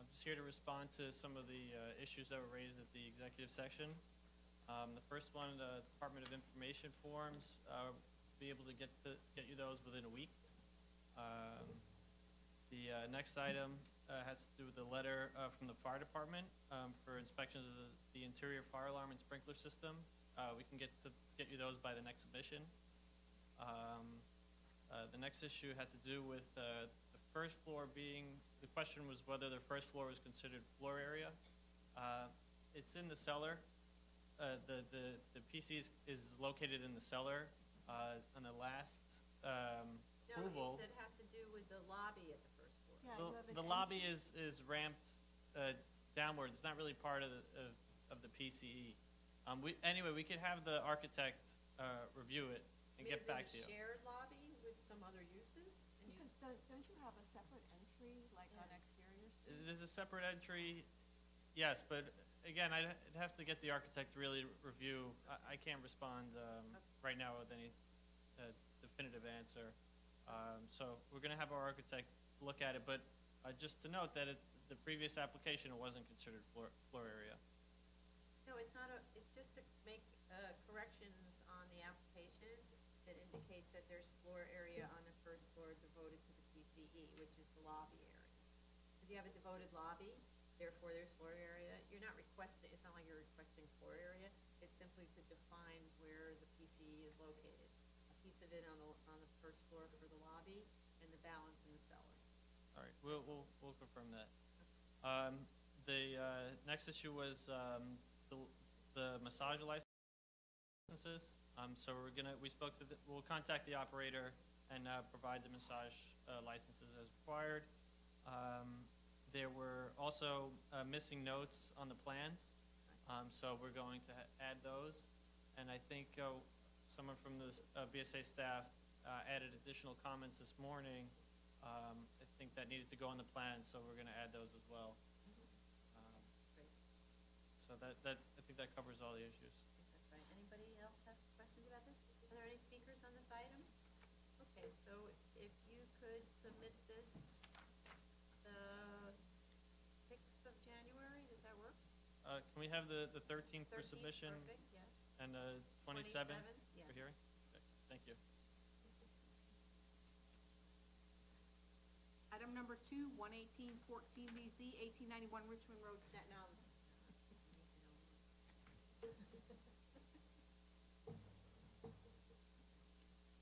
[SPEAKER 19] Just here to respond to some of the issues that were raised at the executive session. The first one, the Department of Information forms, be able to get you those within a week. The next item has to do with the letter from the fire department for inspections of the interior fire alarm and sprinkler system. We can get you those by the next submission. The next issue had to do with the first floor being, the question was whether the first floor was considered floor area. It's in the cellar. The PC is located in the cellar. On the last approval.
[SPEAKER 3] No, it had to do with the lobby at the first floor.
[SPEAKER 9] Yeah, you have an
[SPEAKER 19] The lobby is ramped downwards. It's not really part of the PCE. Anyway, we could have the architect review it and get back to you.
[SPEAKER 3] Is it a shared lobby with some other uses?
[SPEAKER 9] Because don't you have a separate entry, like on exteriors?
[SPEAKER 19] There's a separate entry, yes, but again, I'd have to get the architect to really review. I can't respond right now with any definitive answer. So we're going to have our architect look at it, but just to note that the previous application, it wasn't considered floor area.
[SPEAKER 3] No, it's not it's just to make corrections on the application that indicates that there's floor area on the first floor devoted to the PCE, which is the lobby area. If you have a devoted lobby, therefore there's floor area. You're not requesting, it's not like you're requesting floor area. It's simply to define where the PCE is located. A piece of it on the first floor for the lobby and the balance in the cellar.
[SPEAKER 19] All right, we'll confirm that. The next issue was the massage licenses. So we'll contact the operator and provide the massage licenses as required. There were also missing notes on the plans, so we're going to add those. And I think someone from the BSA staff added additional comments this morning. I think that needed to go on the plan, so we're going to add those as well. So I think that covers all the issues.
[SPEAKER 3] That's right. Anybody else have questions about this? Are there any speakers on this item? Okay, so if you could submit this the 6th of January, does that work?
[SPEAKER 19] Can we have the 13th for
[SPEAKER 3] 13th,
[SPEAKER 19] submission?
[SPEAKER 3] perfect, yes.
[SPEAKER 19] And the 27th
[SPEAKER 3] yes.
[SPEAKER 19] for hearing? Okay, thank you.
[SPEAKER 1] Item number 2, 11814 BZ, 1891 Richmond Road, Staten Island.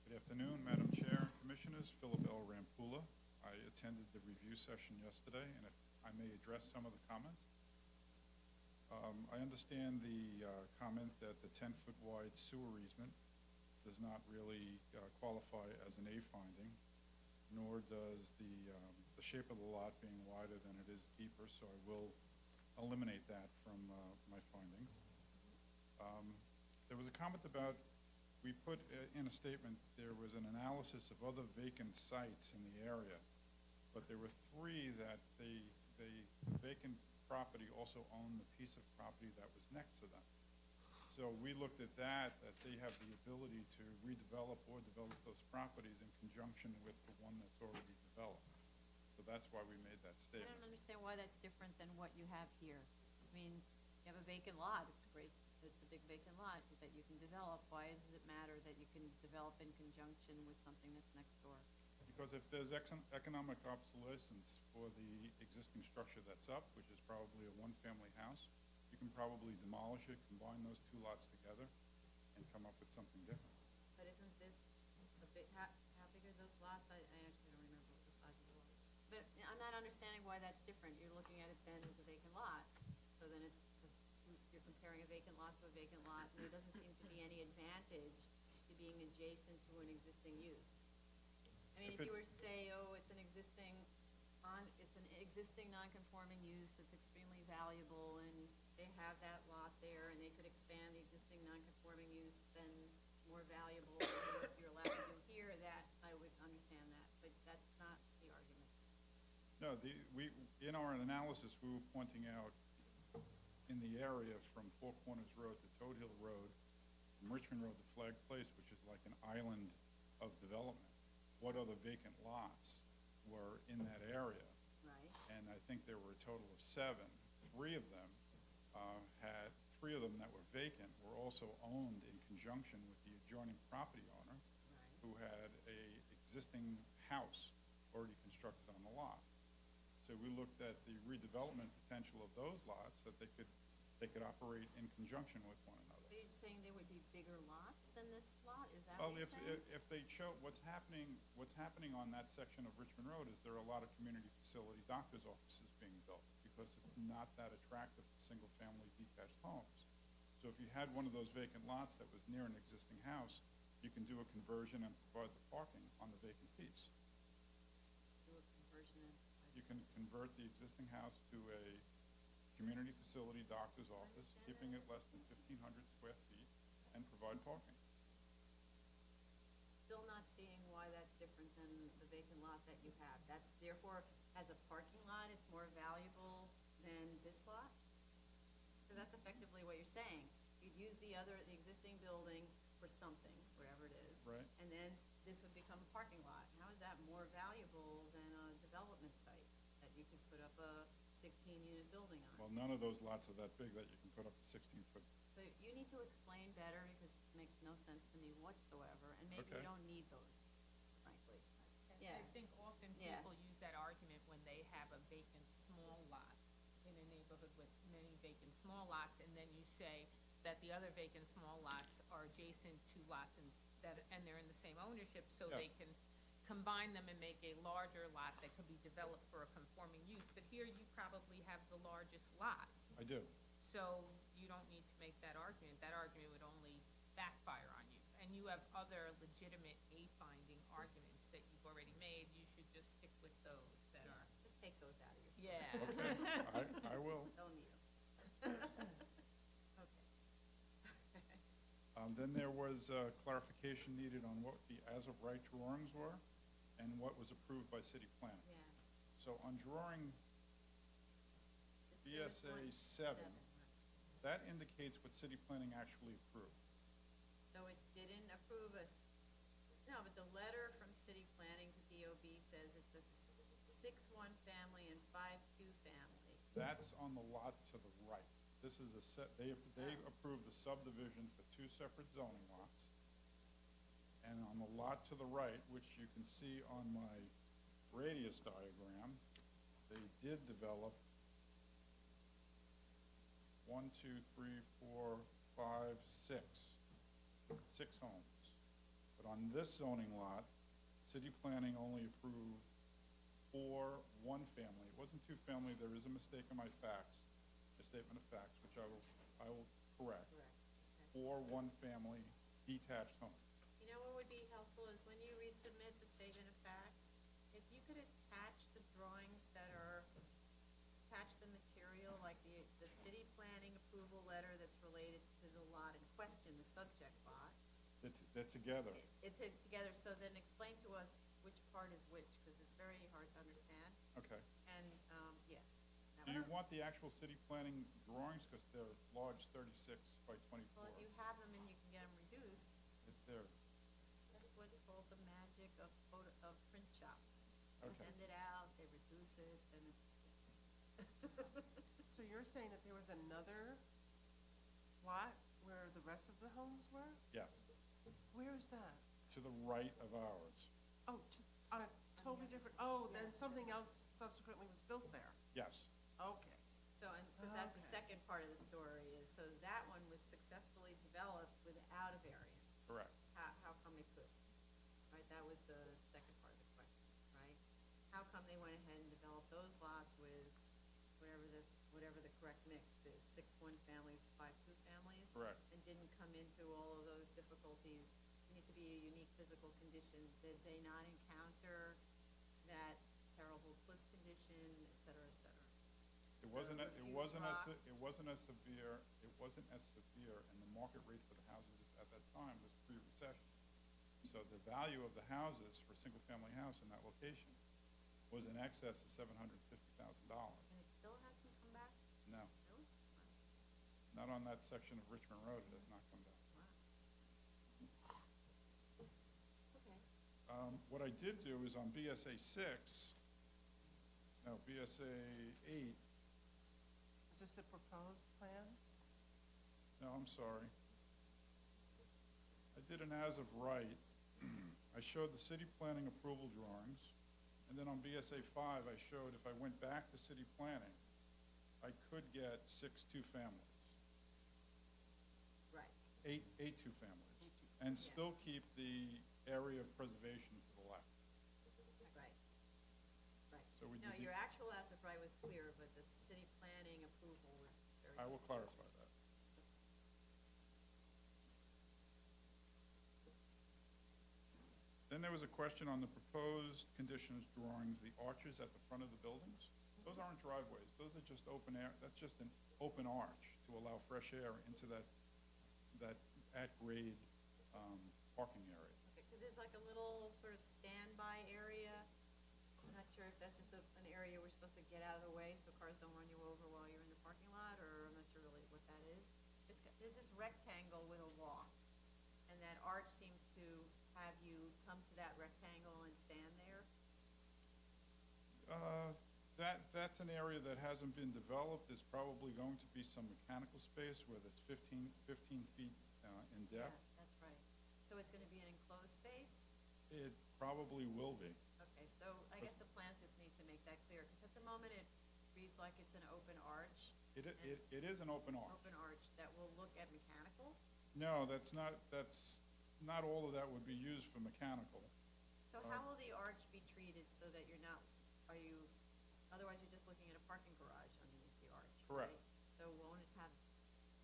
[SPEAKER 20] Good afternoon, Madam Chair and Commissioners. Philip L. Rampula. I attended the review session yesterday, and if I may address some of the comments. I understand the comment that the 10-foot wide sewer easement does not really qualify as an A finding, nor does the shape of the lot being wider than it is deeper, so I will eliminate that from my finding. There was a comment about, we put in a statement, there was an analysis of other vacant sites in the area, but there were 3 that the vacant property also owned the piece of property that was next to them. So we looked at that they have the ability to redevelop or develop those properties in conjunction with the one that's already developed. So that's why we made that
[SPEAKER 3] I
[SPEAKER 20] statement.
[SPEAKER 3] don't understand why that's different than what you have here. I mean, you have a vacant lot, it's great, it's a big vacant lot that you can develop. Why does it matter that you can develop in conjunction with something that's next door?
[SPEAKER 20] Because if there's economic obsolescence for the existing structure that's up, which is probably a one-family house, you can probably demolish it, combine those 2 lots together, and come up with something different.
[SPEAKER 3] But isn't this a bit, how big are those lots? I actually don't remember what the size of the lot is. But I'm not understanding why that's different. You're looking at it then as a vacant lot, so then you're comparing a vacant lot to a vacant lot, and there doesn't seem to be any advantage to being adjacent to an existing use. I mean, if you were to say, oh, it's an existing non-conforming use that's extremely valuable, and they have that lot there, and they could expand the existing non-conforming use, then more valuable than what you're allowed to do here, that I would understand that, but that's not the argument.
[SPEAKER 20] No, in our analysis, we were pointing out in the area from Four Corners Road to Toad Hill Road, from Richmond Road to Flag Place, which is like an island of development, what other vacant lots were in that area.
[SPEAKER 3] Right.
[SPEAKER 20] And I think there were a total of 7. 3 of them that were vacant were also owned in conjunction with the adjoining property owner, who had a existing house already constructed on the lot. So we looked at the redevelopment potential of those lots, that they could operate in conjunction with one another.
[SPEAKER 3] Are you saying there would be bigger lots than this lot? Is that
[SPEAKER 20] Well,
[SPEAKER 3] what you're saying?
[SPEAKER 20] if they show what's happening on that section of Richmond Road is there are a lot of community facility doctors' offices being built because it's not that attractive to single-family detached homes. So if you had one of those vacant lots that was near an existing house, you can do a conversion and provide the parking on the vacant piece.
[SPEAKER 3] Do a conversion and
[SPEAKER 20] You can convert the existing house to a community facility doctor's office, keeping it less than 1,500 square feet, and provide parking.
[SPEAKER 3] still not seeing why that's different than the vacant lot that you have. That's therefore, as a parking lot, it's more valuable than this lot? Because that's effectively what you're saying. You'd use the existing building for something, whatever it is.
[SPEAKER 20] Right.
[SPEAKER 3] And then this would become a parking lot. How is that more valuable than a development site that you could put up a 16-unit building on?
[SPEAKER 20] Well, none of those lots are that big that you can put up a 16-foot.
[SPEAKER 3] So you need to explain better, because it makes no sense to me whatsoever, and maybe
[SPEAKER 20] Okay.
[SPEAKER 3] you don't need those, frankly.
[SPEAKER 8] I
[SPEAKER 3] Yeah.
[SPEAKER 8] think often
[SPEAKER 3] Yeah.
[SPEAKER 8] people use that argument when they have a vacant small lot in a neighborhood with many vacant small lots, and then you say that the other vacant small lots are adjacent to lots and they're in the same ownership, so they
[SPEAKER 20] Yes.
[SPEAKER 8] can combine them and make a larger lot that could be developed for a conforming use. But here you probably have the largest lot,
[SPEAKER 20] I do.
[SPEAKER 8] so you don't need to make that argument. That argument would only backfire on you. And you have other legitimate A-finding arguments that you've already made. You should just stick with those that are,
[SPEAKER 3] Just take those out of your story.
[SPEAKER 8] yeah.
[SPEAKER 20] Okay, I will.
[SPEAKER 3] Don't need them. Okay.
[SPEAKER 20] Then there was clarification needed on what the as-of-right drawings were and what was approved by city planning.
[SPEAKER 3] Yeah.
[SPEAKER 20] So on drawing
[SPEAKER 3] There was
[SPEAKER 20] BSA
[SPEAKER 3] one
[SPEAKER 20] 7, that indicates what city planning actually approved.
[SPEAKER 3] So it didn't approve us, no, but the letter from city planning to DOB says it's a 6-1 family and 5-2 family.
[SPEAKER 20] That's on the lot to the right. This is they approved the subdivision for 2 separate zoning lots. And on the lot to the right, which you can see on my radius diagram, they did develop 1, 2, 3, 4, 5, 6. 6 homes. But on this zoning lot, city planning only approved 4 one-family. It wasn't 2-family. There is a mistake in my facts, a statement of facts, which I will correct.
[SPEAKER 3] Correct.
[SPEAKER 20] 4 one-family detached homes.
[SPEAKER 3] You know what would be helpful is when you resubmit the statement of facts, if you could attach the drawings that are, attach the material, like the city planning approval letter that's related to the lot in question, the subject lot.
[SPEAKER 20] They're together.
[SPEAKER 3] It's together, so then explain to us which part is which, because it's very hard to understand.
[SPEAKER 20] Okay.
[SPEAKER 3] And, yeah.
[SPEAKER 20] Do you want the actual city planning drawings? Because they're large, 36 by 24.
[SPEAKER 3] Well, if you have them and you can get them reduced,
[SPEAKER 20] It's there.
[SPEAKER 3] that's what's called the magic of print shops. They
[SPEAKER 20] Okay.
[SPEAKER 3] send it out, they reduce it, and it's,
[SPEAKER 4] So you're saying that there was another lot where the rest of the homes were?
[SPEAKER 20] Yes.
[SPEAKER 4] Where is that?
[SPEAKER 20] To the right of ours.
[SPEAKER 4] Oh, on a totally different, then something else subsequently was built there.
[SPEAKER 20] Yes.
[SPEAKER 4] Okay.
[SPEAKER 3] so, and, because that's the
[SPEAKER 4] Okay.
[SPEAKER 3] second part of the story is, so that one was successfully developed without a variance.
[SPEAKER 20] Correct.
[SPEAKER 3] How come they could? Right, that was the second part of the question, right? How come they went ahead and developed those lots with whatever the correct mix is, 6-1 families, 5-2 families?
[SPEAKER 20] Correct.
[SPEAKER 3] And didn't come into all of those difficulties, need to be a unique physical condition, did they not encounter that terrible cliff condition, et cetera, et cetera?
[SPEAKER 20] It wasn't as severe, and the market rate for the houses at that time was pre-recession. So the value of the houses for a single-family house in that location was in excess of $750,000.
[SPEAKER 3] And it still hasn't come back?
[SPEAKER 20] No,
[SPEAKER 3] Really?
[SPEAKER 20] not on that section of Richmond Road, it has not come back.
[SPEAKER 3] Wow. Okay.
[SPEAKER 20] What I did do is on BSA 6, no, BSA 8,
[SPEAKER 4] Is this the proposed plans?
[SPEAKER 20] no, I'm sorry. I did an as-of-right. I showed the city planning approval drawings, and then on BSA 5, I showed if I went back to city planning, I could get 6 two-families,
[SPEAKER 3] Right.
[SPEAKER 20] 8 two-families, and still keep the area of preservation to the left.
[SPEAKER 3] Right. Right.
[SPEAKER 20] So we
[SPEAKER 3] No,
[SPEAKER 20] did
[SPEAKER 3] your actual as-of-right was clear, but the city planning approval was very.
[SPEAKER 20] I will clarify that. Then there was a question on the proposed conditions drawings, the arches at the front of the buildings. Those aren't driveways, those are just open air, that's just an open arch to allow fresh air into that at-grade parking area.
[SPEAKER 3] Okay, because there's like a little sort of standby area. I'm not sure if that's just an area we're supposed to get out of the way so cars don't run you over while you're in the parking lot, or I'm not sure really what there's this rectangle with a walk, and that arch seems to have you come to that rectangle and stand there.
[SPEAKER 20] That's an area that hasn't been developed. There's probably going to be some mechanical space where it's 15 feet in
[SPEAKER 3] Yeah,
[SPEAKER 20] depth.
[SPEAKER 3] that's right. So it's gonna be an enclosed space?
[SPEAKER 20] It probably will be.
[SPEAKER 3] Okay, so I guess the plans just need to make that clear, because at the moment it reads like it's an open arch.
[SPEAKER 20] It is an open arch.
[SPEAKER 3] Open arch that will look at mechanical?
[SPEAKER 20] No, that's not all of that would be used for mechanical.
[SPEAKER 3] So how will the arch be treated so that you're not, otherwise you're just looking at a parking garage underneath the arch,
[SPEAKER 20] Correct.
[SPEAKER 3] right? So won't it have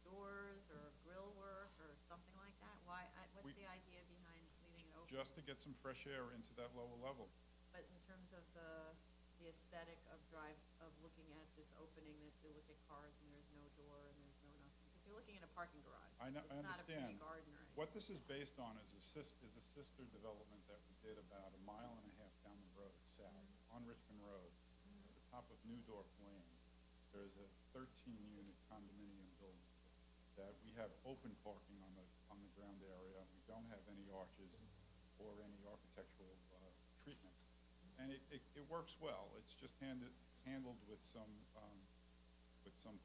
[SPEAKER 3] doors or grill work or something like that? What's the idea behind leaving it open?
[SPEAKER 20] Just to get some fresh air into that lower level.
[SPEAKER 3] But in terms of the aesthetic of looking at this opening, that you look at cars and there's no door and there's no nothing, because you're looking at a parking garage.
[SPEAKER 20] I
[SPEAKER 3] It's not a pretty
[SPEAKER 20] understand.
[SPEAKER 3] garden or anything.
[SPEAKER 20] What this is based on is a sister development that we did about a mile and a half down the road south on Richmond Road, at the top of New Dorp Lane. There's a 13-unit condominium building that we have open parking on the ground area. We don't have any arches or any architectural treatment. And it works well. It's just handled with some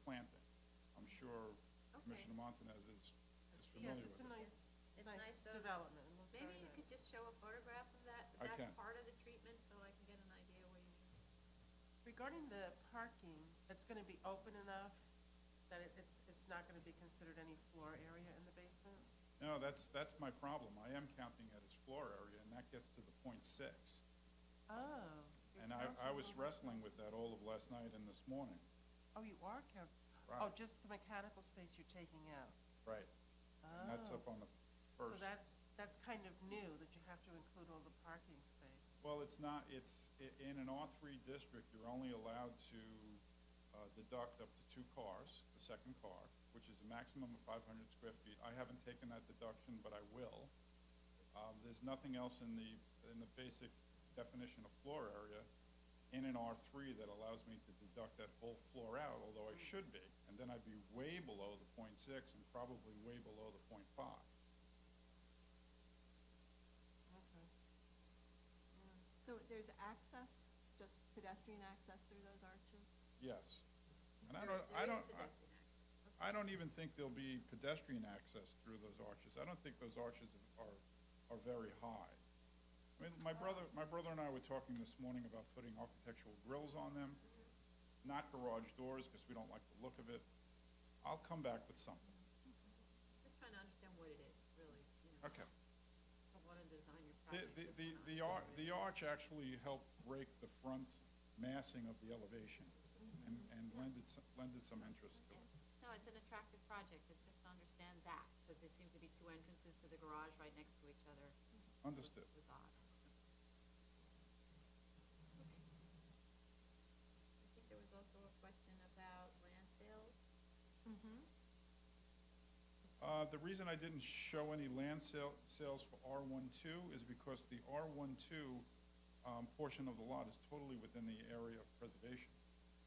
[SPEAKER 20] planting. I'm sure Commissioner Montanez is familiar
[SPEAKER 4] Yes,
[SPEAKER 20] with
[SPEAKER 4] it's
[SPEAKER 20] it.
[SPEAKER 4] a
[SPEAKER 3] It's
[SPEAKER 4] nice
[SPEAKER 3] nice, so
[SPEAKER 4] development. It looks
[SPEAKER 3] maybe
[SPEAKER 4] very
[SPEAKER 3] you
[SPEAKER 4] nice.
[SPEAKER 3] could just show a photograph of that
[SPEAKER 20] I can.
[SPEAKER 3] part of the treatment, so I can get an idea where you.
[SPEAKER 4] Regarding the parking, it's gonna be open enough that it's not gonna be considered any floor area in the basement?
[SPEAKER 20] No, that's my problem. I am counting it as floor area, and that gets to the .6.
[SPEAKER 4] Oh. you're
[SPEAKER 20] And
[SPEAKER 4] counting
[SPEAKER 20] I was
[SPEAKER 4] over-
[SPEAKER 20] wrestling with that all of last night and this morning.
[SPEAKER 4] Oh, you are counting?
[SPEAKER 20] Right.
[SPEAKER 4] Oh, just the mechanical space you're taking out?
[SPEAKER 20] Right. And that's up on the first.
[SPEAKER 4] So that's kind of new, that you have to include all the parking space.
[SPEAKER 20] Well, it's not, in an R3 district, you're only allowed to deduct up to 2 cars, the second car, which is a maximum of 500 square feet. I haven't taken that deduction, but I will. There's nothing else in the basic definition of floor area in an R3 that allows me to deduct that whole floor out, although I should be. And then I'd be way below the .6 and probably way below the .5.
[SPEAKER 4] Okay.
[SPEAKER 9] So there's access, just pedestrian access through those arches?
[SPEAKER 20] Yes. And
[SPEAKER 3] There is pedestrian access.
[SPEAKER 20] I don't even think there'll be pedestrian access through those arches. I don't think those arches are very high. I mean, my brother and I were talking this morning about putting architectural grills on them, not garage doors, because we don't like the look of it. I'll come back with something.
[SPEAKER 3] Just trying to understand what it is, really, you know.
[SPEAKER 20] Okay.
[SPEAKER 3] I want to design your project.
[SPEAKER 20] The arch actually helped break the front massing of the elevation and lended some interest to it.
[SPEAKER 3] No, it's an attractive project, it's just to understand that, because there seem to be 2 entrances to the garage right next to each other.
[SPEAKER 20] Understood.
[SPEAKER 3] It was odd. I think there was also a question about land sales.
[SPEAKER 20] The reason I didn't show any land sales for R12 is because the R12 portion of the lot is totally within the area of preservation.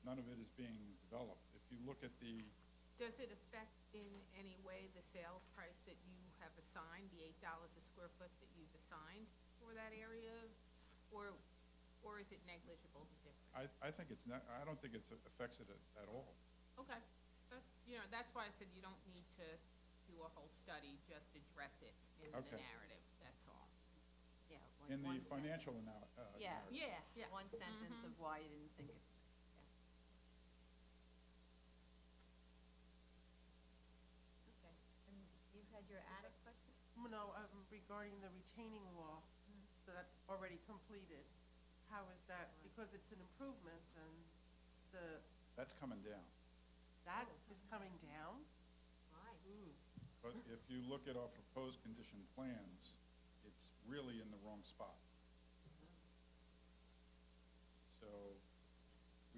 [SPEAKER 20] None of it is being developed. If you look at
[SPEAKER 8] Does it affect in any way the sales price that you have assigned, the $8 a square foot that you've assigned for that area? Or is it negligible, the difference?
[SPEAKER 20] I think I don't think it affects it at all.
[SPEAKER 8] Okay, that's why I said you don't need to do a whole study, just address it in the
[SPEAKER 20] Okay.
[SPEAKER 8] narrative, that's all.
[SPEAKER 3] Yeah.
[SPEAKER 20] In the
[SPEAKER 3] one sentence.
[SPEAKER 20] financial
[SPEAKER 3] Yeah,
[SPEAKER 20] narrative.
[SPEAKER 8] Yeah.
[SPEAKER 3] one sentence of why you didn't think it's, yeah. Okay, and you had your attic question?
[SPEAKER 4] No, regarding the retaining wall that already completed, how is that, because it's an improvement and
[SPEAKER 20] That's coming down.
[SPEAKER 4] that is coming down?
[SPEAKER 3] Why?
[SPEAKER 20] But if you look at our proposed condition plans, it's really in the wrong spot. So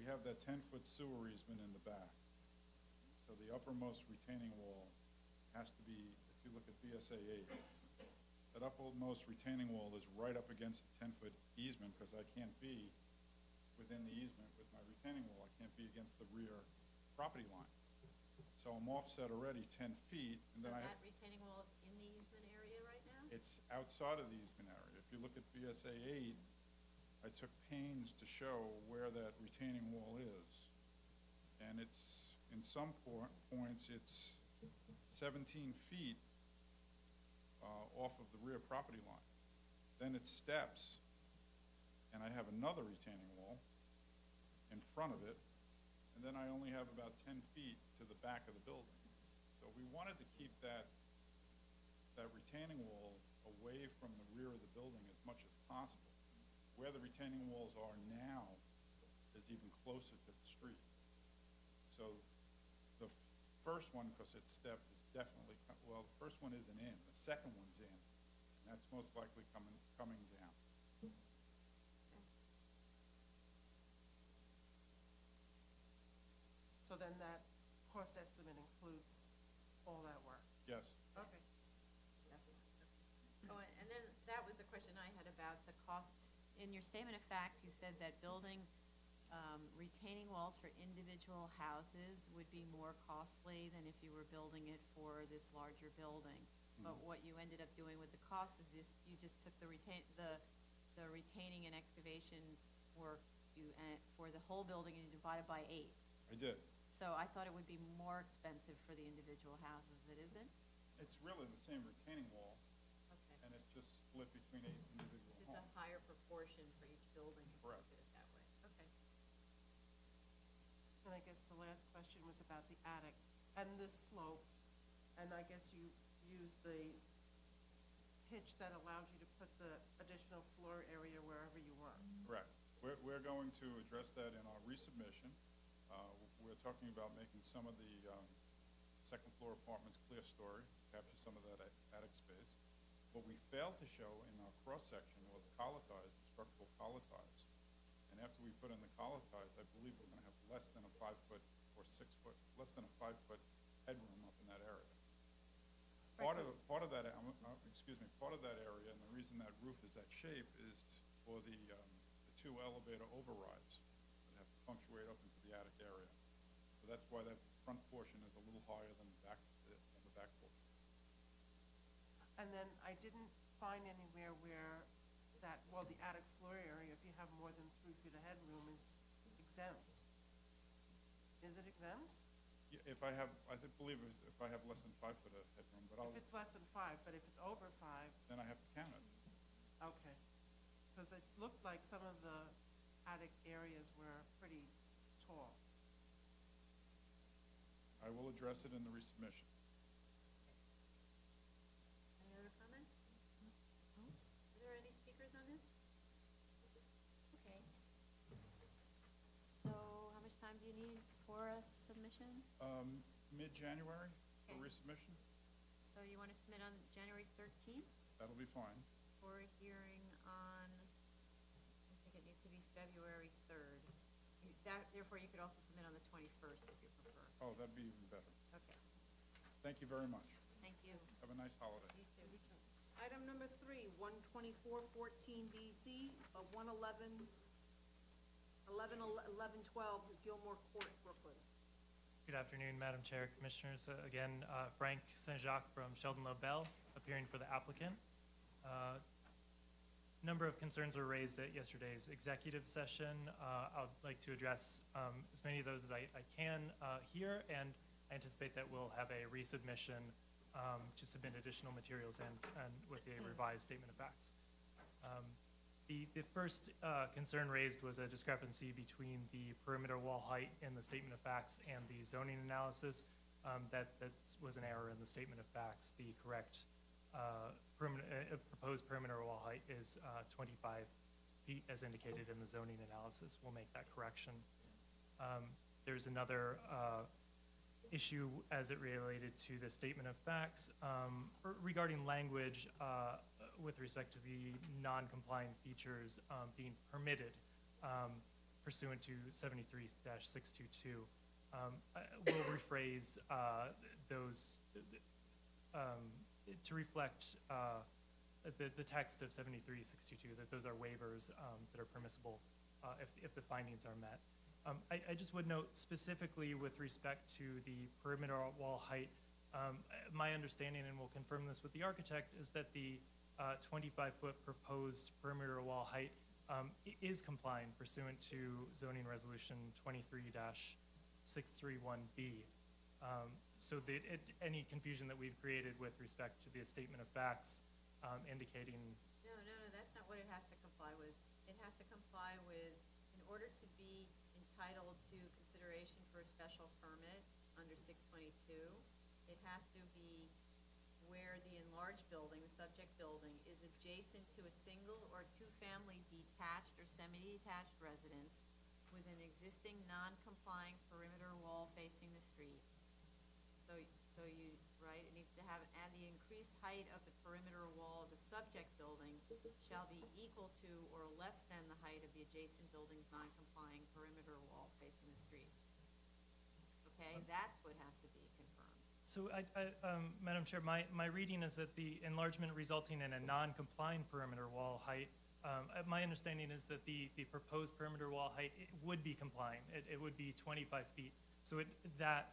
[SPEAKER 20] we have that 10-foot sewer easement in the back. So the uppermost retaining wall has to be, if you look at BSA 8, that uppermost retaining wall is right up against the 10-foot easement, because I can't be within the easement with my retaining wall. I can't be against the rear property line. So I'm offset already 10 feet, and
[SPEAKER 3] So
[SPEAKER 20] then
[SPEAKER 3] that retaining wall is in the easement area right now?
[SPEAKER 20] it's outside of the easement area. If you look at BSA 8, I took pains to show where that retaining wall is. And it's, in some points, it's 17 feet off of the rear property line. Then it steps, and I have another retaining wall in front of it, and then I only have about 10 feet to the back of the building. So we wanted to keep that retaining wall away from the rear of the building as much as possible. Where the retaining walls are now is even closer to the street. So the first one, because it's stepped, is definitely, well, the first one isn't in, the second one's in, and that's most likely coming down.
[SPEAKER 4] So then that cost estimate includes all that work?
[SPEAKER 20] Yes.
[SPEAKER 4] Okay.
[SPEAKER 3] Oh, and then that was the question I had about the cost. In your statement of facts, you said that building retaining walls for individual houses would be more costly than if you were building it for this larger building. But what you ended up doing with the cost is this, you just took the retaining and excavation work for the whole building and you divided by 8.
[SPEAKER 20] I did.
[SPEAKER 3] So I thought it would be more expensive for the individual houses. It isn't?
[SPEAKER 20] It's really the same retaining wall,
[SPEAKER 3] Okay.
[SPEAKER 20] and it's just split between 8 individual
[SPEAKER 3] Just a
[SPEAKER 20] homes.
[SPEAKER 3] higher proportion for each building. if you
[SPEAKER 20] Correct.
[SPEAKER 3] did it that way. Okay.
[SPEAKER 4] And I guess the last question was about the attic and the slope. And I guess you used the pitch that allowed you to put the additional floor area wherever you were.
[SPEAKER 20] Correct. We're going to address that in our resubmission. We're talking about making some of the second floor apartments clear story, capture some of that attic space. What we failed to show in our cross-section was the collar ties, the structural collar ties. And after we put in the collar ties, I believe we're going to have less than a 5-foot or 6-foot, less than a 5-foot headroom up in that area. Part of that, part of that area, and the reason that roof is that shape is for the 2 elevator overrides that have to punctuate up into the attic area. So that's why that front portion is a little higher than the back portion.
[SPEAKER 4] And then I didn't find anywhere where that, well, the attic floor area, if you have more than 3 feet of headroom, is exempt. Is it exempt?
[SPEAKER 20] Yeah, if I believe if I have less than 5 foot of headroom, but
[SPEAKER 4] If it's less than 5, but if it's over 5,
[SPEAKER 20] then I have to count it.
[SPEAKER 4] okay. Because it looked like some of the attic areas were pretty tall.
[SPEAKER 20] I will address it in the resubmission.
[SPEAKER 3] Any other comments? Are there any speakers on this? Okay. So how much time do you need for a submission?
[SPEAKER 20] Mid-January for
[SPEAKER 3] Okay.
[SPEAKER 20] resubmission,
[SPEAKER 3] So you want to submit on January 13th
[SPEAKER 20] that'll be fine.
[SPEAKER 3] for a hearing on, I think it needs to be February 3rd. Therefore, you could also submit on the 21st if you prefer.
[SPEAKER 20] Oh, that'd be even better.
[SPEAKER 3] Okay,
[SPEAKER 20] Thank you very much.
[SPEAKER 3] thank you.
[SPEAKER 20] Have a nice holiday.
[SPEAKER 3] You too.
[SPEAKER 1] Item number 3, 12414 BZ, 1112 Gilmore Court, Brooklyn.
[SPEAKER 21] Good afternoon, Madam Chair, Commissioners. Again, Frank Saint-Jacques from Sheldon Lobel, appearing for the applicant. Number of concerns were raised at yesterday's executive session. I'd like to address as many of those as I can here, and I anticipate that we'll have a resubmission to submit additional materials and with a revised statement of facts. The first concern raised was a discrepancy between the perimeter wall height in the statement of facts and the zoning analysis. That was an error in the statement of facts. The correct proposed perimeter wall height is 25 feet as indicated in the zoning analysis. We'll make that correction. There's another issue as it related to the statement of facts regarding language with respect to the non-compliant features being permitted pursuant to 73-622. We'll rephrase those to reflect the text of 73-622, that those are waivers that are permissible if the findings are met. I just would note specifically with respect to the perimeter wall height, my understanding, and we'll confirm this with the architect, is that the 25-foot proposed perimeter wall height is compliant pursuant to zoning resolution 23-631B. So any confusion that we've created with respect to the statement of facts indicating.
[SPEAKER 3] No, that's not what it has to comply with. It has to comply with, in order to be entitled to consideration for a special permit under 622, it has to be where the enlarged building, the subject building, is adjacent to a single or two-family detached or semi-detached residence with an existing non-complying perimeter wall facing the street. So you, right, it needs to have, and the increased height of the perimeter wall of the subject building shall be equal to or less than the height of the adjacent building's non-complying perimeter wall facing the street. Okay, that's what has to be confirmed.
[SPEAKER 21] So Madam Chair, my reading is that the enlargement resulting in a non-compliant perimeter wall height, my understanding is that the proposed perimeter wall height, it would be compliant. It would be 25 feet. So that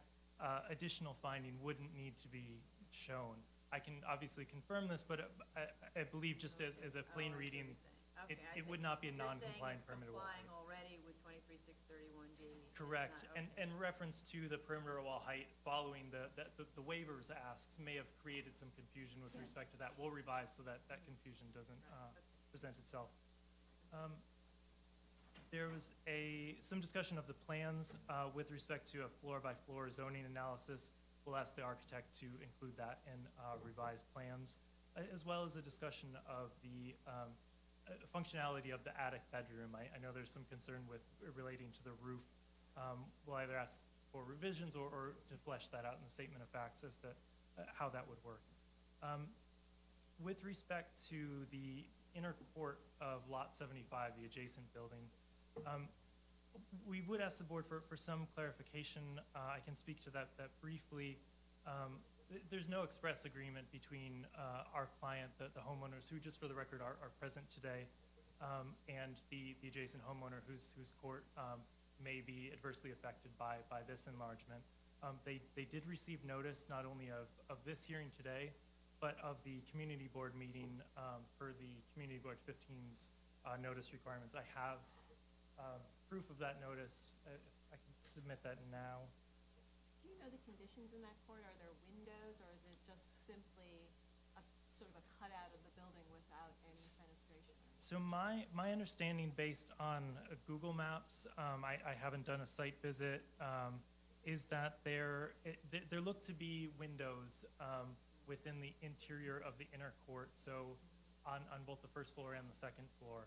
[SPEAKER 21] additional finding wouldn't need to be shown. I can obviously confirm this, but I believe just as a plain reading, it would not be a non-compliant perimeter wall height.
[SPEAKER 3] You're saying it's complying already with 23631G.
[SPEAKER 21] Correct.
[SPEAKER 3] Okay.
[SPEAKER 21] And reference to the perimeter wall height following the waivers asks may have created some confusion with respect to that. We'll revise so that confusion doesn't present itself. There was some discussion of the plans with respect to a floor-by-floor zoning analysis. We'll ask the architect to include that in revised plans, as well as a discussion of the functionality of the attic bedroom. I know there's some concern with relating to the roof. We'll either ask for revisions or to flesh that out in the statement of facts as to how that would work. With respect to the inner court of Lot 75, the adjacent building, we would ask the board for some clarification. I can speak to that briefly. There's no express agreement between our client, the homeowners, who just for the record are present today, and the adjacent homeowner whose court may be adversely affected by this enlargement. They did receive notice not only of this hearing today, but of the community board meeting for the community board 15's notice requirements. I have proof of that notice. I can submit that now.
[SPEAKER 9] Do you know the conditions in that court? Are there windows, or is it just simply a sort of a cutout of the building without any fenestration?
[SPEAKER 21] So my understanding, based on Google Maps, I haven't done a site visit, is that there look to be windows within the interior of the inner court, so on both the first floor and the second floor.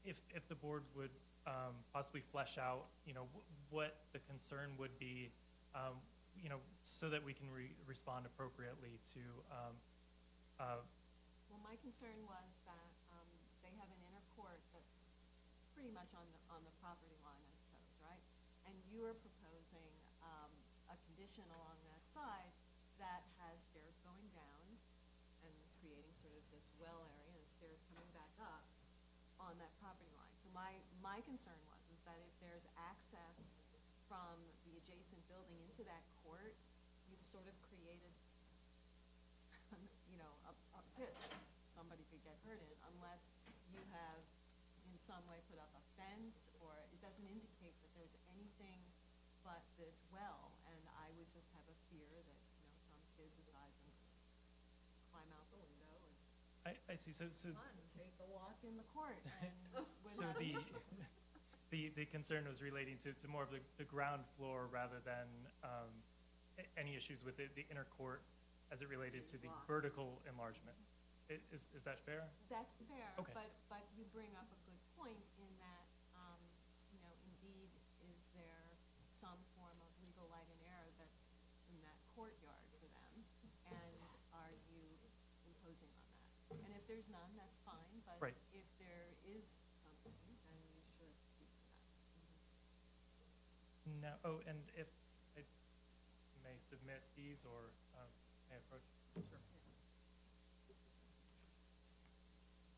[SPEAKER 21] If the board would possibly flesh out, what the concern would be, so that we can respond appropriately to.
[SPEAKER 9] Well, my concern was that they have an inner court that's pretty much on the property line, I suppose, right? And you are proposing a condition along that side that has stairs going down and creating sort of this well area and stairs coming back up on that property line. So my concern was that if there's access from the adjacent building into that court, you've sort of created, a pit somebody could get hurt in, unless you have in some way put up a fence, or it doesn't indicate that there's anything but this well, and I would just have a fear that, some kid decides to climb out the window and
[SPEAKER 21] I see. So
[SPEAKER 9] take a walk in the court. And
[SPEAKER 21] so the concern was relating to more of the ground floor rather than any issues with the inner court as it related to the vertical enlargement. Is that fair?
[SPEAKER 9] That's fair.
[SPEAKER 21] Okay.
[SPEAKER 9] But you bring up a good point in that, indeed, is there some form of legal light and air that's in that courtyard for them, and are you imposing on that? And if there's none, that's fine, but
[SPEAKER 21] right.
[SPEAKER 9] If there is something, then you should speak to that.
[SPEAKER 21] No. Oh, and if I may submit these, or may I approach? Sure.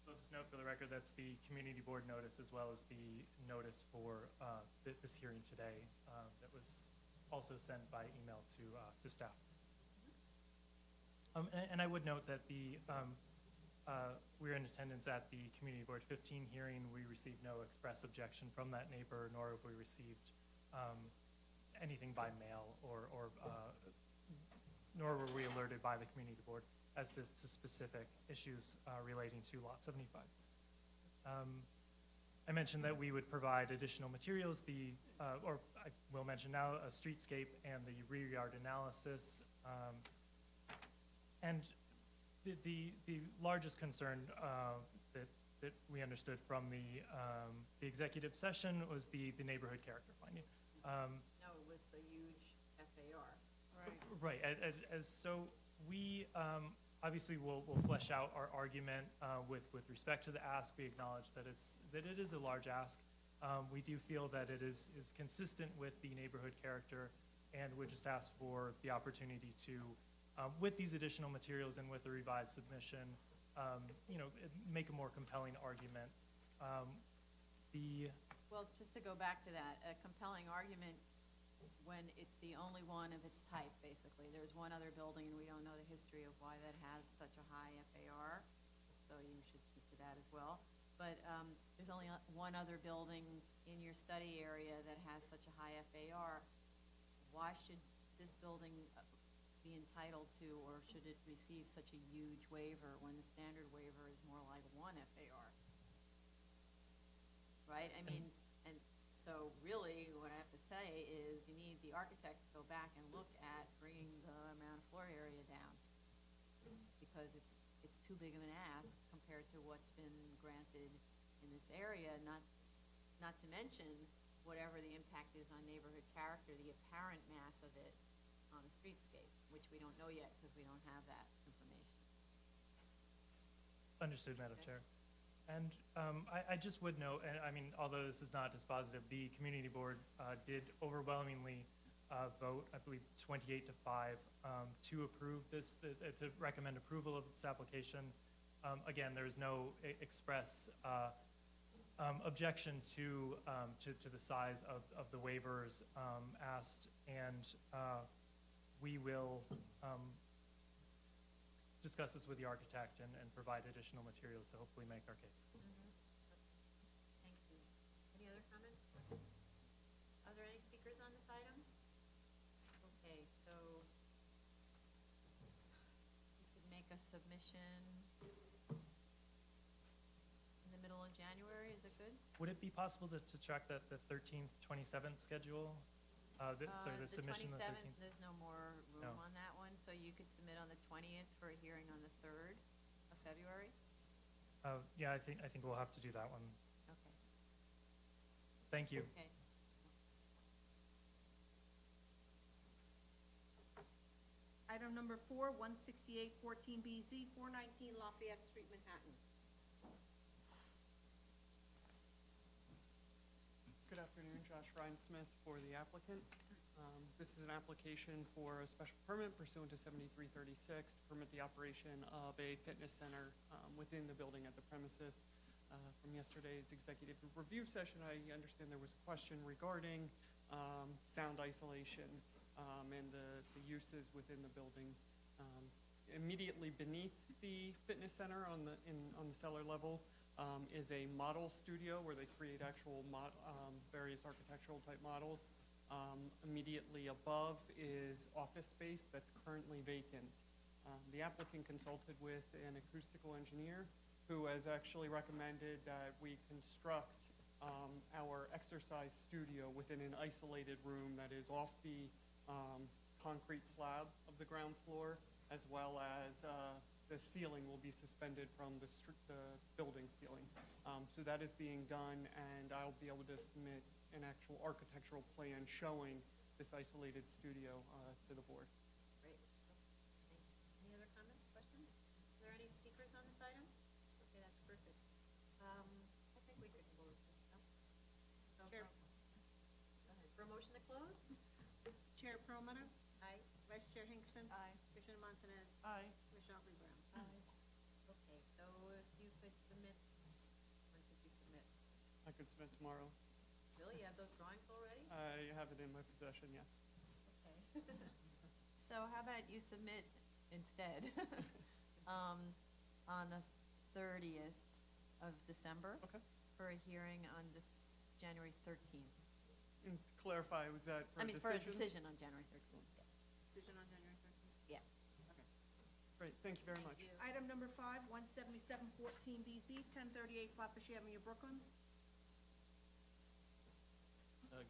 [SPEAKER 21] So I'll just note for the record, that's the community board notice as well as the notice for this hearing today that was also sent by email to staff. And I would note that we're in attendance at the Community Board 15 hearing. We received no express objection from that neighbor, nor have we received anything by mail, nor were we alerted by the Community Board as to specific issues relating to Lot 75. I mentioned that we would provide additional materials, or I will mention now, a streetscape and the rear yard analysis. And the largest concern that we understood from the executive session was the neighborhood character finding.
[SPEAKER 3] No, it was the huge FAR.
[SPEAKER 21] Right. So we obviously will flesh out our argument with respect to the ask. We acknowledge that it is a large ask. We do feel that it is consistent with the neighborhood character, and would just ask for the opportunity to, with these additional materials and with the revised submission, make a more compelling argument.
[SPEAKER 3] Well, just to go back to that, a compelling argument when it's the only one of its type, basically. There's one other building, and we don't know the history of why that has such a high FAR, so you should speak to that as well. But there's only one other building in your study area that has such a high FAR. Why should this building be entitled to, or should it receive such a huge waiver when the standard waiver is more like 1 FAR? Right? I mean, and so really what I have to say is you need the architect to go back and look at bringing the amount of floor area down, because it's too big of an ask compared to what's been granted in this area, not to mention whatever the impact is on neighborhood character, the apparent mass of it on a streetscape, which we don't know yet because we don't have that information.
[SPEAKER 21] Understood, Madam Chair. And I just would note, and I mean, although this is not dispositive, the community board did overwhelmingly vote, I believe 28 to 5, to approve this, to recommend approval of this application. Again, there is no express objection to the size of the waivers asked, and we will discuss this with the architect and provide additional materials to hopefully make our case.
[SPEAKER 3] Thank you. Any other comments, questions? Are there any speakers on this item? Okay, so you could make a submission in the middle of January, is it good?
[SPEAKER 21] Would it be possible to track the 13th, 27th schedule? Sorry, the submission of the 13th?
[SPEAKER 3] There's no more room
[SPEAKER 21] No.
[SPEAKER 3] on that one, so you could submit on the 20th for a hearing on the 3rd of February?
[SPEAKER 21] Yeah, I think we'll have to do that one.
[SPEAKER 3] Okay.
[SPEAKER 21] Thank you.
[SPEAKER 3] Okay.
[SPEAKER 1] Item number 4, 16814BZ, 419 Lafayette Street, Manhattan.
[SPEAKER 7] Good afternoon, Josh Ryan-Smith for the applicant. This is an application for a special permit pursuant to 7336 to permit the operation of a fitness center within the building at the premises. From yesterday's executive review session, I understand there was a question regarding sound isolation and the uses within the building. Immediately beneath the fitness center on the cellar level is a model studio where they create actual various architectural type models. Immediately above is office space that's currently vacant. The applicant consulted with an acoustical engineer who has actually recommended that we construct our exercise studio within an isolated room that is off the concrete slab of the ground floor, as well as the ceiling will be suspended from the building ceiling. So that is being done, and I'll be able to submit an actual architectural plan showing this isolated studio to the board.
[SPEAKER 3] Great. Okay. Any other comments, questions? Are there any speakers on this item? Okay, that's perfect. I think we could close this. No?
[SPEAKER 1] Chair.
[SPEAKER 3] Go ahead. For a motion to close?
[SPEAKER 1] Chair Perlmutter?
[SPEAKER 3] Aye.
[SPEAKER 1] Vice Chair Hinkson?
[SPEAKER 3] Aye.
[SPEAKER 1] Commissioner Montanez?
[SPEAKER 4] Aye.
[SPEAKER 1] Commissioner Otley Brown?
[SPEAKER 3] Aye. Okay, so if you could submit
[SPEAKER 7] could submit tomorrow.
[SPEAKER 3] Really, you have those drawings already?
[SPEAKER 7] I have it in my possession, yes.
[SPEAKER 3] Okay. So how about you submit instead, on the 30th of December?
[SPEAKER 7] Okay.
[SPEAKER 3] For a hearing on this January 13th.
[SPEAKER 7] And to clarify, was that for a decision?
[SPEAKER 3] For a decision on January 13th.
[SPEAKER 1] Decision on January 13th?
[SPEAKER 3] Yeah.
[SPEAKER 7] Great, thank you very much.
[SPEAKER 3] Thank you.
[SPEAKER 1] Item number 5, 17714 BZ, 1038 Flatbush Avenue, Brooklyn.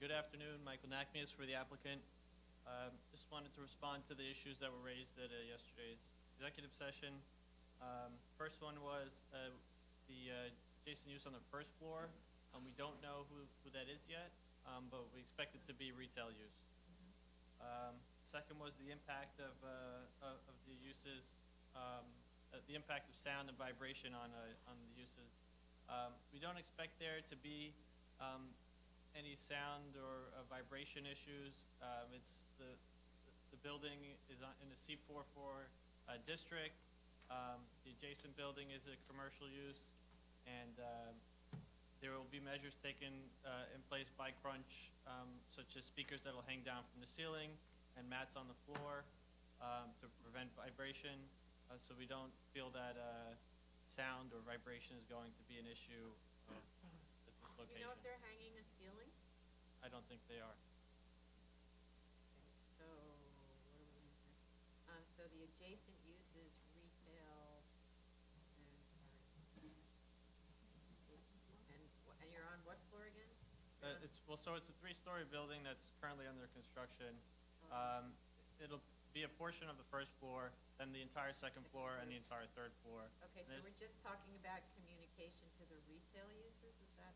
[SPEAKER 19] Good afternoon, Michael Nakmias for the applicant. Just wanted to respond to the issues that were raised at yesterday's executive session. First one was the adjacent use on the first floor. We don't know who that is yet, but we expect it to be retail use. Second was the impact of the uses, the impact of sound and vibration on the uses. We don't expect there to be any sound or vibration issues. It's the building is in the C44 district. The adjacent building is a commercial use, and there will be measures taken in place by Crunch, such as speakers that will hang down from the ceiling and mats on the floor to prevent vibration. So we don't feel that sound or vibration is going to be an issue at this
[SPEAKER 3] Do
[SPEAKER 19] location.
[SPEAKER 3] you know if they're hanging a ceiling?
[SPEAKER 19] I don't think they are.
[SPEAKER 3] So, what are we missing? So the adjacent uses retail and you're on what floor again?
[SPEAKER 19] So it's a 3-story building that's currently under construction. It'll be a portion of the first floor, then the entire second floor, and the entire third floor.
[SPEAKER 3] Okay, so we're just talking about communication to the retail users, is that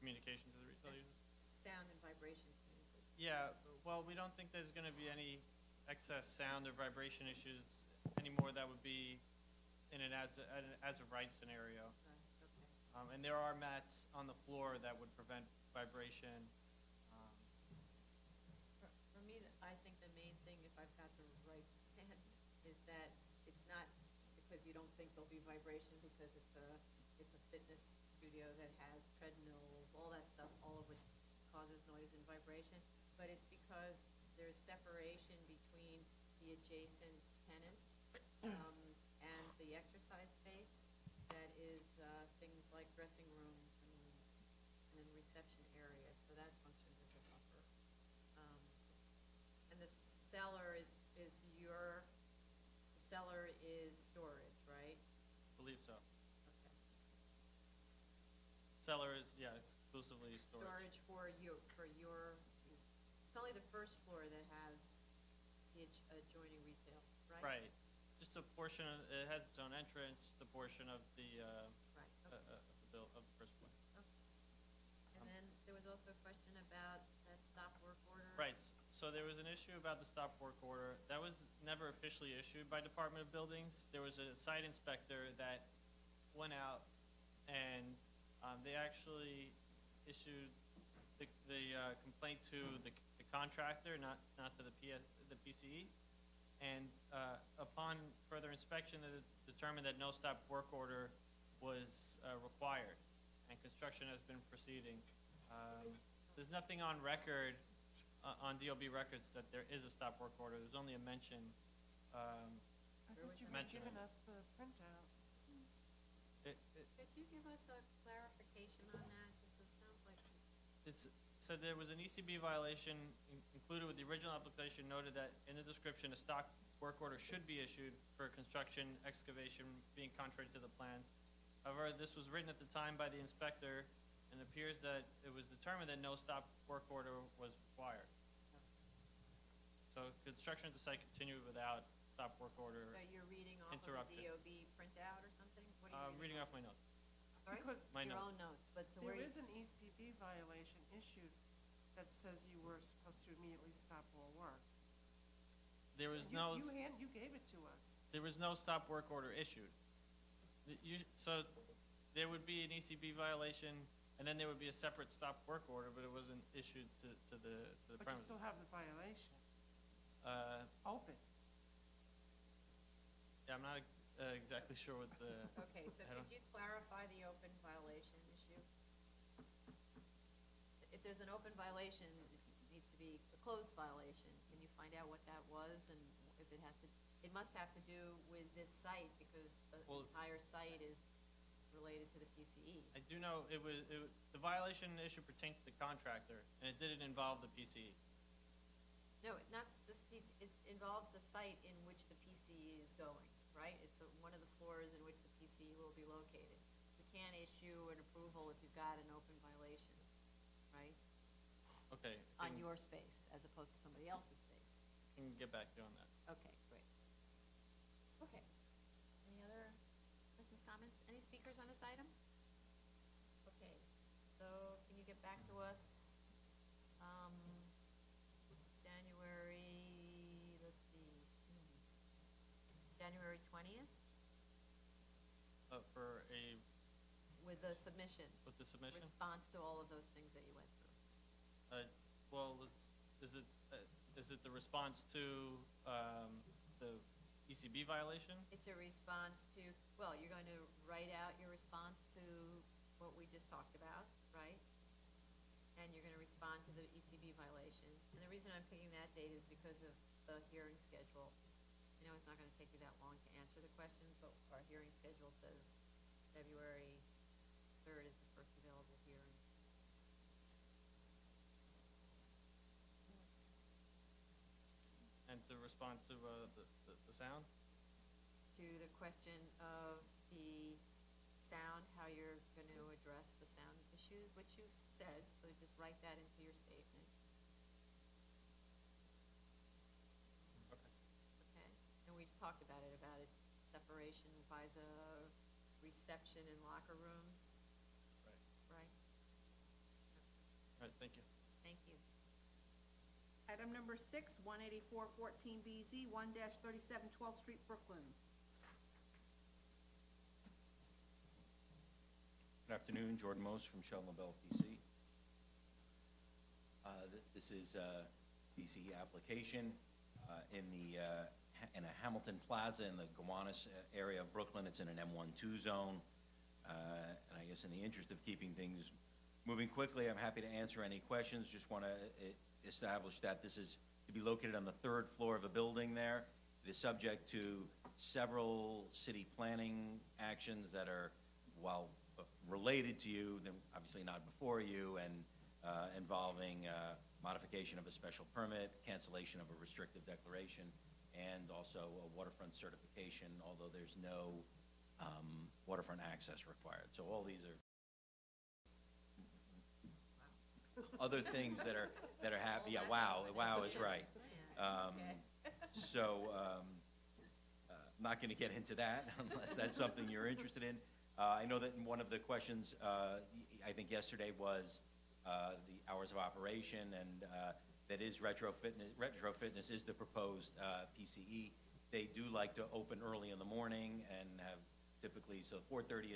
[SPEAKER 19] Communication to the retail users?
[SPEAKER 3] sound and vibration communication?
[SPEAKER 19] Yeah, well, we don't think there's going to be any excess sound or vibration issues anymore. That would be in an as a right scenario.
[SPEAKER 3] Okay.
[SPEAKER 19] And there are mats on the floor that would prevent vibration.
[SPEAKER 3] For me, I think the main thing, if I've got the right plan, is that it's not because you don't think there'll be vibration, because it's a fitness studio that has treadmills, all that stuff, all of which causes noise and vibration, but it's because there's separation between the adjacent tenants and the exercise space that is things like dressing rooms and reception areas, so that functions as a buffer. And the cellar is storage, right?
[SPEAKER 19] Believe so.
[SPEAKER 3] Okay.
[SPEAKER 19] Cellar is, yeah, exclusively storage.
[SPEAKER 3] Storage for your, it's only the first floor that has the adjoining retail, right?
[SPEAKER 19] Right. Just a portion, it has its own entrance, just a portion of the,
[SPEAKER 3] Right, okay.
[SPEAKER 19] of the first floor.
[SPEAKER 3] And then there was also a question about that stop work order.
[SPEAKER 19] Right, so there was an issue about the stop work order. That was never officially issued by Department of Buildings. There was a site inspector that went out and they actually issued the complaint to the contractor, not to the PCE. And upon further inspection, it determined that no stop work order was required, and construction has been proceeding. There's nothing on record, on DOB records, that there is a stop work order. There's only a mention.
[SPEAKER 4] I thought you were
[SPEAKER 19] mentioning.
[SPEAKER 4] giving us the printout.
[SPEAKER 3] Could you give us a clarification on that? Because it sounds like
[SPEAKER 19] So there was an ECB violation included with the original application, noted that in the description, a stock work order should be issued for construction excavation being contrary to the plans. However, this was written at the time by the inspector, and it appears that it was determined that no stop work order was required. So construction at the site continued without stop work order.
[SPEAKER 3] So you're reading off
[SPEAKER 19] interrupted.
[SPEAKER 3] of a DOB printout or something? What are you
[SPEAKER 19] Reading off my notes.
[SPEAKER 3] Sorry?
[SPEAKER 4] Because
[SPEAKER 19] My
[SPEAKER 3] Your
[SPEAKER 19] notes.
[SPEAKER 3] own notes, but so
[SPEAKER 4] there
[SPEAKER 3] where you,
[SPEAKER 4] is an ECB violation issued that says you were supposed to immediately stop all work.
[SPEAKER 19] There was
[SPEAKER 4] And
[SPEAKER 19] no.
[SPEAKER 4] you gave it to us.
[SPEAKER 19] There was no stop work order issued. So there would be an ECB violation, and then there would be a separate stop work order, but it wasn't issued to the
[SPEAKER 4] But you
[SPEAKER 19] premises.
[SPEAKER 4] still have the violation open.
[SPEAKER 19] Yeah, I'm not exactly sure what the.
[SPEAKER 3] okay, so
[SPEAKER 19] I don't-
[SPEAKER 3] could you clarify the open violation issue? there's an open violation, it needs to be a closed violation. Can you find out what that was, and if it has to, it must have to do with this site, because the
[SPEAKER 19] Well-
[SPEAKER 3] entire site is related to the PCE.
[SPEAKER 19] I do know the violation issue pertains to the contractor, and it didn't involve the PCE.
[SPEAKER 3] No, not this piece, it involves the site in which the PCE is going, right? It's one of the floors in which the PCE will be located. You can't issue an approval if you've got an open violation, right?
[SPEAKER 19] Okay.
[SPEAKER 3] On your space, as opposed to somebody else's space.
[SPEAKER 19] Can get back to you on that.
[SPEAKER 3] Okay, great. Okay. Any other questions, comments? Any speakers on this item? Okay, so can you get back to us, January, let's see, January 20th?
[SPEAKER 19] For a,
[SPEAKER 3] With the submission.
[SPEAKER 19] with the submission?
[SPEAKER 3] Response to all of those things that you went through.
[SPEAKER 19] Well, is it the response to the ECB violation?
[SPEAKER 3] It's a response to, well, you're going to write out your response to what we just talked about, right? And you're going to respond to the ECB violation. And the reason I'm picking that date is because of the hearing schedule. I know it's not going to take you that long to answer the questions, but our hearing schedule says February 3rd is the first available hearing.
[SPEAKER 19] And to respond to the sound?
[SPEAKER 3] To the question of the sound, how you're going to address the sound issues, which you've said, so just write that into your statement.
[SPEAKER 19] Okay.
[SPEAKER 3] Okay, and we've talked about its separation by the reception and locker rooms,
[SPEAKER 19] Right.
[SPEAKER 3] right?
[SPEAKER 19] All right, thank you.
[SPEAKER 3] Thank you.
[SPEAKER 1] Item number 6, 18414BZ, 1-37 12th Street, Brooklyn.
[SPEAKER 6] Good afternoon, Jordan Mose from Sheldon LaBelle PC. This is a PCE application in a Hamilton Plaza in the Gowanus area of Brooklyn. It's in an M12 zone. And I guess in the interest of keeping things moving quickly, I'm happy to answer any questions. Just want to establish that this is to be located on the 3rd floor of a building there. It is subject to several city planning actions that are, while related to you, then obviously not before you, and involving modification of a special permit, cancellation of a restrictive declaration, and also a waterfront certification, although there's no waterfront access required. So all these are other things that are happening. Yeah, wow is right. So I'm not going to get into that unless that's something you're interested in. I know that in one of the questions, I think yesterday, was the hours of operation, and that is retrofitness. Retrofitness is the proposed PCE. They do like to open early in the morning and have typically, so 4:30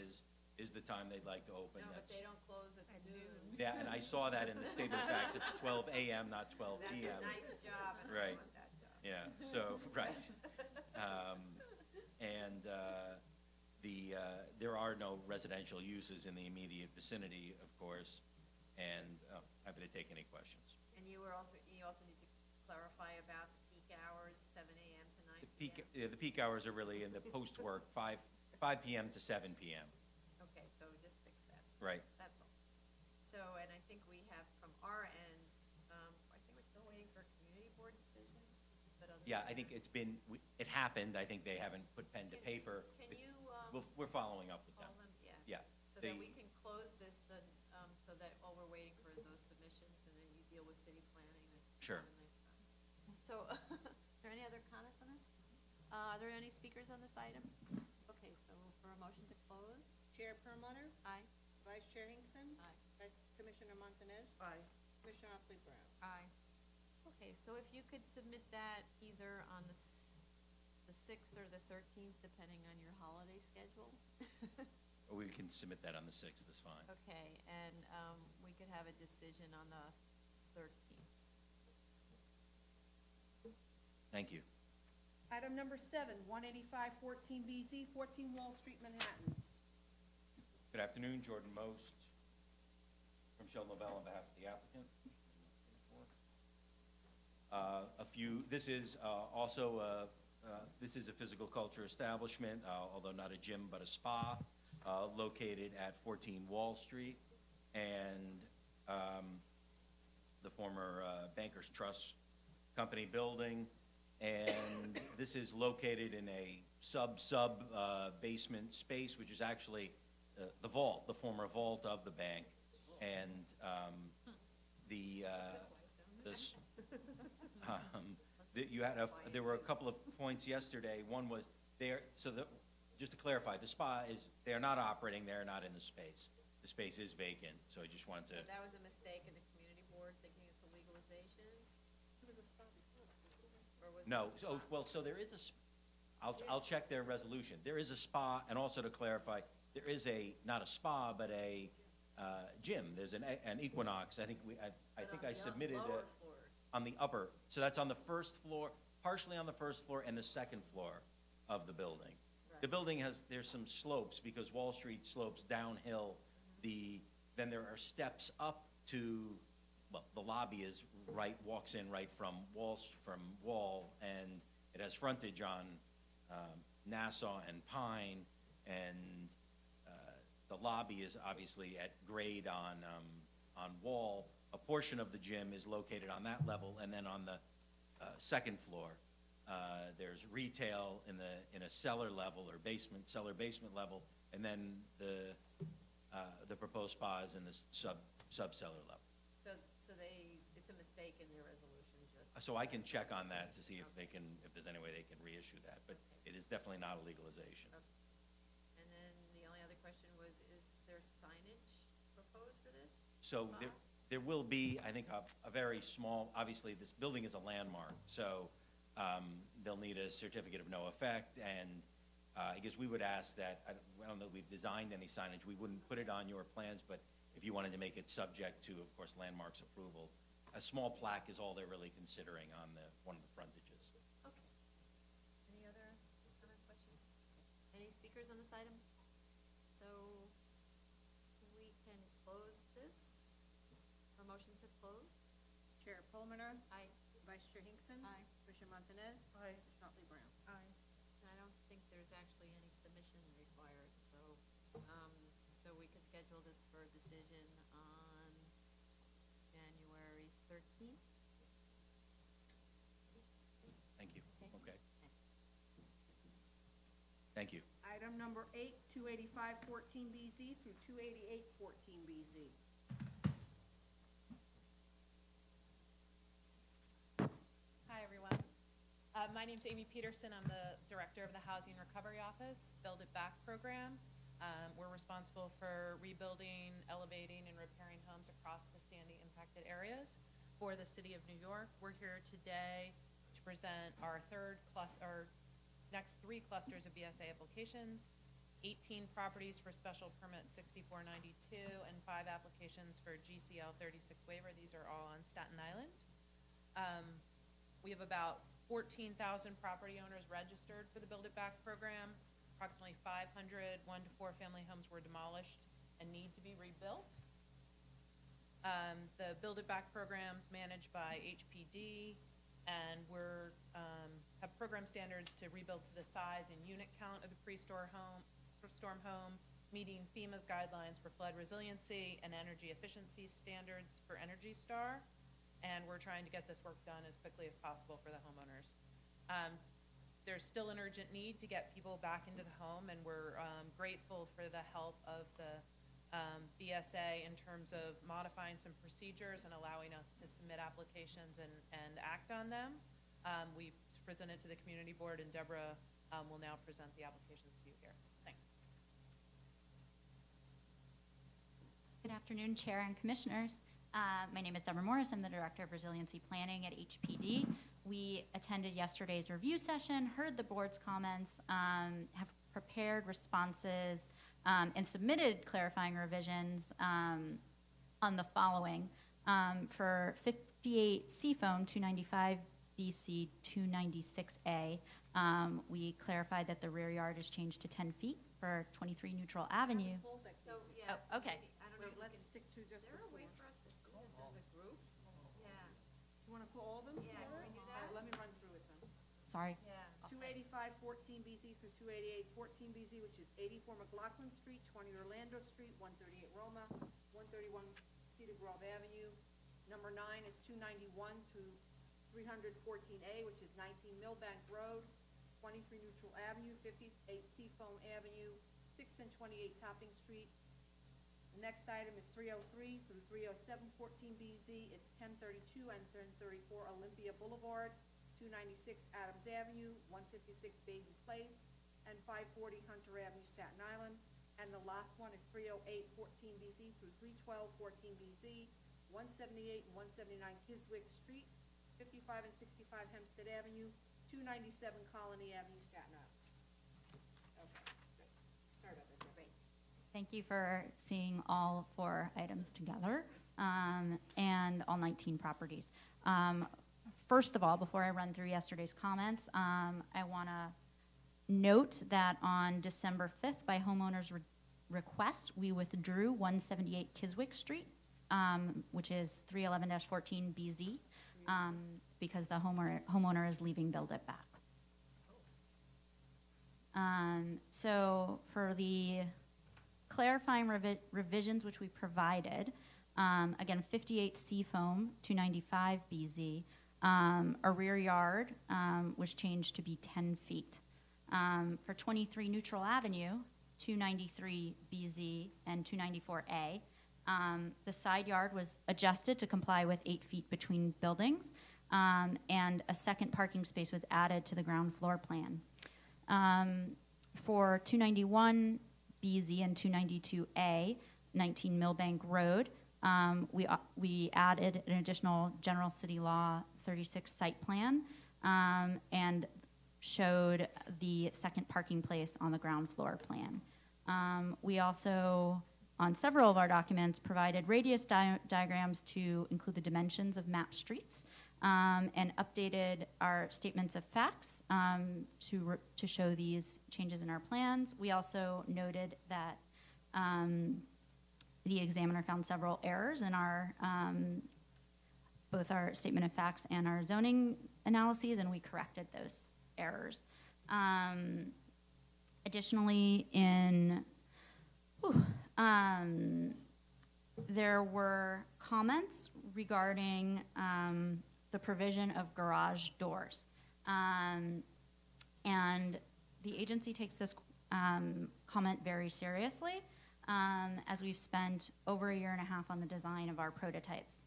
[SPEAKER 6] is the time they'd like to open.
[SPEAKER 3] No, but they don't close at noon.
[SPEAKER 6] Yeah, and I saw that in the statement of facts. It's 12 a.m., not 12 p.m.
[SPEAKER 3] That's a nice job, and
[SPEAKER 6] Right.
[SPEAKER 3] I want that job.
[SPEAKER 6] Yeah, so, right. There are no residential uses in the immediate vicinity, of course, and happy to take any questions.
[SPEAKER 3] And you also need to clarify about the peak hours, 7 a.m. to 9 p.m.
[SPEAKER 6] The peak hours are really in the post-work, 5 p.m. to 7 p.m.
[SPEAKER 3] Okay, so just fix that.
[SPEAKER 6] Right.
[SPEAKER 3] That's all. So, and I think we have from our end, I think we're still waiting for a community board decision, but other
[SPEAKER 6] Yeah,
[SPEAKER 3] than
[SPEAKER 6] I think it happened. I think they haven't put pen to paper.
[SPEAKER 3] Can you,
[SPEAKER 6] We're following up with them.
[SPEAKER 3] call them?
[SPEAKER 6] Yeah.
[SPEAKER 3] So that we can close this, so that while we're waiting for those submissions, and then you deal with city planning.
[SPEAKER 6] Sure.
[SPEAKER 3] So, are there any other comments on this? Are there any speakers on this item? Okay, so for a motion to close?
[SPEAKER 22] Chair Perlmutter?
[SPEAKER 3] Aye.
[SPEAKER 22] Vice Chair Hinkson?
[SPEAKER 3] Aye.
[SPEAKER 22] Vice Commissioner Montanez?
[SPEAKER 4] Aye.
[SPEAKER 22] Commissioner Otley Brown?
[SPEAKER 3] Aye. Okay, so if you could submit that either on the 6th or the 13th, depending on your holiday schedule.
[SPEAKER 6] Or we can submit that on the 6th, that's fine.
[SPEAKER 3] Okay, and we could have a decision on the 13th.
[SPEAKER 6] Thank you.
[SPEAKER 1] Item number 7, 18514BZ, 14 Wall Street, Manhattan.
[SPEAKER 6] Good afternoon, Jordan Most From Sheldon Lavelle on behalf of the applicant. This is this is a physical culture establishment, although not a gym, but a spa, located at 14 Wall Street, and the former Bankers Trust Company building. And this is located in a sub basement space, which is actually the vault, the former vault of the bank. And there were a couple of points yesterday. One was just to clarify, the spa they are not operating, they are not in the space. The space is vacant, so I just wanted to.
[SPEAKER 3] So that was a mistake in the community board, thinking it's a legalization? Or was
[SPEAKER 6] No,
[SPEAKER 3] it a spa?
[SPEAKER 6] so there is I'll check their resolution. There is a spa, and also to clarify, there is not a spa, but a gym. There's an Equinox. I think I submitted
[SPEAKER 3] Lower floors.
[SPEAKER 6] on the upper. So that's on the first floor, partially on the first floor and the second floor of the building.
[SPEAKER 3] Right.
[SPEAKER 6] The building there's some slopes because Wall Street slopes downhill. Then there are steps up to, well, the lobby walks in right from Wall, and it has frontage on Nassau and Pine, and the lobby is obviously at grade on Wall. A portion of the gym is located on that level, and then on the second floor, there's retail in a cellar level or cellar basement level, and then the proposed spa is in the sub-cellar level.
[SPEAKER 3] So it's a mistake in their resolution, just.
[SPEAKER 6] So I can check on that to see if there's any way they can reissue that, but it is definitely not a legalization.
[SPEAKER 3] Okay. And then the only other question was, is there signage proposed for this?
[SPEAKER 6] So there will be, I think, a very small, obviously, this building is a landmark, so they'll need a certificate of no effect, and I guess we would ask that, I don't know if we've designed any signage, we wouldn't put it on your plans, but if you wanted to make it subject to, of course, landmarks approval, a small plaque is all they're really considering on one of the frontages.
[SPEAKER 3] Okay. Any other comment, questions? Any speakers on this item? So we can close this. A motion to close?
[SPEAKER 22] Chair Pulmoner.
[SPEAKER 3] Aye.
[SPEAKER 22] Vice Chair Hinkson.
[SPEAKER 9] Aye.
[SPEAKER 22] Commissioner Montanez.
[SPEAKER 4] Aye.
[SPEAKER 22] Commissioner Otley Brown.
[SPEAKER 3] Aye. I don't think there's actually any submission required, so we could schedule this for a decision on January 13th.
[SPEAKER 6] Thank you. Okay. Thank you.
[SPEAKER 1] Item number 8, 285-14BZ through 288-14BZ.
[SPEAKER 2] Hi, everyone. My name's Amy Peterson. I'm the Director of the Housing Recovery Office, Build It Back program. We're responsible for rebuilding, elevating, and repairing homes across the Sandy impacted areas for the City of New York. We're here today to present our next 3 clusters of BSA applications, 18 properties for special permit 6492, and 5 applications for GCL 36 waiver. These are all on Staten Island. We have about 14,000 property owners registered for the Build It Back program. Approximately 500 1- to 4-family homes were demolished and need to be rebuilt. The Build It Back program's managed by HPD, and we're have program standards to rebuild to the size and unit count of the storm home, meeting FEMA's guidelines for flood resiliency and energy efficiency standards for Energy Star. And we're trying to get this work done as quickly as possible for the homeowners. There's still an urgent need to get people back into the home, and we're grateful for the help of the BSA in terms of modifying some procedures and allowing us to submit applications and act on them. We presented to the community board, and Deborah will now present the applications to you here. Thanks.
[SPEAKER 12] Good afternoon, Chair and Commissioners. My name is Deborah Morris. I'm the Director of Resiliency Planning at HPD. We attended yesterday's review session, heard the board's comments, have prepared responses, and submitted clarifying revisions on the following. For 58 Seafoam 295 BC 296A, we clarified that the rear yard is changed to 10 feet for 23 Neutral Avenue.
[SPEAKER 3] So, yeah.
[SPEAKER 12] Oh, okay.
[SPEAKER 3] I don't know.
[SPEAKER 1] Wait, let's stick to just the floor.
[SPEAKER 12] sorry.
[SPEAKER 1] 285 14 BZ through 288 14 BZ, which is 84 McLaughlin Street, 20 Orlando Street, 138 Roma, 131 Cedar Grove Avenue. Number 9 is 291 through 314A, which is 19 Millbank Road, 23 Neutral Avenue, 58 Seafoam Avenue, 6th and 28 Topping Street. The next item is 303 through 307 14 BZ. It's 1032 and 1034 Olympia Boulevard, 296 Adams Avenue, 156 Baden Place, and 540 Hunter Avenue, Staten Island. And the last one is 308 14 BZ through 312 14 BZ, 178 and 179 Kiswick Street, 55 and 65 Hempstead Avenue, 297 Colony Avenue, Staten Island. Okay, good. Sorry about that, Debbie.
[SPEAKER 12] Thank you for seeing all 4 items together, and all 19 properties. First of all, before I run through yesterday's comments, I want to note that on December 5th, by homeowners' request, we withdrew 178 Kiswick Street, which is 311-14 BZ, because the homeowner is leaving Build It Back. So for the clarifying revisions which we provided, again, 58 Seafoam, 295 BZ, a rear yard was changed to be 10 feet. For 23 Neutral Avenue, 293 BZ and 294A, the side yard was adjusted to comply with 8 feet between buildings, and a second parking space was added to the ground floor plan. For 291 BZ and 292A, 19 Millbank Road, we added an additional General City Law 36 site plan, and showed the second parking place on the ground floor plan. We also, on several of our documents, provided radius diagrams to include the dimensions of map streets, and updated our statements of facts to show these changes in our plans. We also noted that the examiner found several errors in our both our statement of facts and our zoning analyses, and we corrected those errors. Additionally, there were comments regarding the provision of garage doors. And the agency takes this comment very seriously, as we've spent over 1.5 years on the design of our prototypes.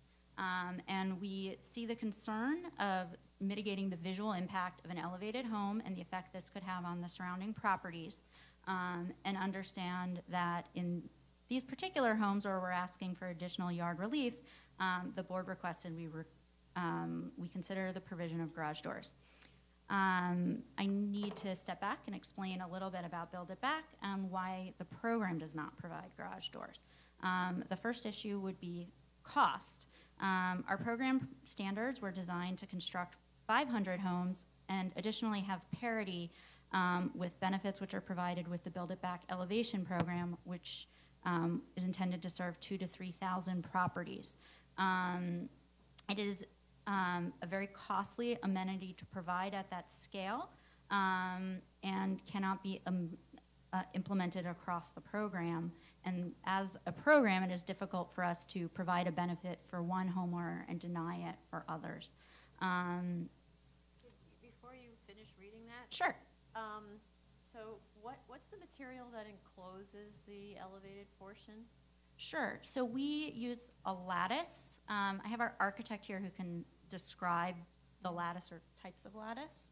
[SPEAKER 12] And we see the concern of mitigating the visual impact of an elevated home and the effect this could have on the surrounding properties, and understand that in these particular homes where we're asking for additional yard relief, the board requested we consider the provision of garage doors. I need to step back and explain a little bit about Build It Back and why the program does not provide garage doors. The first issue would be cost. Our program standards were designed to construct 500 homes and additionally have parity with benefits which are provided with the Build It Back elevation program, which is intended to serve 2,000 to 3,000 properties. It is a very costly amenity to provide at that scale, and cannot be implemented across the program. And as a program, it is difficult for us to provide a benefit for one homeowner and deny it for others.
[SPEAKER 3] Before you finish reading that?
[SPEAKER 12] Sure.
[SPEAKER 3] So what's the material that encloses the elevated portion?
[SPEAKER 12] Sure. So we use a lattice. I have our architect here who can describe the lattice or types of lattice.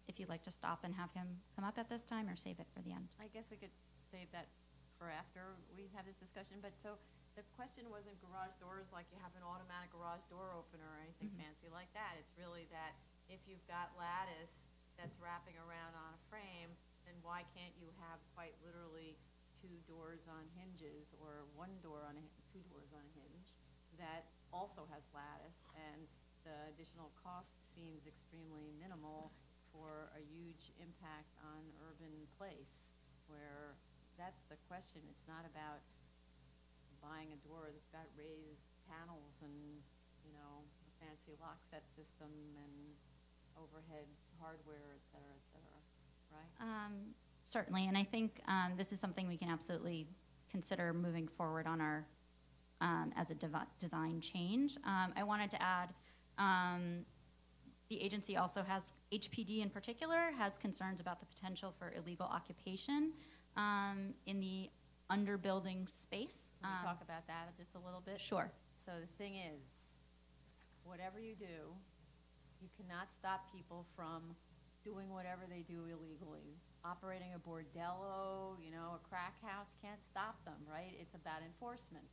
[SPEAKER 12] If you'd like to stop and have him come up at this time or save it for the end.
[SPEAKER 3] I guess we could save that for after we have this discussion. But so the question wasn't garage doors like you have an automatic garage door opener or anything fancy like that. It's really that if you've got lattice that's wrapping around on a frame, then why can't you have quite literally 2 doors on hinges or 1 door on 2 doors on a hinge that also has lattice, and the additional cost seems extremely minimal for a huge impact on urban place, where that's the question. It's not about buying a door that's got raised panels and, you know, a fancy lock set system and a overhead hardware, et cetera, right?
[SPEAKER 12] Certainly, and I think this is something we can absolutely consider moving forward on our, as a design change. I wanted to add, the agency also has, HPD in particular, has concerns about the potential for illegal occupation in the underbuilding space.
[SPEAKER 3] Can we talk about that just a little bit?
[SPEAKER 12] Sure.
[SPEAKER 3] So the thing is, whatever you do, you cannot stop people from doing whatever they do illegally. Operating a bordello, you know, a crack house, can't stop them, right? It's about enforcement,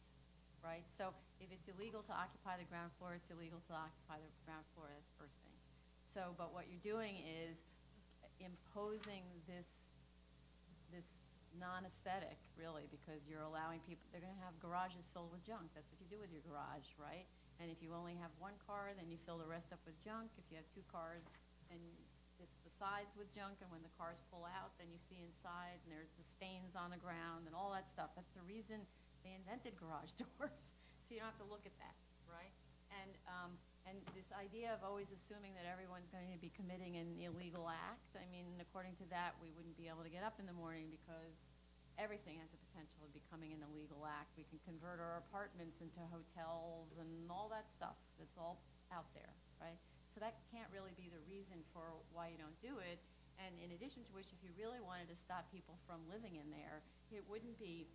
[SPEAKER 3] right? So if it's illegal to occupy the ground floor, it's illegal to occupy the ground floor, that's the first thing. So, but what you're doing is imposing this non-aesthetic, really, because you're allowing people, they're gonna have garages filled with junk. That's what you do with your garage, right? And if you only have one car, then you fill the rest up with junk. If you have two cars, then it's the sides with junk, and when the cars pull out, then you see inside, and there's the stains on the ground and all that stuff. That's the reason they invented garage doors, so you don't have to look at that, right? And this idea of always assuming that everyone's going to be committing an illegal act, I mean, according to that, we wouldn't be able to get up in the morning because everything has the potential of becoming an illegal act. We can convert our apartments into hotels and all that stuff. That's all out there, right? So that can't really be the reason for why you don't do it. And in addition to which, if you really wanted to stop people from living in there, it wouldn't be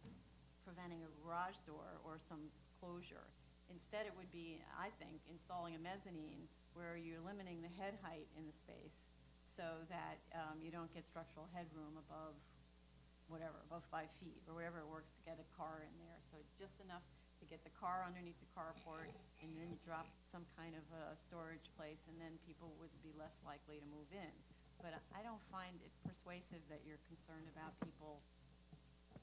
[SPEAKER 3] preventing a garage door or some closure. Instead, it would be, I think, installing a mezzanine where you're limiting the head height in the space so that you don't get structural headroom above whatever, above 5 feet or whatever it works to get a car in there. So just enough to get the car underneath the carport, and then you drop some kind of a storage place, and then people would be less likely to move in. But I don't find it persuasive that you're concerned about people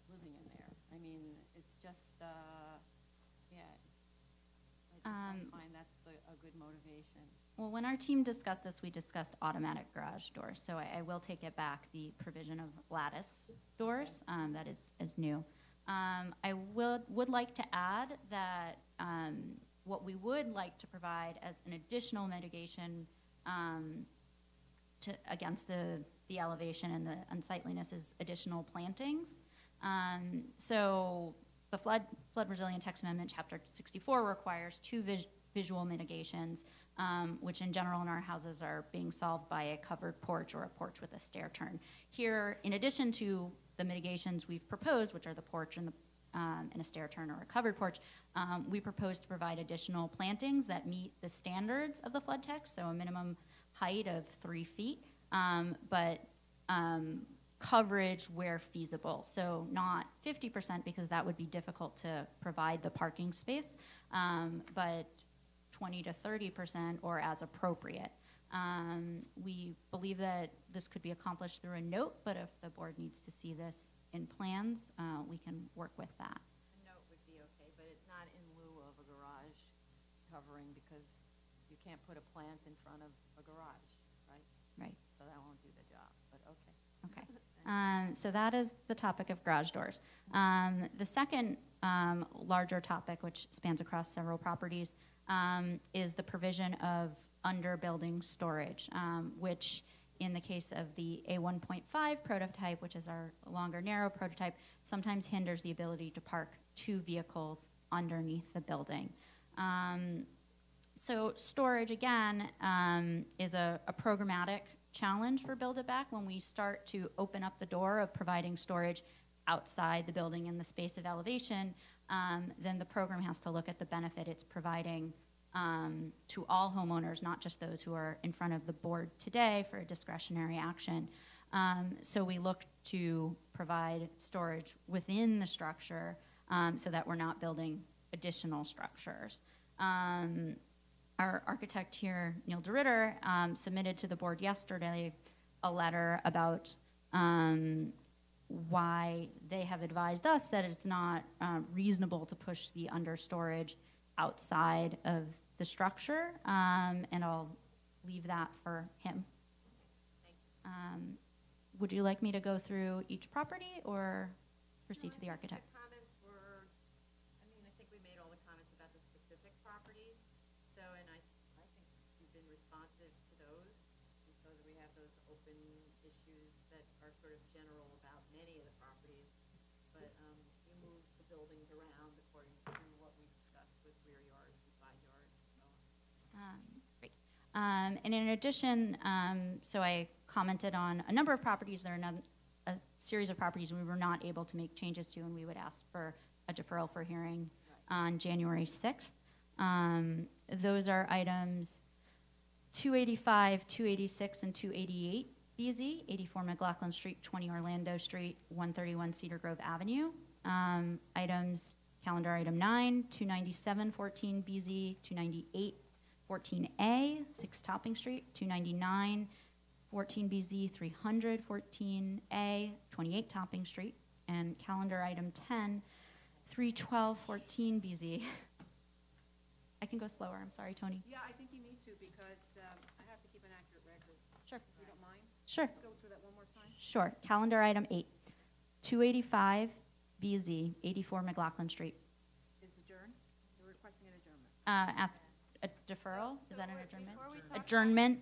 [SPEAKER 3] living in there. I mean, it's just, yeah. I just don't find that's a good motivation.
[SPEAKER 12] Well, when our team discussed this, we discussed automatic garage doors. So I will take it back, the provision of lattice doors, that is new. I would like to add that what we would like to provide as an additional mitigation against the elevation and the unsightliness is additional plantings. So the Flood Resilient Text Amendment, Chapter 64, requires two visual mitigations, which in general in our houses are being solved by a covered porch or a porch with a stair turn. Here, in addition to the mitigations we've proposed, which are the porch and a stair turn or a covered porch, we propose to provide additional plantings that meet the standards of the flood text, so a minimum height of 3 feet, but coverage where feasible. So not 50% because that would be difficult to provide the parking space, but 20 to 30% or as appropriate. We believe that this could be accomplished through a note, but if the board needs to see this in plans, we can work with that.
[SPEAKER 3] A note would be okay, but it's not in lieu of a garage covering because you can't put a plant in front of a garage, right?
[SPEAKER 12] Right.
[SPEAKER 3] So that won't do the job, but okay.
[SPEAKER 12] Okay. So that is the topic of garage doors. The second larger topic, which spans across several properties, is the provision of under-building storage, which in the case of the A1.5 prototype, which is our longer, narrow prototype, sometimes hinders the ability to park 2 vehicles underneath the building. So storage, again, is a programmatic challenge for Build It Back. When we start to open up the door of providing storage outside the building in the space of elevation, then the program has to look at the benefit it's providing to all homeowners, not just those who are in front of the board today for a discretionary action. So we look to provide storage within the structure so that we're not building additional structures. Our architect here, Neil DeRitter, submitted to the board yesterday a letter about why they have advised us that it's not reasonable to push the understorage outside of the structure, and I'll leave that for him. Would you like me to go through each property or proceed to the architect?
[SPEAKER 3] The comments were, I mean, I think we made all the comments about the specific properties. So, and I think we've been responsive to those. those open issues that are sort of general about many of the properties. But you move the buildings around according to what we discussed with rear yards and side yards and so on.
[SPEAKER 12] Great. And in addition, so I commented on a number of properties. There are a series of properties we were not able to make changes to, and we would ask for a deferral for hearing on January 6th. Those are items 285, 286, and 288 BZ, 84 McLaughlin Street, 20 Orlando Street, 131 Cedar Grove Avenue. Items, calendar item 9, 297, 14 BZ, 298, 14A, 6 Topping Street, 299, 14 BZ, 300, 14A, 28 Topping Street, and calendar item 10, 312, 14 BZ. I can go slower, I'm sorry, Tony.
[SPEAKER 1] Yeah, I think you need to, because I have to keep an accurate record.
[SPEAKER 12] Sure.
[SPEAKER 1] If you don't mind?
[SPEAKER 12] Sure.
[SPEAKER 1] Let's go through that one more time.
[SPEAKER 12] Sure. Calendar item 8, 285 BZ, 84 McLaughlin Street.
[SPEAKER 1] Is adjourned? You're requesting an adjournment.
[SPEAKER 12] Ask a deferral? Is that an adjournment?
[SPEAKER 3] Before we talk about
[SPEAKER 12] Adjournment?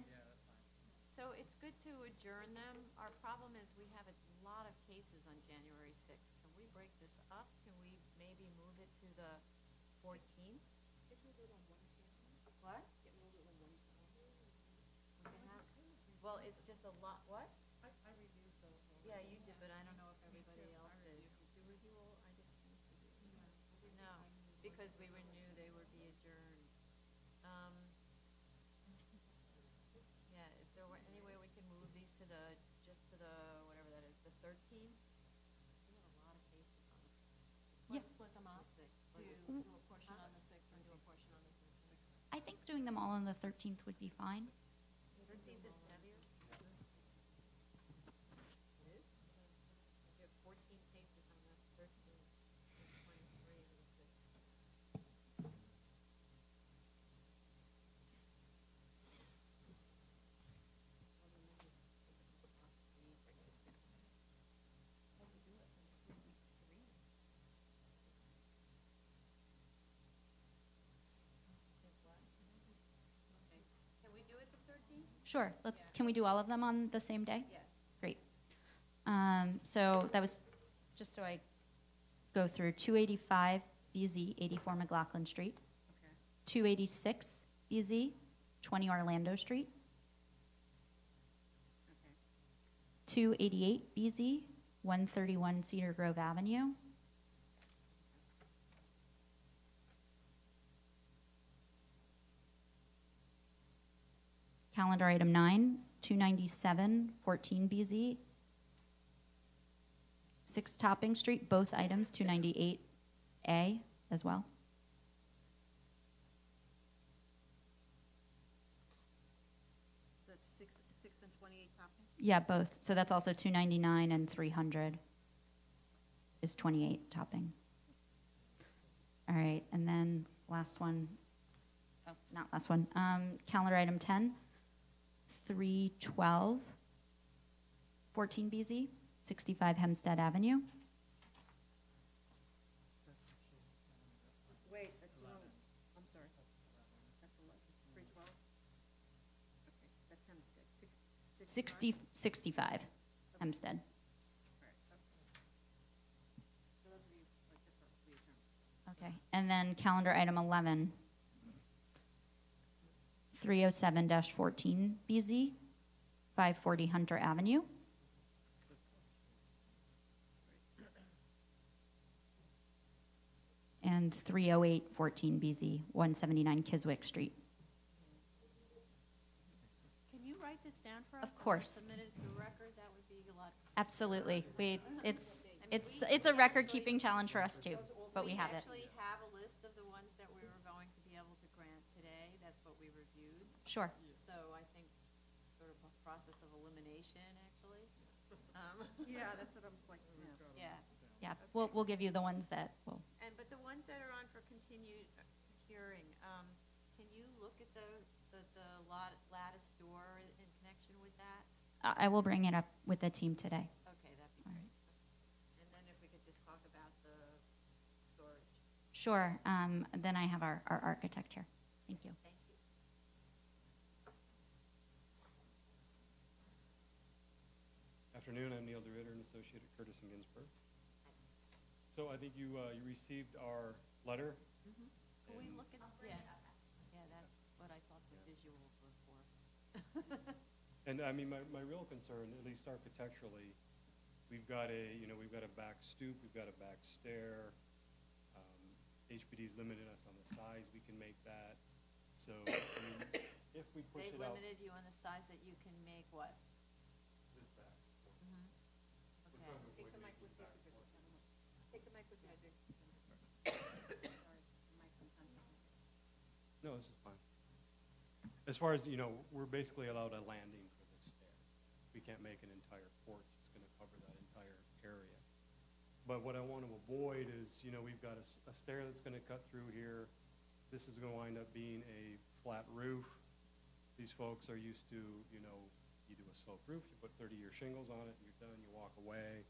[SPEAKER 3] So it's good to adjourn them. Our problem is we have a lot of cases on January 6th. Can we break this up? Can we maybe move it to the 14th? What? We can have, well, it's just a lot, what? I reviewed those. Yeah, you did, but I don't know if everybody else did. Did you review all? I didn't finish reviewing. No, because we knew they would be adjourned. Yeah, if there were any way we can move these to the, just to the, whatever that is, the 13th? We have a lot of cases on the.
[SPEAKER 12] Yeah.
[SPEAKER 9] Split them up, do a portion on the 6th and do a portion on the 13th.
[SPEAKER 12] I think doing them all on the 13th would be fine.
[SPEAKER 3] 13th is heavier? It is? You have 14 cases on the 13th, and 23 on the 6th. Can we do it the 13th?
[SPEAKER 12] Sure. Can we do all of them on the same day?
[SPEAKER 3] Yeah.
[SPEAKER 12] Great. So that was, just so I go through, 285 BZ, 84 McLaughlin Street.
[SPEAKER 1] Okay.
[SPEAKER 12] 286 BZ, 20 Orlando Street.
[SPEAKER 1] Okay.
[SPEAKER 12] 288 BZ, 131 Cedar Grove Avenue. Calendar item 9, 297, 14 BZ, 6 Topping Street, both items, 298A as well.
[SPEAKER 1] So that's 6 and 28 Topping?
[SPEAKER 12] Yeah, both. So that's also 299 and 300 is 28 Topping. All right, and then last one, oh, not last one, calendar item 10, 312, 14 BZ, 65 Hempstead Avenue.
[SPEAKER 1] Wait, that's the wrong, I'm sorry. That's 11, 312? Okay, that's Hempstead.
[SPEAKER 12] 65 Hempstead.
[SPEAKER 1] All right, okay. So those of you like defer readjournments.
[SPEAKER 12] Okay, and then calendar item 11, 307-14 BZ, 540 Hunter Avenue. And 308-14 BZ, 179 Kiswick Street.
[SPEAKER 3] Can you write this down for us?
[SPEAKER 12] Of course.
[SPEAKER 3] Submit it to the record, that would be a lot.
[SPEAKER 12] Absolutely. It's a record-keeping challenge for us too, but we have it.
[SPEAKER 3] We actually have a list of the ones that we were going to be able to grant today. That's what we reviewed.
[SPEAKER 12] Sure.
[SPEAKER 3] So I think sort of a process of elimination, actually.
[SPEAKER 1] Yeah, that's what I'm like,
[SPEAKER 3] Yeah.
[SPEAKER 12] Yeah, we'll give you the ones that will.
[SPEAKER 3] But the ones that are on for continued hearing, can you look at the lattice door in connection with that?
[SPEAKER 12] I will bring it up with the team today.
[SPEAKER 3] Okay, that'd be
[SPEAKER 12] All
[SPEAKER 3] great.
[SPEAKER 12] right.
[SPEAKER 3] And then if we could just talk about the storage.
[SPEAKER 12] Sure. Then I have our architect here. Thank you.
[SPEAKER 3] Thank you.
[SPEAKER 13] Afternoon, I'm Neil DeRitter, an associate at Curtis and Ginsburg. So I think you received our letter.
[SPEAKER 3] Can we look at, yeah, that's what I thought the visuals were for.
[SPEAKER 13] And I mean, my real concern, at least architecturally, we've got a back stoop, we've got a back stair. HPD's limited us on the size we can make that. So, I mean, if we push
[SPEAKER 3] They
[SPEAKER 13] it out.
[SPEAKER 3] limited you on the size that you can make what?
[SPEAKER 13] This back.
[SPEAKER 3] Okay.
[SPEAKER 1] Take the mic with you. Take the mic with you. Sorry, the mic sometimes doesn't.
[SPEAKER 13] No, this is fine. As far as, we're basically allowed a landing for this stair. We can't make an entire porch. It's going to cover that entire area. But what I want to avoid is, we've got a stair that's going to cut through here. This is going to wind up being a flat roof. These folks are used to, you do a slope roof, you put 30-year shingles on it, and you're done, you walk away.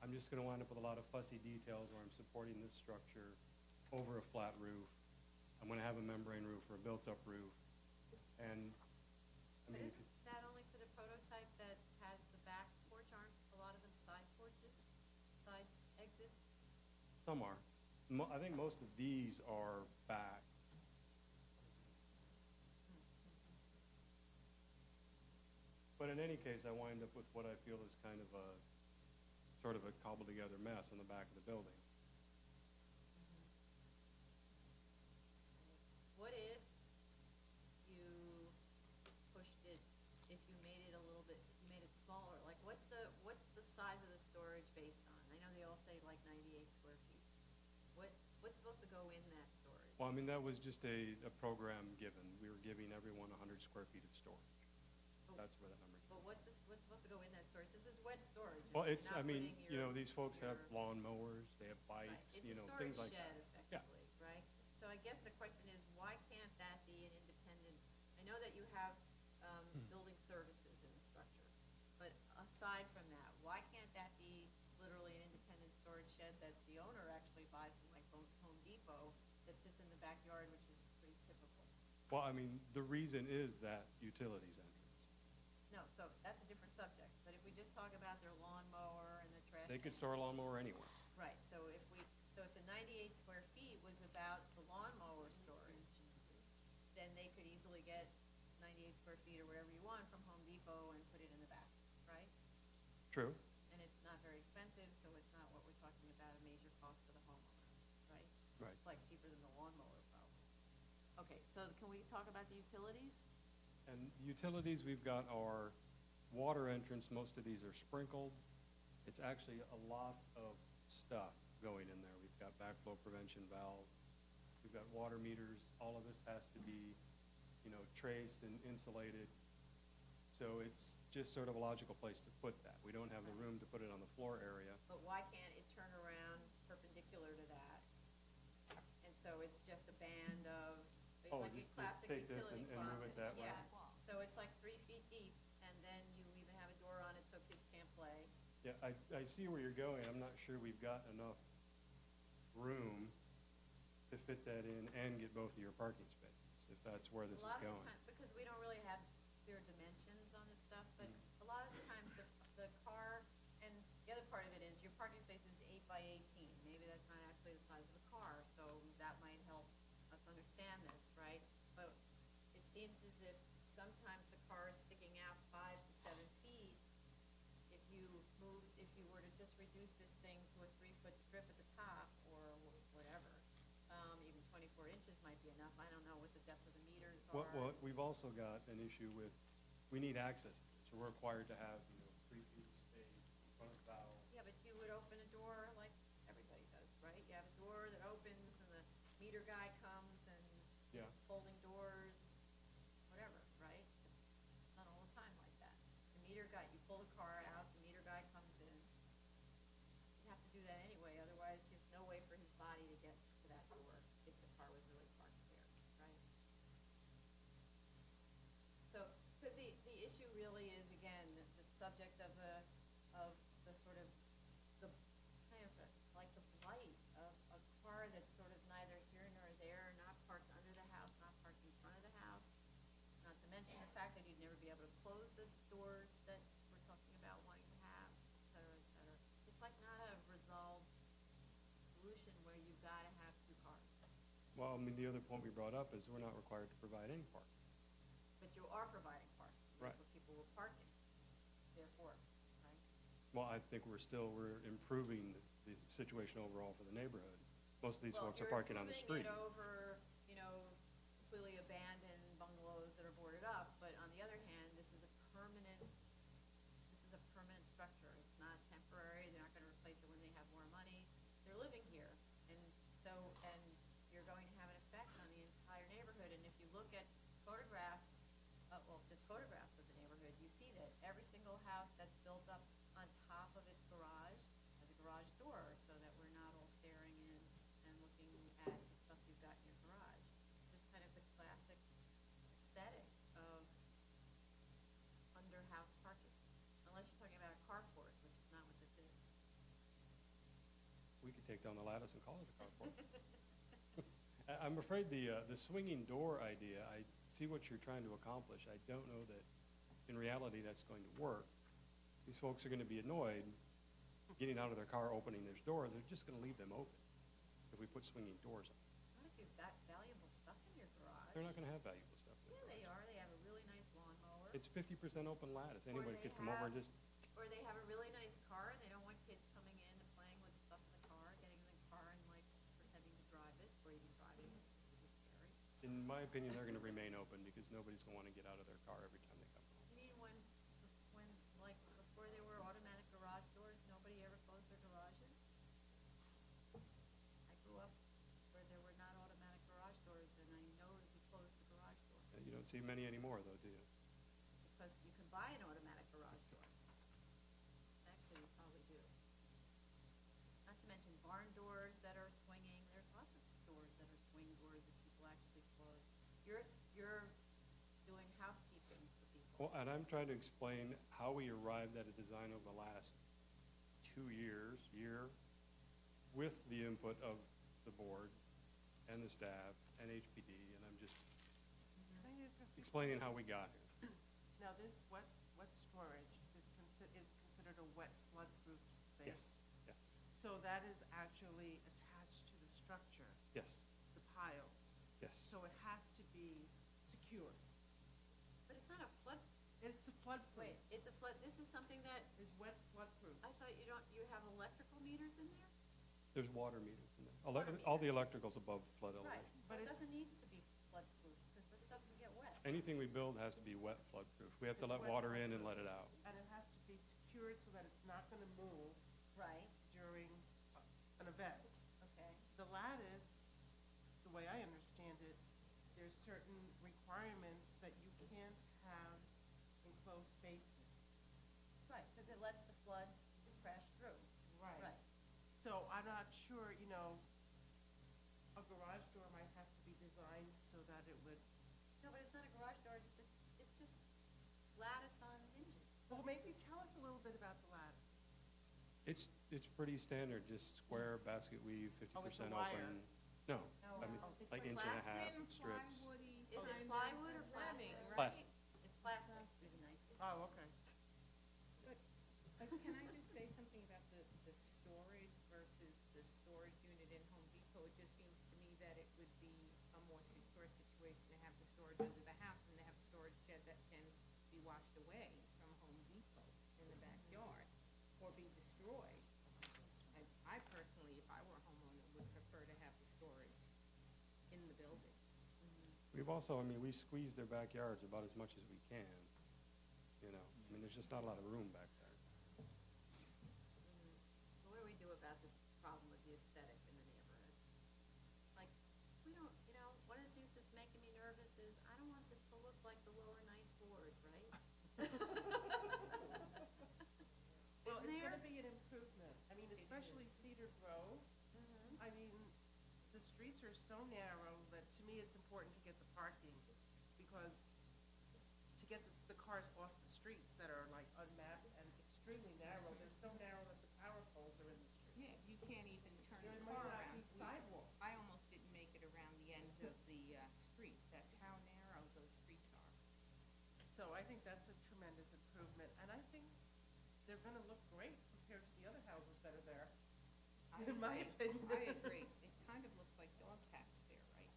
[SPEAKER 13] I'm just going to wind up with a lot of fussy details where I'm supporting this structure over a flat roof. I'm going to have a membrane roof or a built-up roof. And, I mean,
[SPEAKER 3] But isn't that only for the prototype that has the back porch? Aren't a lot of them side porches, side exits?
[SPEAKER 13] some are. I think most of these are back. But in any case, I wind up with what I feel is kind of a, sort of a cobbled together mess in the back of the building.
[SPEAKER 3] What if you pushed it, if you made it a little bit, you made it smaller? Like, what's the size of the storage based on? I know they all say like 98 square feet. What's supposed to go in that storage?
[SPEAKER 13] Well, I mean, that was just a program given. We were giving everyone 100 square feet of storage. That's where that number came
[SPEAKER 3] But what's supposed to go in that storage? Since it's wet storage.
[SPEAKER 13] Well,
[SPEAKER 3] you're
[SPEAKER 13] it's,
[SPEAKER 3] not
[SPEAKER 13] I mean,
[SPEAKER 3] putting
[SPEAKER 13] these folks have lawn mowers, they have
[SPEAKER 3] Right.
[SPEAKER 13] bikes, things like that.
[SPEAKER 3] It's a storage shed effectively, right? So I guess the question is, why can't that be an independent, I know that you have building services in the structure, but aside from that, why can't that be literally an independent storage shed that the owner actually buys from like Home Depot that sits in the backyard, which is pretty typical?
[SPEAKER 13] Well, I mean, the reason is that utilities entrance.
[SPEAKER 3] No, so that's a different subject, but if we just talk about their lawnmower and the trash.
[SPEAKER 13] They could
[SPEAKER 3] can-
[SPEAKER 13] store a lawnmower anywhere.
[SPEAKER 3] Right, so if the 98 square feet was about the lawnmower storage, then they could easily get 98 square feet or whatever you want from Home Depot and put it in the back, right?
[SPEAKER 13] True.
[SPEAKER 3] And it's not very expensive, so it's not what we're talking about, a major cost to the homeowner, right?
[SPEAKER 13] Right.
[SPEAKER 3] It's like cheaper than the lawnmower probably. Okay, so can we talk about the utilities?
[SPEAKER 13] And utilities, we've got our water entrance, most of these are sprinkled. It's actually a lot of stuff going in there. We've got backflow prevention valves, we've got water meters, all of this has to be, traced and insulated. So it's just sort of a logical place to put that. We don't have the room to put it on the floor area.
[SPEAKER 3] But why can't it turn around perpendicular to that? And so it's just a band of,
[SPEAKER 13] Oh,
[SPEAKER 3] like a
[SPEAKER 13] just
[SPEAKER 3] classic
[SPEAKER 13] take this
[SPEAKER 3] utility
[SPEAKER 13] and move it
[SPEAKER 3] closet.
[SPEAKER 13] that way?
[SPEAKER 3] Yeah, so it's like 3 feet deep, and then you even have a door on it so kids can't play.
[SPEAKER 13] Yeah, I see where you're going. I'm not sure we've got enough room to fit that in and get both of your parking spaces, if that's where this is
[SPEAKER 3] A lot of
[SPEAKER 13] going.
[SPEAKER 3] the time, because we don't really have clear dimensions on this stuff, but a lot of the times the car, and the other part of it is your parking space is 8 by 18. Maybe that's not actually the size of the car, so that might help us understand this, right? But it seems as if sometimes the car is sticking out 5 to 7 feet. If you were to just reduce this thing to a 3-foot strip at the top or whatever, even 24 inches might be enough. I don't know what the depth of the meters are.
[SPEAKER 13] Well, we've also got an issue with, we need access to it, so we're required to have, 3 feet of space in front of the valve.
[SPEAKER 3] Yeah, but you would open a door like everybody does, right? You have a door that opens and the meter guy comes and
[SPEAKER 13] Yeah.
[SPEAKER 3] folding doors, whatever, right? It's not all the time like that. The meter guy, you pull the car out, the meter guy comes in. You have to do that anyway, otherwise there's no way for his body to get to that door if the car was really parked there, right? So, because the issue really is, again, the subject of the sort of, the kind of like the blight of a car that's sort of neither here nor there, not parked under the house, not parked in front of the house, not to mention the fact that you'd never be able to close the doors that we're talking about wanting to have.
[SPEAKER 13] Well, I mean, the other point we brought up is we're not required to provide any parking.
[SPEAKER 3] But you are providing parking.
[SPEAKER 13] Right.
[SPEAKER 3] That's what people were parking, therefore, right?
[SPEAKER 13] Well, I think we're improving the situation overall for the neighborhood. Most of these folks are parking on the street.
[SPEAKER 3] Well, you're improving it over, completely abandoned bungalows that are boarded up, but on the other hand, this is a permanent structure. It's not temporary, they're not gonna replace it when they have more money. They're living here, and you're going to have an effect on the entire neighborhood, and if you look at photographs, there's photographs of the neighborhood, you see that every single house that's built up on top of its garage has a garage door, so that we're not all staring in and looking at the stuff you've got in your garage. Just kind of the classic aesthetic of under-house parking, unless you're talking about a carport, which is not what this is.
[SPEAKER 13] We could take down the lattice and call it a carport. I'm afraid the swinging door idea, I see what you're trying to accomplish. I don't know that in reality that's going to work. These folks are going to be annoyed getting out of their car, opening their doors. They're just going to leave them open if we put swinging doors on.
[SPEAKER 3] What if you've got valuable stuff in your garage?
[SPEAKER 13] They're not going to have valuable stuff in
[SPEAKER 3] Yeah,
[SPEAKER 13] their
[SPEAKER 3] they
[SPEAKER 13] garage.
[SPEAKER 3] are. They have a really nice lawnmower.
[SPEAKER 13] It's 50% open lattice.
[SPEAKER 3] Or
[SPEAKER 13] Anybody
[SPEAKER 3] they
[SPEAKER 13] could come over and
[SPEAKER 3] have-
[SPEAKER 13] just,
[SPEAKER 3] Or they have a really nice car, and they don't want kids coming in and playing with the stuff in the car, getting in the car and like pretending to drive it, or even driving it, because it's scary.
[SPEAKER 13] in my opinion, they're going to remain open because nobody's going to want to get out of their car every time they come home.
[SPEAKER 3] You mean when, like, before there were automatic garage doors, nobody ever closed their garages? I grew up where there were not automatic garage doors, and I know that we closed the garage door,
[SPEAKER 13] You don't see many anymore, though, do you?
[SPEAKER 3] because you can buy an automatic garage door. Actually, you probably do. Not to mention barn doors that are swinging, there's lots of doors that are swing doors that people actually close. You're doing housekeeping for people.
[SPEAKER 13] Well, and I'm trying to explain how we arrived at a design over the last 2 year, with the input of the board and the staff and HPD, and I'm just explaining how we got here.
[SPEAKER 4] Now, this wet storage is considered a wet flood-proof space?
[SPEAKER 13] Yes.
[SPEAKER 4] So that is actually attached to the structure?
[SPEAKER 13] Yes.
[SPEAKER 4] The piles?
[SPEAKER 13] Yes.
[SPEAKER 4] So it has to be secure?
[SPEAKER 3] But it's not a flood,
[SPEAKER 4] It's a flood-proof?
[SPEAKER 3] wait, it's a flood, this is something that,
[SPEAKER 4] Is wet flood-proof?
[SPEAKER 3] I thought you have electrical meters in there?
[SPEAKER 13] There's water meters in there.
[SPEAKER 3] Water
[SPEAKER 13] All the electrical's above flood
[SPEAKER 3] Right,
[SPEAKER 13] elevation.
[SPEAKER 3] but it
[SPEAKER 4] it's-
[SPEAKER 3] doesn't need to be flood-proof, because this stuff can get wet.
[SPEAKER 13] Anything we build has to be wet flood-proof. We have to
[SPEAKER 4] It's
[SPEAKER 13] let
[SPEAKER 4] wet
[SPEAKER 13] water in and
[SPEAKER 4] flood-proof.
[SPEAKER 13] let it out.
[SPEAKER 4] And it has to be secured so that it's not going to move
[SPEAKER 3] Right,
[SPEAKER 4] during an event.
[SPEAKER 3] okay.
[SPEAKER 4] The lattice, the way I understand it, there's certain requirements that you can't have enclosed spaces.
[SPEAKER 3] Right, because it lets the flood crash through. Right.
[SPEAKER 4] So I'm not sure, a garage door might have to be designed so that it would,
[SPEAKER 3] No, but it's not a garage door, it's just lattice on hinges.
[SPEAKER 4] well, maybe tell us a little bit about the lattice.
[SPEAKER 13] It's pretty standard, just square basket weave, 50%
[SPEAKER 4] Oh, it's a wire.
[SPEAKER 13] open. No,
[SPEAKER 3] No,
[SPEAKER 13] I mean,
[SPEAKER 3] it's
[SPEAKER 13] like
[SPEAKER 3] like
[SPEAKER 13] inch and a
[SPEAKER 3] plastic
[SPEAKER 13] half strips.
[SPEAKER 3] Is it plywood or plastic?
[SPEAKER 13] Plastic.
[SPEAKER 3] It's plastic, really nice.
[SPEAKER 4] Oh, okay.
[SPEAKER 8] Can I just say something about the storage versus the storage unit in Home Depot? It just seems to me that it would be a more secure situation to have the storage under the house and to have a storage shed that can be washed away from Home Depot in the backyard or be destroyed. And I personally, if I were a homeowner, would prefer to have the storage in the building.
[SPEAKER 13] We've also, we squeeze their backyards about as much as we can, there's just not a lot of room back there.
[SPEAKER 3] So what do we do about this problem with the aesthetic in the neighborhood? Like, we don't, one of the things that's making me nervous is, I don't want this to look like the lower Ninth Ward, right?
[SPEAKER 4] Well,
[SPEAKER 3] Isn't
[SPEAKER 4] it's
[SPEAKER 3] there?
[SPEAKER 4] going to be an improvement. Especially Cedar Grove. The streets are so narrow that to me it's important to get the parking because to get the cars off the streets that are like unmapped and extremely narrow, they're so narrow that the power poles are in the street.
[SPEAKER 8] Yeah, you can't even turn
[SPEAKER 4] There
[SPEAKER 8] the
[SPEAKER 4] might
[SPEAKER 8] car
[SPEAKER 4] not
[SPEAKER 8] around.
[SPEAKER 4] be sidewalks.
[SPEAKER 8] I almost didn't make it around the end of the street. That's how narrow those streets are.
[SPEAKER 4] So I think that's a tremendous improvement, and I think they're gonna look great compared to the other houses that are there. In my opinion.
[SPEAKER 8] I agree. It kind of looks like dog tax there right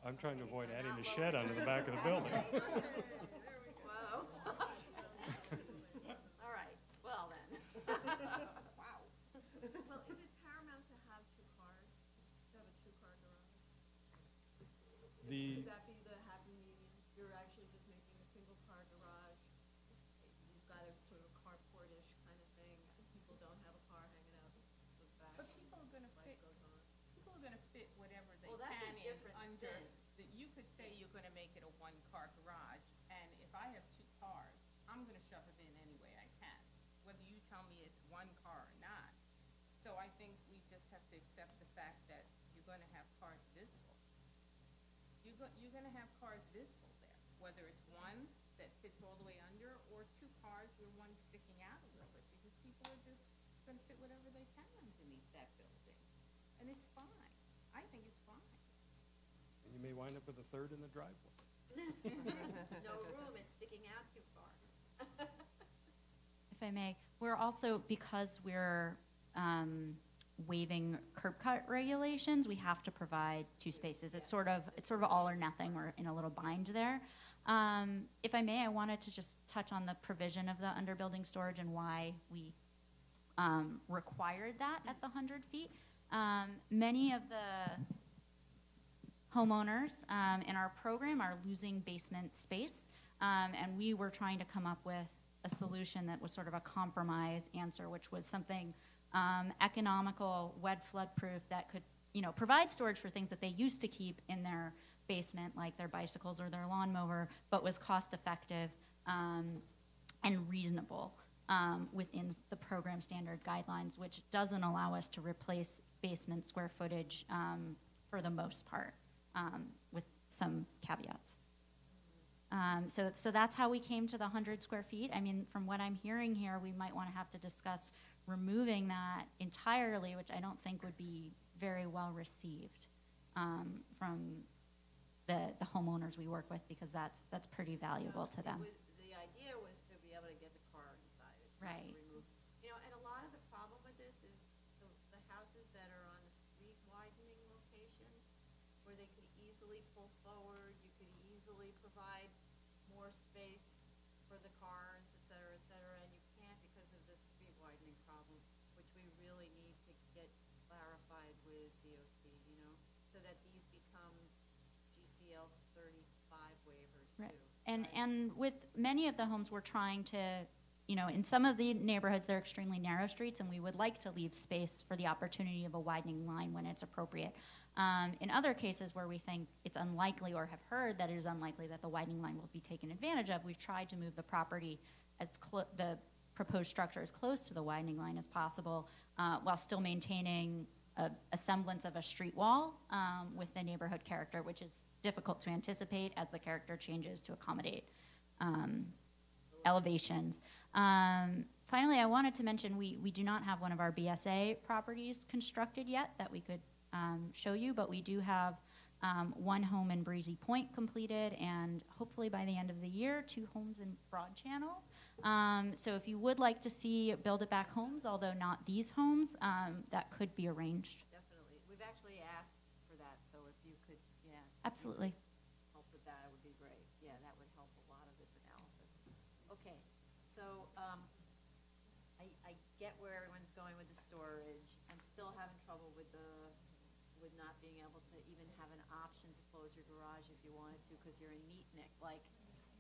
[SPEAKER 13] I'm trying to avoid adding a shed onto the back of the building.
[SPEAKER 3] Whoa. All right, well then. Wow.
[SPEAKER 9] Well, is it paramount to have two cars, to have a two-car garage? Would that be the happy medium? You're actually just making a single-car garage. You've got a sort of carport-ish kind of thing. People don't have a car hanging out the back.
[SPEAKER 8] But people are gonna
[SPEAKER 9] Life
[SPEAKER 8] fit,
[SPEAKER 9] goes on.
[SPEAKER 8] people are gonna fit whatever they
[SPEAKER 3] Well, that's a
[SPEAKER 8] can in
[SPEAKER 3] different
[SPEAKER 8] under,
[SPEAKER 3] thing.
[SPEAKER 8] that you could say you're gonna make it a one-car garage, and if I have two cars, I'm gonna shove it in any way I can, whether you tell me it's one car or not. So I think we just have to accept the fact that you're gonna have cars visible. You're gonna have cars visible there, whether it's one that fits all the way under, or two cars where one's sticking out a little bit, because people are just gonna fit whatever they can underneath that building. And it's fine. I think it's fine.
[SPEAKER 13] And you may wind up with a third in the driveway.
[SPEAKER 3] No room, it's sticking out too far.
[SPEAKER 12] If I may, we're also, because we're waiving curb cut regulations, we have to provide two spaces. It's sort of all or nothing. We're in a little bind there. If I may, I wanted to just touch on the provision of the underbuilding storage and why we required that at the 100 feet. Many of the homeowners in our program are losing basement space, and we were trying to come up with a solution that was sort of a compromise answer, which was something economical, wet flood proof that could, provide storage for things that they used to keep in their basement, like their bicycles or their lawnmower, but was cost effective and reasonable within the program standard guidelines, which doesn't allow us to replace basement square footage for the most part, with some caveats. So that's how we came to the 100 square feet. I mean, from what I'm hearing here, we might want to have to discuss removing that entirely, which I don't think would be very well received from the homeowners we work with, because that's pretty valuable to them.
[SPEAKER 3] The idea was to be able to get the car inside. It's not to
[SPEAKER 12] Right.
[SPEAKER 3] remove. And a lot of the problem with this is the houses that are on the street widening locations, where they could easily pull forward, you could easily provide more space for the cars, et cetera, and you can't because of this street widening problem, which we really need to get clarified with DOT, so that these become GCL 35 waivers
[SPEAKER 12] Right.
[SPEAKER 3] too.
[SPEAKER 12] And with many of the homes, we're trying to, in some of the neighborhoods, they're extremely narrow streets, and we would like to leave space for the opportunity of a widening line when it's appropriate. In other cases where we think it's unlikely or have heard that it is unlikely that the widening line will be taken advantage of, we've tried to move the property the proposed structure as close to the widening line as possible, while still maintaining a semblance of a street wall with the neighborhood character, which is difficult to anticipate as the character changes to accommodate elevations. Finally, I wanted to mention we do not have one of our BSA properties constructed yet that we could show you, but we do have one home in Breezy Point completed, and hopefully by the end of the year, 2 homes in Broad Channel. So if you would like to see build-it-back homes, although not these homes, that could be arranged.
[SPEAKER 3] Definitely. We've actually asked for that, so if you could,
[SPEAKER 12] Absolutely.
[SPEAKER 3] help with that, it would be great. Yeah, that would help a lot of this analysis. Okay, so I get where everyone's going with the storage. I'm still having trouble with not being able to even have an option to close your garage if you wanted to, because you're a neatnik. Like,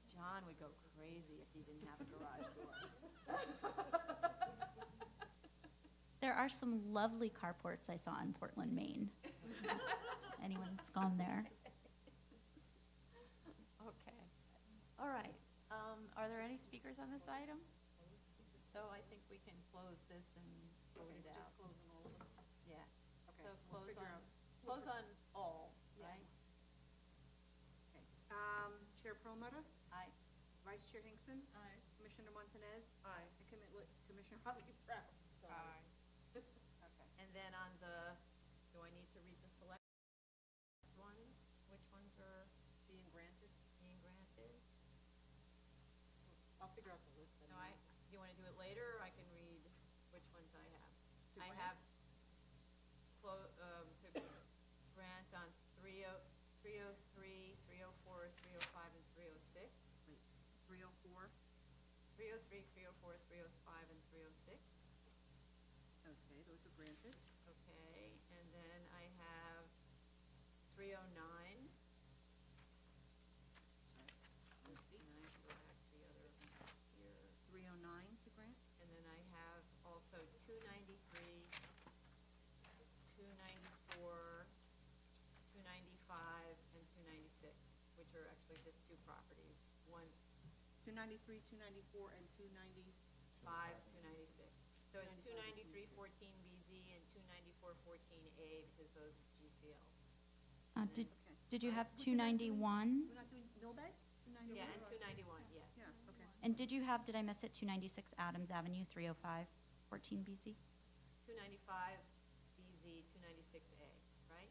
[SPEAKER 3] John would go crazy if he didn't have a garage door.
[SPEAKER 12] There are some lovely carports I saw in Portland, Maine. Anyone that's gone there.
[SPEAKER 3] Okay. All right. Are there any speakers on this item? So I think we can close this and vote it out. Just close on all of them? Yeah.
[SPEAKER 1] Okay,
[SPEAKER 3] So
[SPEAKER 1] we'll
[SPEAKER 3] close
[SPEAKER 1] figure
[SPEAKER 3] on,
[SPEAKER 1] out.
[SPEAKER 3] close on all, right?
[SPEAKER 1] Okay. Chair Perlmutter?
[SPEAKER 3] Aye.
[SPEAKER 1] Vice Chair Hinkson?
[SPEAKER 3] Aye.
[SPEAKER 1] Commissioner Montanez? Aye. And Commissioner Hartley Brown?
[SPEAKER 8] Aye.
[SPEAKER 3] Okay. And then on the, do I need to read the select ones? Which ones are being granted?
[SPEAKER 1] I'll figure out the list.
[SPEAKER 3] No, do you want to do it later, or I can read which ones I have?
[SPEAKER 1] To
[SPEAKER 3] I
[SPEAKER 1] grant?
[SPEAKER 3] have to grant on 303,
[SPEAKER 1] 304.
[SPEAKER 3] 303, 304, 305, and 306.
[SPEAKER 1] Okay, those are granted.
[SPEAKER 3] Okay, and then I have 309. Let's see, 9, go back to the other here.
[SPEAKER 1] 309 to grant.
[SPEAKER 3] And then I have also 293, 294, 295, and 296, which are actually just two properties. One,
[SPEAKER 1] 293, 294, and 290.
[SPEAKER 3] 296. So it's 293-14BZ and 294-14A because those are GCL.
[SPEAKER 12] Did you have
[SPEAKER 1] We're not
[SPEAKER 12] 291?
[SPEAKER 1] doing Millbay? 291?
[SPEAKER 3] Yeah, and 291, yes.
[SPEAKER 1] Yeah, okay.
[SPEAKER 12] And did you have, did I miss it, 296 Adams Avenue, 305, 14BZ?
[SPEAKER 3] 295BZ, 296A, right?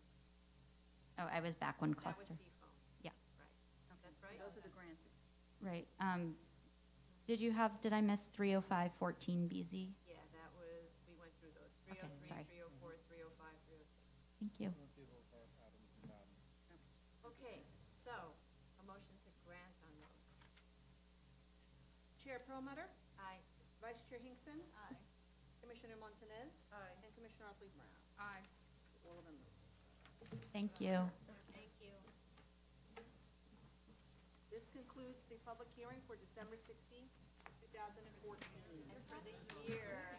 [SPEAKER 12] Oh, I was back one
[SPEAKER 3] That was
[SPEAKER 12] cluster.
[SPEAKER 3] Seafoam,
[SPEAKER 12] Yeah,
[SPEAKER 3] right.
[SPEAKER 1] Okay,
[SPEAKER 3] That's
[SPEAKER 1] so
[SPEAKER 3] right?
[SPEAKER 1] those are the granted.
[SPEAKER 12] right. Did you have, did I miss 305, 14BZ?
[SPEAKER 3] Yeah, that was, we went through those.
[SPEAKER 12] Okay,
[SPEAKER 3] 303,
[SPEAKER 12] sorry.
[SPEAKER 3] 304, 305, 306.
[SPEAKER 12] Thank you.
[SPEAKER 3] Okay, so, a motion to grant on those.
[SPEAKER 1] Chair Perlmutter?
[SPEAKER 3] Aye.
[SPEAKER 1] Vice Chair Hinkson?
[SPEAKER 9] Aye.
[SPEAKER 1] Commissioner Montanez?
[SPEAKER 3] Aye.
[SPEAKER 1] And Commissioner Otley Brown?
[SPEAKER 8] Aye.
[SPEAKER 1] All of them moved.
[SPEAKER 12] Thank you.
[SPEAKER 3] Thank you.
[SPEAKER 1] This concludes the public hearing for December 16, 2014.
[SPEAKER 3] And for the year,